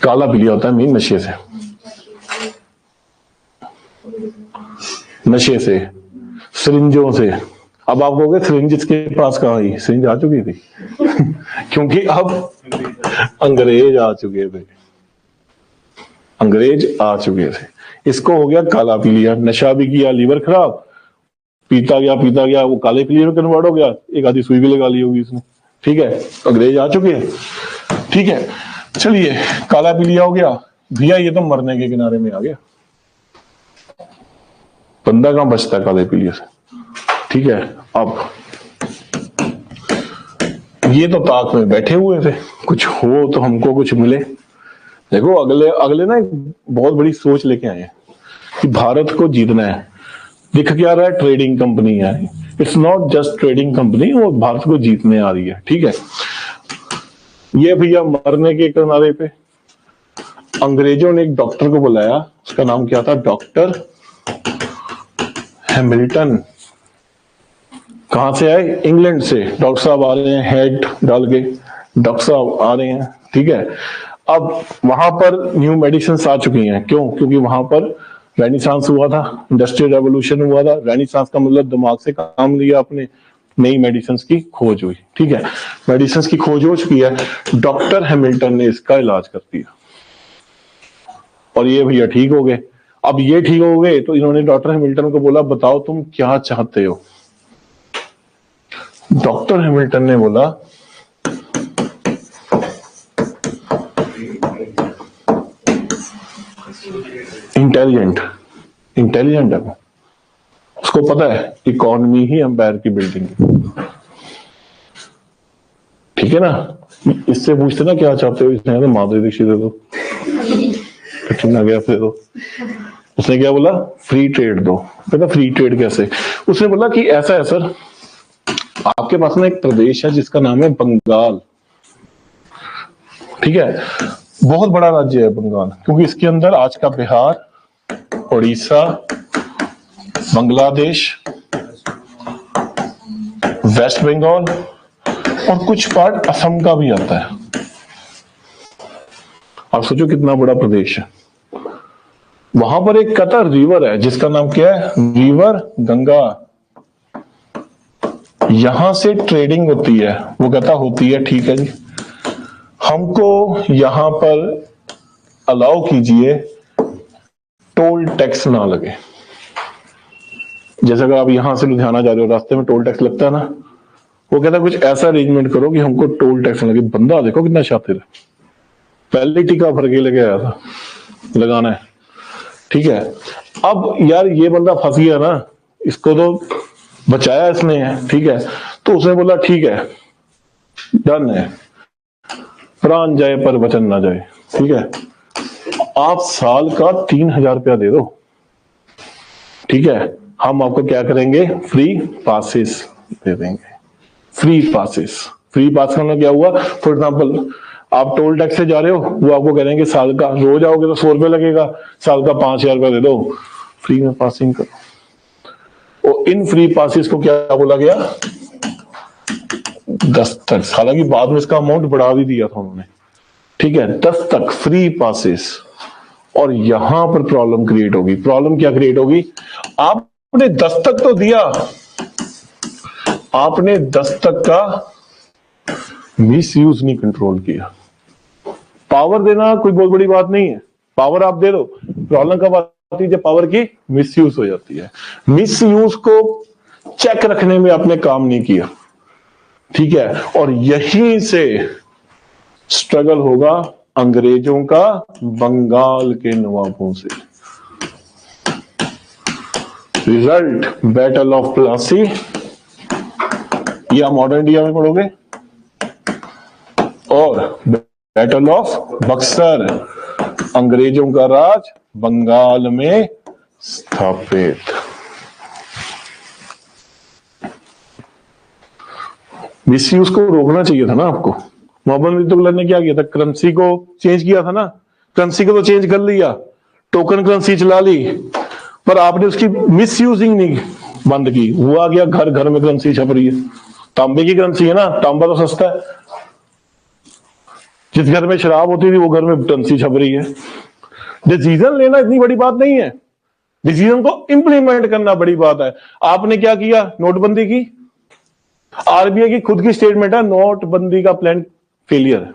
काला पीलिया होता है मेन नशे से, नशे से, सिरिंजों से। अब आप कहोगे सिरिंज इसके पास कहाँ आई, सिरिंज आ चुकी थी क्योंकि अब अंग्रेज आ चुके थे, अंग्रेज आ चुके थे। इसको हो गया काला पीलिया, नशा भी किया, लीवर खराब, पीता गया वो काले पीलिया में कन्वर्ट हो गया, एक आधी सुई भी लगा ली होगी इसने। ठीक है, अंग्रेज आ चुके हैं। ठीक है, चलिए काला पीलिया हो गया भैया, ये तो मरने के किनारे में आ गया, बंदा कहां बचता है काले पीलिया से। ठीक है, अब ये तो ताक में बैठे हुए थे, कुछ हो तो हमको कुछ मिले। देखो अगले ना एक बहुत बड़ी सोच लेके आए हैं कि भारत को जीतना है। दिख क्या रहा है, ट्रेडिंग कंपनी है, it's not just trading company, वो भारत को जीतने आ रही है। ठीक है, ये भैया मरने के किनारे पे अंग्रेजों ने एक डॉक्टर को बुलाया, उसका नाम क्या था, डॉक्टर हैमिल्टन। कहां से आए, इंग्लैंड से। डॉक्टर साहब आ रहे हैं, हेड डाल के डॉक्टर साहब आ रहे हैं। ठीक है, अब वहां पर न्यू मेडिसिन आ चुकी हैं, क्यों, क्योंकि वहां पर रेनिसांस हुआ था, इंडस्ट्रियल रेवोल्यूशन हुआ था। रेनिसांस का मतलब दिमाग से काम लिया अपने, नई मेडिसिन की खोज हुई। ठीक है, मेडिसिन की खोज हो चुकी है, डॉक्टर हैमिल्टन ने इसका इलाज कर दिया और ये भैया ठीक हो गए। अब ये ठीक हो गए तो इन्होंने डॉक्टर हैमिल्टन को बोला, बताओ तुम क्या चाहते हो। डॉक्टर हैमिल्टन ने बोला, इंटेलिजेंट है, उसको पता है इकोनॉमी ही एम्पायर की बिल्डिंग है। ठीक है ना, इससे पूछते ना क्या चाहते हो, इसने तो माधुरी दीक्षित दे दो, कठिन गया फिर दो। उसने क्या बोला, फ्री ट्रेड दो। कहता फ्री ट्रेड कैसे, उसने बोला कि ऐसा है सर, आपके पास में एक प्रदेश है जिसका नाम है बंगाल। ठीक है, बहुत बड़ा राज्य है बंगाल, क्योंकि इसके अंदर आज का बिहार, उड़ीसा, बांग्लादेश, वेस्ट बंगाल और कुछ पार्ट असम का भी आता है। आप सोचो कितना बड़ा प्रदेश है। वहां पर एक कहता रिवर है जिसका नाम क्या है, रिवर गंगा। यहां से ट्रेडिंग होती है। वो कहता होती है, ठीक है जी, हमको यहां पर अलाउ कीजिए टोल टैक्स ना लगे। जैसे अगर आप यहां से लुधियाना जा रहे हो, रास्ते में टोल टैक्स लगता है ना, वो कहता कुछ ऐसा अरेंजमेंट करो कि हमको टोल टैक्स ना लगे। बंदा देखो कितना शातिर है, पहले टीका भर के लेके आया था, लगाना है। ठीक है, अब यार ये बंदा फंस गया ना, इसको तो बचाया इसने है। ठीक है, तो उसने बोला ठीक है, डन है, प्राण जाए पर वचन ना जाए। ठीक है, आप साल का 3,000 रुपया दे दो। ठीक है, हम आपको क्या करेंगे, फ्री पासेस दे देंगे। फ्री पासेस, फ्री पास का मतलब क्या हुआ, फॉर एग्जाम्पल आप टोल टैक्स से जा रहे हो, वो आपको करेंगे साल का, रोज आओगे तो 100 रुपये लगेगा, साल का 5,000 रुपया दे दो, फ्री में पासिंग करो। और इन फ्री पासिस को क्या बोला गया, दस्तक। हालांकि बाद में इसका अमाउंट बढ़ा भी दिया था उन्होंने। ठीक है, दस्तक, फ्री पासिस। और यहां पर प्रॉब्लम क्रिएट होगी। प्रॉब्लम क्या क्रिएट होगी, आपने दस्तक तो दिया, आपने दस्तक का मिस यूज नहीं कंट्रोल किया। पावर देना कोई बहुत बड़ी बात नहीं है, पावर आप दे दो। प्रॉब्लम कब आती है, जब पावर की मिस यूज हो जाती है। मिस यूज को चेक रखने में आपने काम नहीं किया। ठीक है, और यहीं से स्ट्रगल होगा अंग्रेजों का बंगाल के नवाबों से। रिजल्ट बैटल ऑफ प्लासी, ये आप मॉडर्न इंडिया में पढ़ोगे, और बैटल ऑफ बक्सर, अंग्रेजों का राज बंगाल में स्थापित। मिसयूज को रोकना चाहिए था ना आपको। मोहम्मद तुगलक ने क्या किया था, करेंसी को चेंज किया था ना, करेंसी को तो चेंज कर लिया, टोकन करेंसी चला ली, पर आपने उसकी मिसयूजिंग नहीं बंद की। हुआ क्या, घर घर में करेंसी छप रही है, तांबे की करेंसी है ना, तांबा तो सस्ता है। जिस घर में शराब होती थी वो घर में करेंसी छप रही है। डिसीजन लेना इतनी बड़ी बात नहीं है, डिसीजन को इंप्लीमेंट करना बड़ी बात है। आपने क्या किया, नोटबंदी की। आरबीआई की खुद की स्टेटमेंट है, नोटबंदी का प्लान फेलियर है।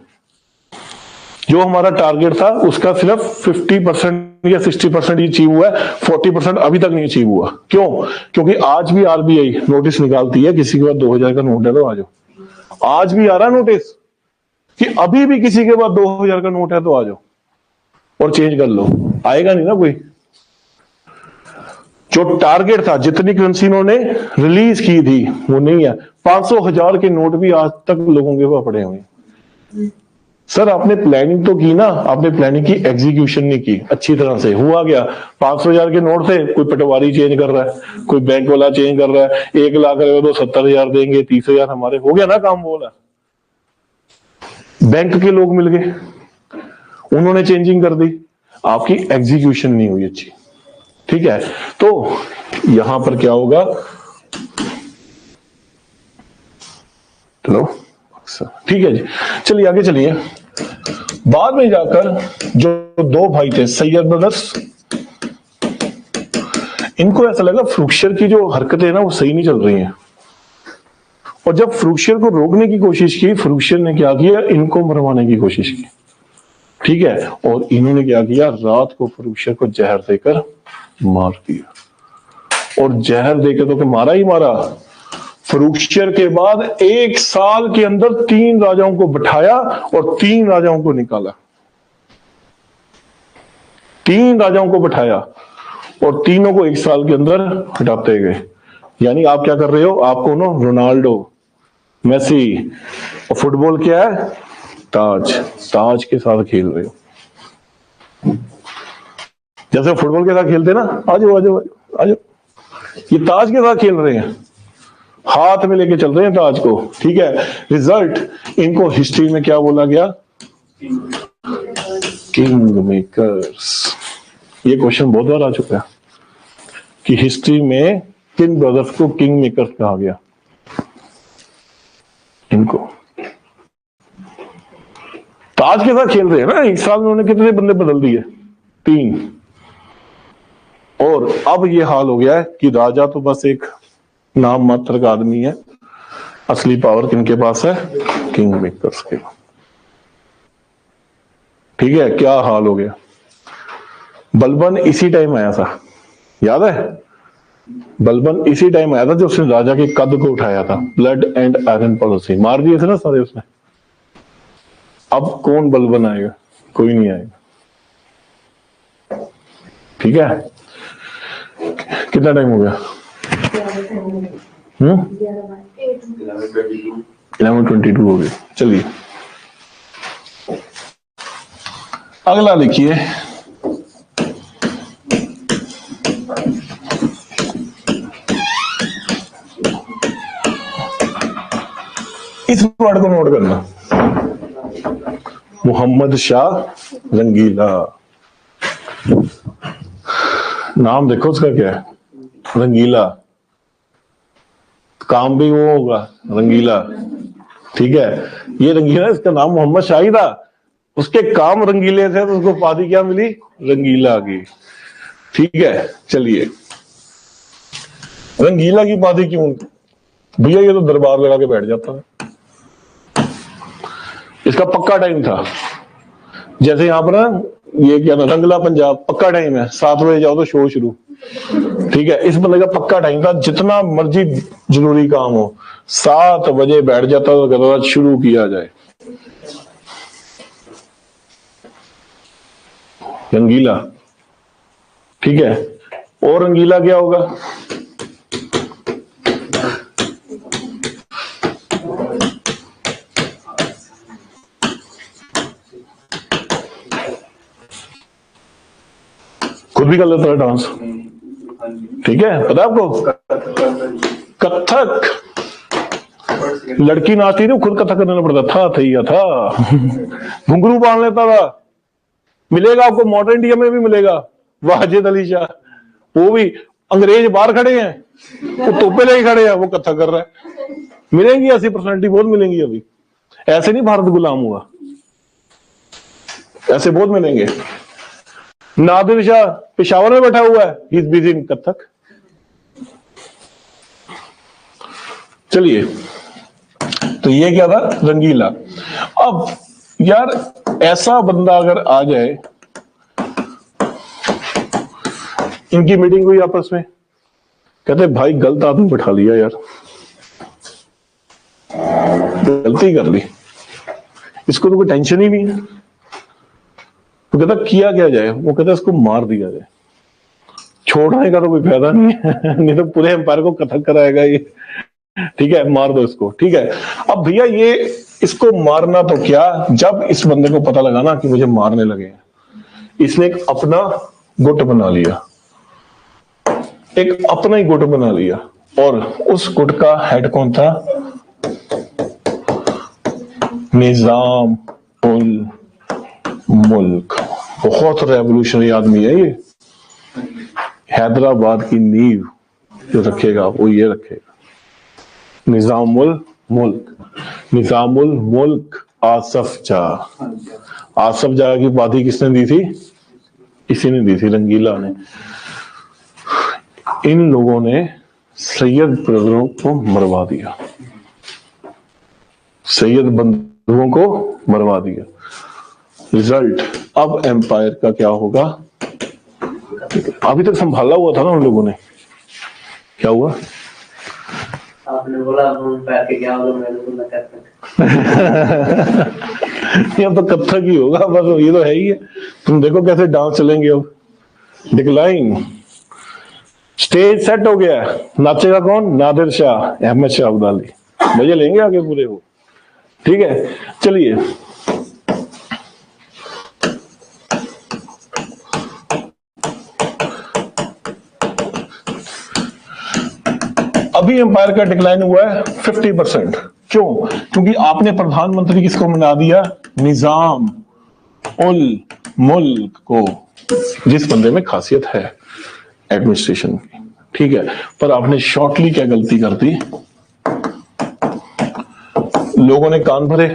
जो हमारा टारगेट था उसका सिर्फ 50% या 60% ही अचीव हुआ है, 40% अभी तक नहीं अचीव हुआ। क्यों? क्योंकि आज भी आरबीआई नोटिस निकालती है, किसी के पास 2000 का नोट है तो आ जाओ। आज भी आ रहा है नोटिस कि अभी भी किसी के पास 2000 का नोट है तो आ जाओ और चेंज कर लो। आएगा नहीं ना कोई। जो टारगेट था, जितनी करेंसी इन्होंने रिलीज की थी वो नहीं है। 500,000 के नोट भी आज तक लोगों के पास पड़े हुए। सर आपने प्लानिंग तो की ना, आपने प्लानिंग की, एग्जीक्यूशन नहीं की अच्छी तरह से। हुआ क्या, 500,000 के नोट थे, कोई पटवारी चेंज कर रहा है, कोई बैंक वाला चेंज कर रहा है, 1 लाख रहे तो 70,000 देंगे, 30,000 हमारे, हो गया ना काम बोला। बैंक के लोग मिल गए, उन्होंने चेंजिंग कर दी, आपकी एग्जीक्यूशन नहीं हुई अच्छी। ठीक है, तो यहां पर क्या होगा, चलो ठीक है जी, चलिए आगे चलिए। बाद में जाकर जो 2 भाई थे सैयद ब्रदर्स, इनको ऐसा लगा फ्रुक्शियर की जो हरकतें ना वो सही नहीं चल रही हैं, और जब फ्रुक्शियर को रोकने की कोशिश की, फ्रुक्शियर ने क्या किया, इनको मरवाने की कोशिश की। ठीक है, और इन्होंने क्या किया, रात को फ्रुक्शियर को जहर देकर मार दिया। और जहर देकर तो मारा ही मारा, फ्रुक्शियर के बाद 1 साल के अंदर 3 राजाओं को बिठाया और 3 राजाओं को निकाला। 3 राजाओं को बिठाया और तीनों को 1 साल के अंदर हटाते गए। यानी आप क्या कर रहे हो, आपको ना रोनाल्डो, मेसी, और फुटबॉल क्या है, ताज, ताज के साथ खेल रहे हो। जैसे फुटबॉल के साथ खेलते ना, आजो आजो आजो, ये ताज के साथ खेल रहे हैं, हाथ में लेके चल रहे हैं ताज को। ठीक है, रिजल्ट इनको हिस्ट्री में क्या बोला गया, किंग मेकर्स। ये क्वेश्चन बहुत बार आ चुका है कि हिस्ट्री में किन ब्रदर्स को किंग मेकर्स कहा गया। इनको ताज के साथ खेल रहे हैं ना, 1 साल में उन्होंने कितने बंदे बदल दिए, 3। और अब ये हाल हो गया है कि राजा तो बस एक नाम मात्र का आदमी है, असली पावर किनके पास है, किंग मेकर्स के। ठीक है, क्या हाल हो गया। बलबन इसी टाइम आया था, याद है, बलबन इसी टाइम आया था जो उसने राजा के कद को उठाया था, ब्लड एंड आयरन पॉलिसी, मार दिए थे ना सारे उसने। अब कौन बलबन आएगा, कोई नहीं आएगा। ठीक है, कितना टाइम हो गया, 11:22 हो गए। चलिए अगला लिखिए, इस वर्ड को नोट करना, मोहम्मद शाह रंगीला। नाम देखो उसका क्या है, रंगीला, काम भी वो होगा रंगीला। ठीक है, ये रंगीला, इसका नाम मोहम्मद शाही था, उसके काम रंगीले थे तो उसको उपाधि क्या मिली, रंगीला की। ठीक है, चलिए रंगीला की उपाधि क्यों, भैया ये तो दरबार लगा के बैठ जाता है। इसका पक्का टाइम था, जैसे यहां पर ना ये क्या ना, रंगला पंजाब पक्का टाइम है, 7 बजे जाओ तो शो शुरू। ठीक है, इस बंदे का पक्का टाइम था, जितना मर्जी जरूरी काम हो 7 बजे बैठ जाता तो कहता था शुरू किया जाए। रंगीला, ठीक है, और रंगीला क्या होगा? खुद भी कर लेता है डांस, ठीक है, पता है आपको? कथक, लड़की नाचती थी, खुद कथक करना पड़ता था, घुंघरू बांध लेता था। मिलेगा आपको मॉडर्न इंडिया में भी मिलेगा, वाजिद अली शाह, वो भी अंग्रेज बाहर खड़े हैं, वो तोपे लेके खड़े हैं, वो कथक कर रहा है। मिलेंगी ऐसी पर्सनैलिटी, बहुत मिलेंगी अभी। ऐसे नहीं भारत गुलाम हुआ, ऐसे बहुत मिलेंगे। नादिर शाह पेशावर में बैठा हुआ है, ही इज बिजी इन कथक। चलिए, तो ये क्या था? रंगीला। अब यार ऐसा बंदा अगर आ जाए, इनकी मीटिंग हुई आपस में, कहते भाई गलत आदमी बैठा लिया यार, गलती कर ली, इसको तो कोई टेंशन ही नहीं है। तो कहता किया क्या जाए? वो कहता इसको मार दिया जाए, छोड़ने का तो कोई फायदा नहीं है, नहीं तो पूरे एम्पायर को कथक कराएगा ये, ठीक है, मार दो इसको, ठीक है। अब भैया ये इसको मारना तो क्या, जब इस बंदे को पता लगा ना कि मुझे मारने लगे हैं, इसने एक अपना गुट बना लिया, एक अपना ही गुट बना लिया। और उस गुट का हेड कौन था? निजाम उल मुल्क। बहुत रेवोल्यूशनरी आदमी है ये। हैदराबाद की नींव जो रखेगा वो ये रखेगा, निजामुल मुल्क। निजामुल मुल्क आसफ जाह। आसफ जाह की उपाधि किसने दी थी? इसी ने दी थी, रंगीला ने। इन लोगों ने सैयद ब्रदरों को मरवा दिया, सैयद बंधुओं को मरवा दिया। रिजल्ट, अब एम्पायर का क्या होगा? अभी तक संभाला हुआ था ना उन लोगों ने, क्या हुआ? आपने बोला पैर के क्या होगा, मैंने बोला कथक। ये तो कथक ही होगा बस, ये तो है ही है। तुम देखो कैसे डांस चलेंगे अब। डिक्लाइन, स्टेज सेट हो गया, नाचेगा कौन? नादिर शाह, अहमद शाह अब्दाली, मजे लेंगे आगे पूरे वो, ठीक है। चलिए, अभी एम्पायर का डिक्लाइन हुआ है 50%। क्यों? क्योंकि आपने प्रधानमंत्री किसको बना दिया? निजाम उल मुल्क को, जिस बंदे में खासियत है एडमिनिस्ट्रेशन की, ठीक है। पर आपने शॉर्टली क्या गलती कर दी? लोगों ने कान भरे,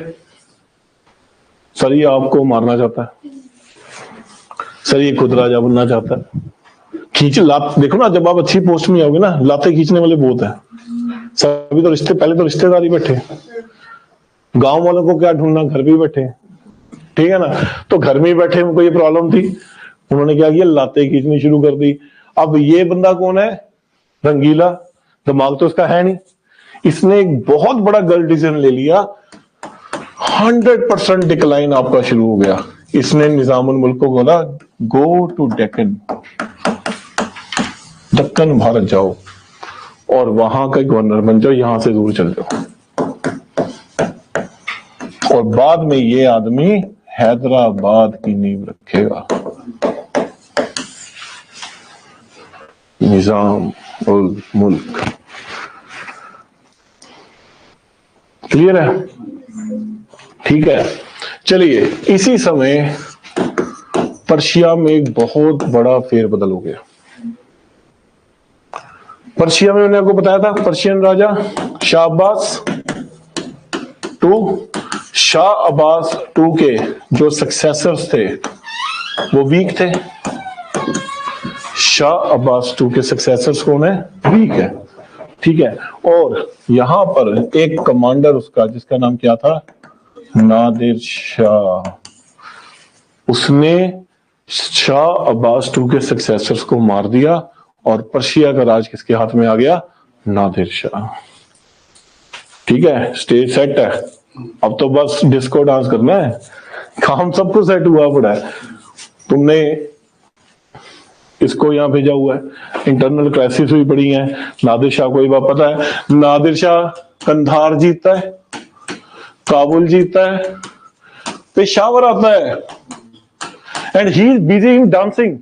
सर ये आपको मारना चाहता है, सर ये खुद राजा बनना चाहता है। खींच लात, देखो ना, जब आप अच्छी पोस्ट में आओगे ना, लाते खींचने वाले बहुत है। सभी तो रिश्ते, पहले तो रिश्तेदारी बैठे, गांव वालों को क्या ढूंढना, घर भी बैठे, ठीक है ना। तो घर में बैठे उनको ये प्रॉब्लम थी, उन्होंने क्या किया? लाते खींचनी शुरू कर दी। अब ये बंदा कौन है? रंगीला। दिमाग तो उसका है नहीं, इसने एक बहुत बड़ा गलत डिसीजन ले लिया। 100% डिक्लाइन आपका शुरू हो गया। इसने निजामुल मुल्क को बोला गो टू डेक्कन, दक्कन भारत जाओ और वहां का गवर्नर बन जाओ, यहां से दूर चल जाओ। और बाद में ये आदमी हैदराबाद की नींव रखेगा। निजाम उल मुल्क, क्लियर है? ठीक है। चलिए, इसी समय पर्शिया में एक बहुत बड़ा फेरबदल हो गया। पर्शिया में मैंने आपको बताया था, पर्शियन राजा शाह अब्बास टू, शाह अब्बास टू के जो सक्सेसर्स थे वो वीक थे। शाह अब्बास टू के सक्सेसर्स कौन है? वीक है, ठीक है। और यहां पर एक कमांडर उसका, जिसका नाम क्या था? नादिर शाह। उसने शाह अब्बास टू के सक्सेसर्स को मार दिया और पर्शिया का राज किसके हाथ में आ गया? नादिर शाह। ठीक है, स्टेज सेट है। अब तो बस डिस्को डांस करना है, काम सब कुछ सेट हुआ पड़ा है। तुमने इसको यहाँ भेजा हुआ है, इंटरनल क्राइसिस हुई पड़ी है। नादिर शाह को ये बात पता है, नादिर शाह कंधार जीतता है, काबुल जीतता है, पेशावर आता है, and he is busy in dancing.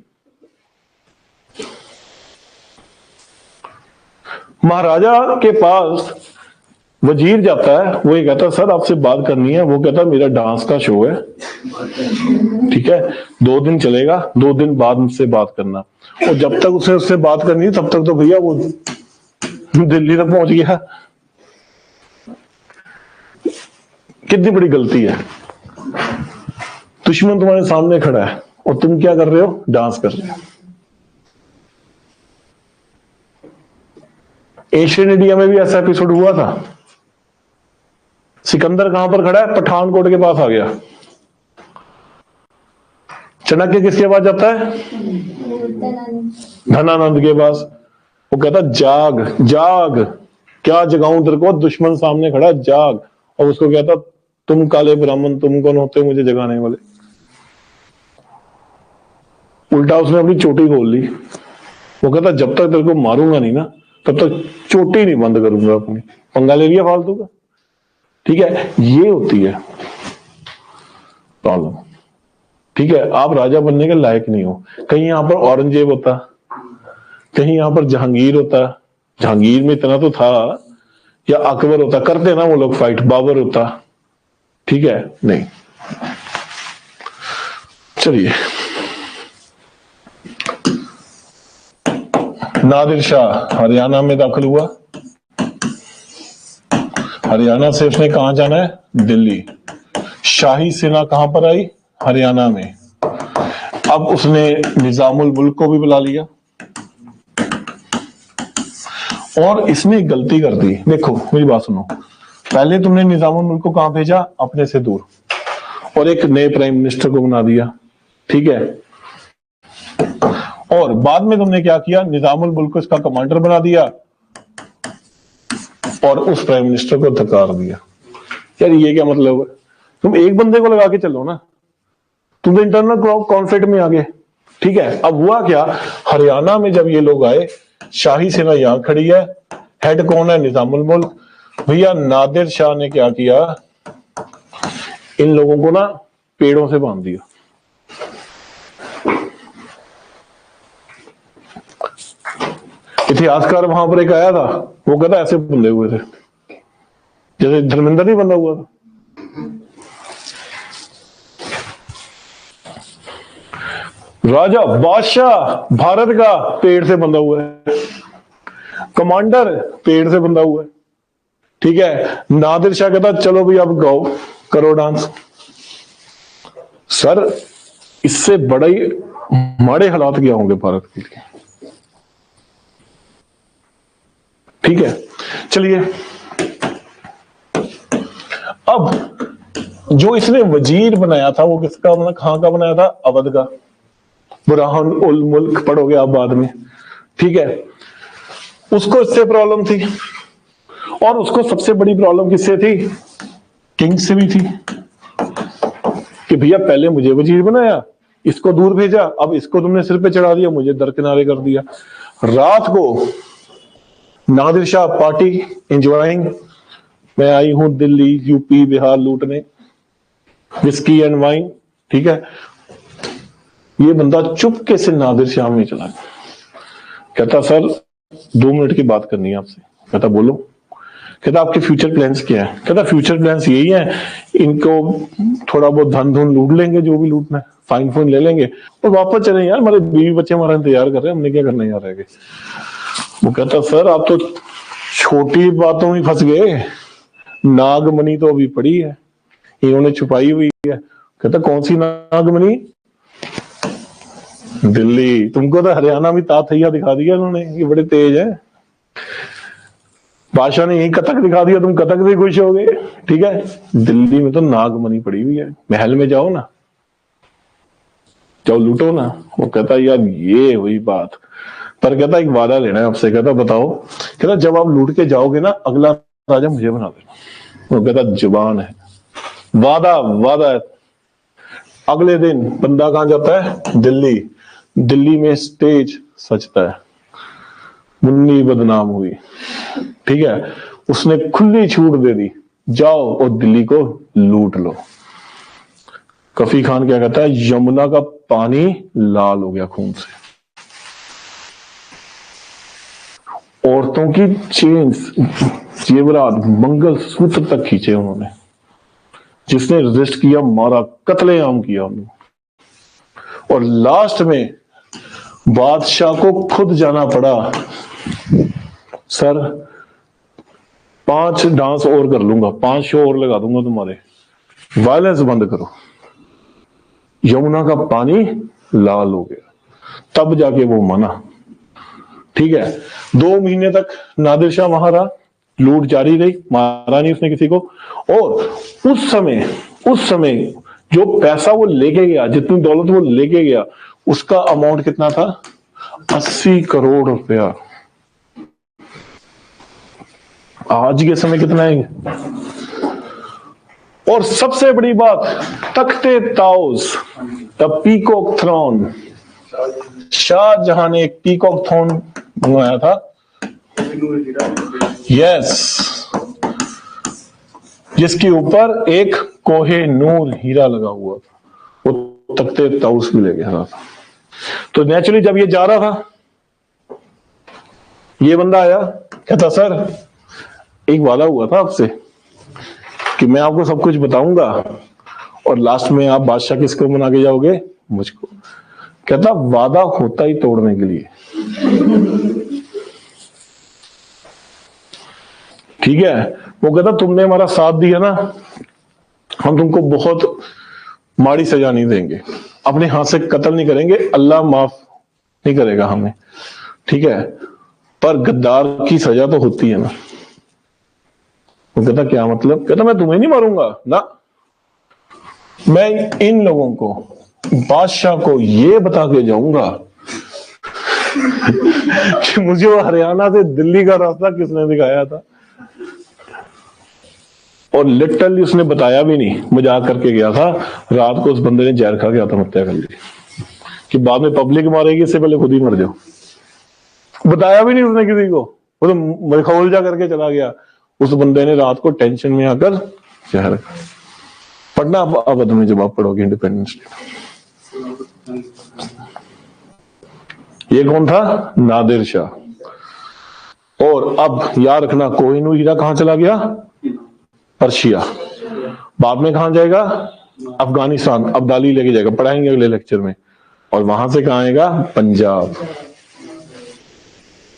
महाराजा के पास वजीर जाता है, वो ये कहता है सर आपसे बात करनी है। वो कहता है मेरा डांस का शो है, ठीक है, 2 दिन चलेगा, 2 दिन बाद मुझसे बात करना। और जब तक उससे बात करनी है तब तक तो भैया वो दिल्ली तक पहुंच गया। कितनी बड़ी गलती है। दुश्मन तुम्हारे सामने खड़ा है और तुम क्या कर रहे हो, डांस कर रहे हो। एशियन इंडिया में भी ऐसा एपिसोड हुआ था। सिकंदर कहां पर खड़ा है, पठानकोट के पास आ गया। चाणक्य किसके पास जाता है, धनानंद के पास। वो कहता जाग जाग, क्या जगाऊं तेरे को, दुश्मन सामने खड़ा है, जाग। और उसको कहता तुम काले ब्राह्मण, तुम कौन होते हो मुझे जगाने वाले। उल्टा उसने अपनी चोटी खोल ली। वो कहता जब तक तेरे को मारूंगा नहीं ना तब तक चोटी नहीं बंद करूंगा अपनी। पंगा ले लिया फालतू का, ठीक है। ये होती है प्रॉब्लम, ठीक है। आप राजा बनने के लायक नहीं हो। कहीं यहां पर औरंगजेब होता, कहीं यहां पर जहांगीर होता। जहांगीर में इतना तो था, या अकबर होता, करते ना वो लोग फाइट, बाबर होता, ठीक है, नहीं। चलिए, नादिर शाह हरियाणा में दाखिल हुआ। हरियाणा से उसने कहां जाना है, दिल्ली। शाही सेना कहां पर आई, हरियाणा में। अब उसने निजामुल मुल्क को भी बुला लिया। और इसने एक गलती कर दी। देखो मेरी बात सुनो, पहले तुमने निजामुल मुल्क को कहां भेजा, अपने से दूर, और एक नए प्राइम मिनिस्टर को बना दिया, ठीक है। और बाद में तुमने क्या किया, निजामुल मुल्क को इसका कमांडर बना दिया और उस प्राइम मिनिस्टर को धकार दिया। यार ये क्या मतलब है, तुम एक बंदे को लगा के चलो ना, तुम तो इंटरनल कॉन्फ्लिक्ट में आ गए, ठीक है। अब हुआ क्या, हरियाणा में जब ये लोग आए, शाही सेना यहां खड़ी है, हेड कौन है, निजामुल मुल्क। भैया नादिर शाह ने क्या किया, इन लोगों को ना पेड़ों से बांध दिया। इतिहासकार वहां पर एक आया था, वो कहता ऐसे बंधे हुए थे जैसे धर्मेंद्र नहीं बंधा हुआ था। राजा बादशाह भारत का पेड़ से बंधा हुआ है, कमांडर पेड़ से बंधा हुआ है, ठीक है। नादिर शाह कहता चलो भाई अब गाओ, करो डांस। सर इससे बड़े माड़े हालात क्या होंगे भारत के लिए, ठीक है। चलिए, अब जो इसने वजीर बनाया था वो किसका, मतलब कहां का बनाया था, अवध का। बुरहान उल मुल्क पढ़ोगे आप बाद में, ठीक है। उसको इससे प्रॉब्लम थी, और उसको सबसे बड़ी प्रॉब्लम किससे थी, किंग से भी थी, कि भैया पहले मुझे वजीर बनाया, इसको दूर भेजा, अब इसको तुमने सिर पे चढ़ा दिया, मुझे दरकिनारे कर दिया। रात को नादिर शाह पार्टी एंजॉयिंग, मैं आई हूं दिल्ली यूपी बिहार लूटने, विस्की एंड वाइन, ठीक है। ये बंदा चुपके से नादिर शाह में चला गया। कहता सर 2 मिनट की बात करनी है आपसे। कहता बोलो। कहता आपके फ्यूचर प्लान्स क्या है। कहता फ्यूचर प्लान्स यही है, इनको थोड़ा बहुत धन धुन लूट लेंगे, जो भी लूटना है, फाइन फोन ले लेंगे और वापस चले। यार हमारे बीवी बच्चे हमारा इंतजार कर रहे हैं, हमने क्या करना यार, रह गए। वो कहता सर आप तो छोटी बातों में फंस गए, नागमणि तो अभी पड़ी है, इन्होंने छुपाई हुई है। कहता कौन सी नागमणि, दिल्ली। तुमको तो हरियाणा में ताथैया दिखा दिया इन्होंने, ये बड़े तेज है। बादशाह ने यही कथक दिखा दिया, तुम कथक से खुश हो गए, ठीक है। दिल्ली में तो नागमणि पड़ी हुई है, महल में जाओ ना, जाओ लूटो ना। वो कहता यार ये हुई बात, पर कहता एक वादा लेना है आपसे। कहता बताओ। कहता जब आप लूट के जाओगे ना, अगला राजा मुझे बना देना। वो कहता जुबान है, वादा वादा है। अगले दिन बंदा कहां जाता है, दिल्ली। दिल्ली में स्टेज सजता है, मुन्नी बदनाम हुई, ठीक है, उसने खुली छूट दे दी, जाओ और दिल्ली को लूट लो। कफी खान क्या कहता है, यमुना का पानी लाल हो गया खून से। औरतों की चेन्स, जेवरात, मंगलसूत्र तक खींचे उन्होंने। जिसने रेजिस्ट किया मारा, कत्लेआम किया उन्होंने। और लास्ट में बादशाह को खुद जाना पड़ा, सर 5 डांस और कर लूंगा, 5 शो और लगा दूंगा तुम्हारे, वायलेंस बंद करो। यमुना का पानी लाल हो गया, तब जाके वो माना, ठीक है। 2 महीने तक नादिर शाह वहां रहा, लूट जारी रही, मारा नहीं उसने किसी को। और उस समय जो पैसा वो लेके गया, जितनी दौलत वो लेके गया, उसका अमाउंट कितना था, 80 करोड़ रुपया। आज के समय कितना है? और सबसे बड़ी बात, Takhte Taus, the peacock throne, Shahjahan ने एक पीकॉक थ्रोन बनवाया था, यस, जिसके ऊपर एक कोहे नूर हीरा लगा हुआ था, वो तख्ते ताउस भी ले गया था। तो नेचुरली जब ये जा रहा था, ये बंदा आया, कहता सर एक वादा हुआ था आपसे कि मैं आपको सब कुछ बताऊंगा और लास्ट में आप बादशाह किसको बना के जाओगे, मुझको। कहता वादा होता ही तोड़ने के लिए, ठीक है। वो कहता तुमने हमारा साथ दिया ना, हम तुमको बहुत माड़ी सजा नहीं देंगे, अपने हाथ से कत्ल नहीं करेंगे, अल्लाह माफ नहीं करेगा हमें, ठीक है, पर गद्दार की सजा तो होती है ना। वो कहता क्या मतलब? कहता मैं तुम्हें नहीं मारूंगा ना, मैं इन लोगों को, बादशाह को ये बता के जाऊंगा कि मुझे वो हरियाणा से दिल्ली का रास्ता किसने दिखाया था। और लिटरली उसने बताया भी नहीं, मजाक करके गया था, रात को उस बंदे ने जहर खा के आत्महत्या कर ली कि बाद में पब्लिक मारेगी, इससे पहले खुद ही मर जाओ। बताया भी नहीं उसने किसी को, वो तो मखौल जा करके चला गया। उस बंदे ने रात को टेंशन में आकर जहर पढ़ना। अब तुम्हें जवाब पढ़ोगे इंडिपेंडेंस डे। ये कौन था? नादिर शाह। और अब याद रखना, कोहिनूर हीरा कहां चला गया? पर्शिया। बाद में कहां जाएगा? अफगानिस्तान। अब्दाली लेके जाएगा, पढ़ाएंगे अगले लेक्चर में। और वहां से कहां आएगा? पंजाब,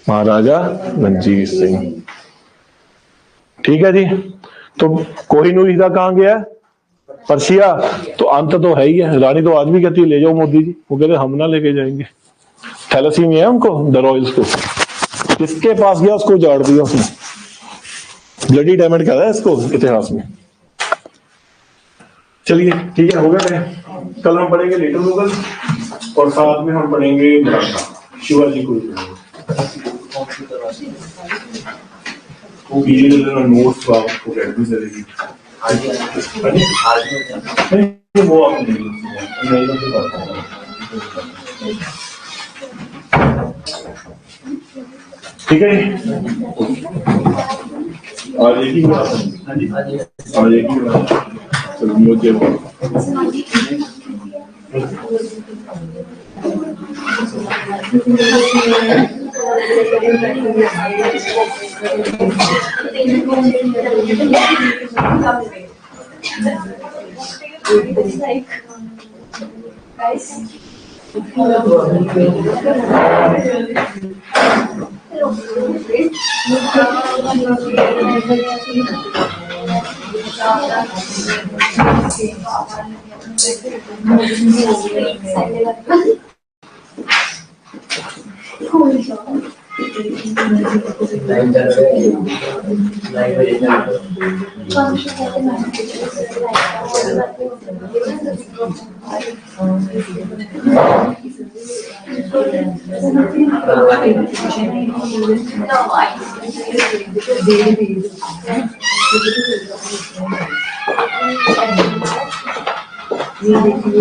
महाराजा रंजीत सिंह। ठीक है जी। तो कोहिनूर हीरा कहां गया? पर्शिया। तो अंत तो है ही है। रानी तो आज भी कहती है ले जाओ मोदी जी, वो कहते हम ना लेके जाएंगे, थैलेसीमिया है उनको, द रॉयल्स को। किसके पास गया उसको उजाड़ दिया उसने, ब्लडी डायमंड कहता है इसको इतिहास में। चलिए ठीक है, हो गया। कल हम पढ़ेंगे लिटिल मुगल और साथ में हम पढ़ेंगे शिवाजी को। वो नोट्स आपको कैसे चलेगी वो आप ठीक है। आज एक ही बात, आज एक ही बात। चलो मुझे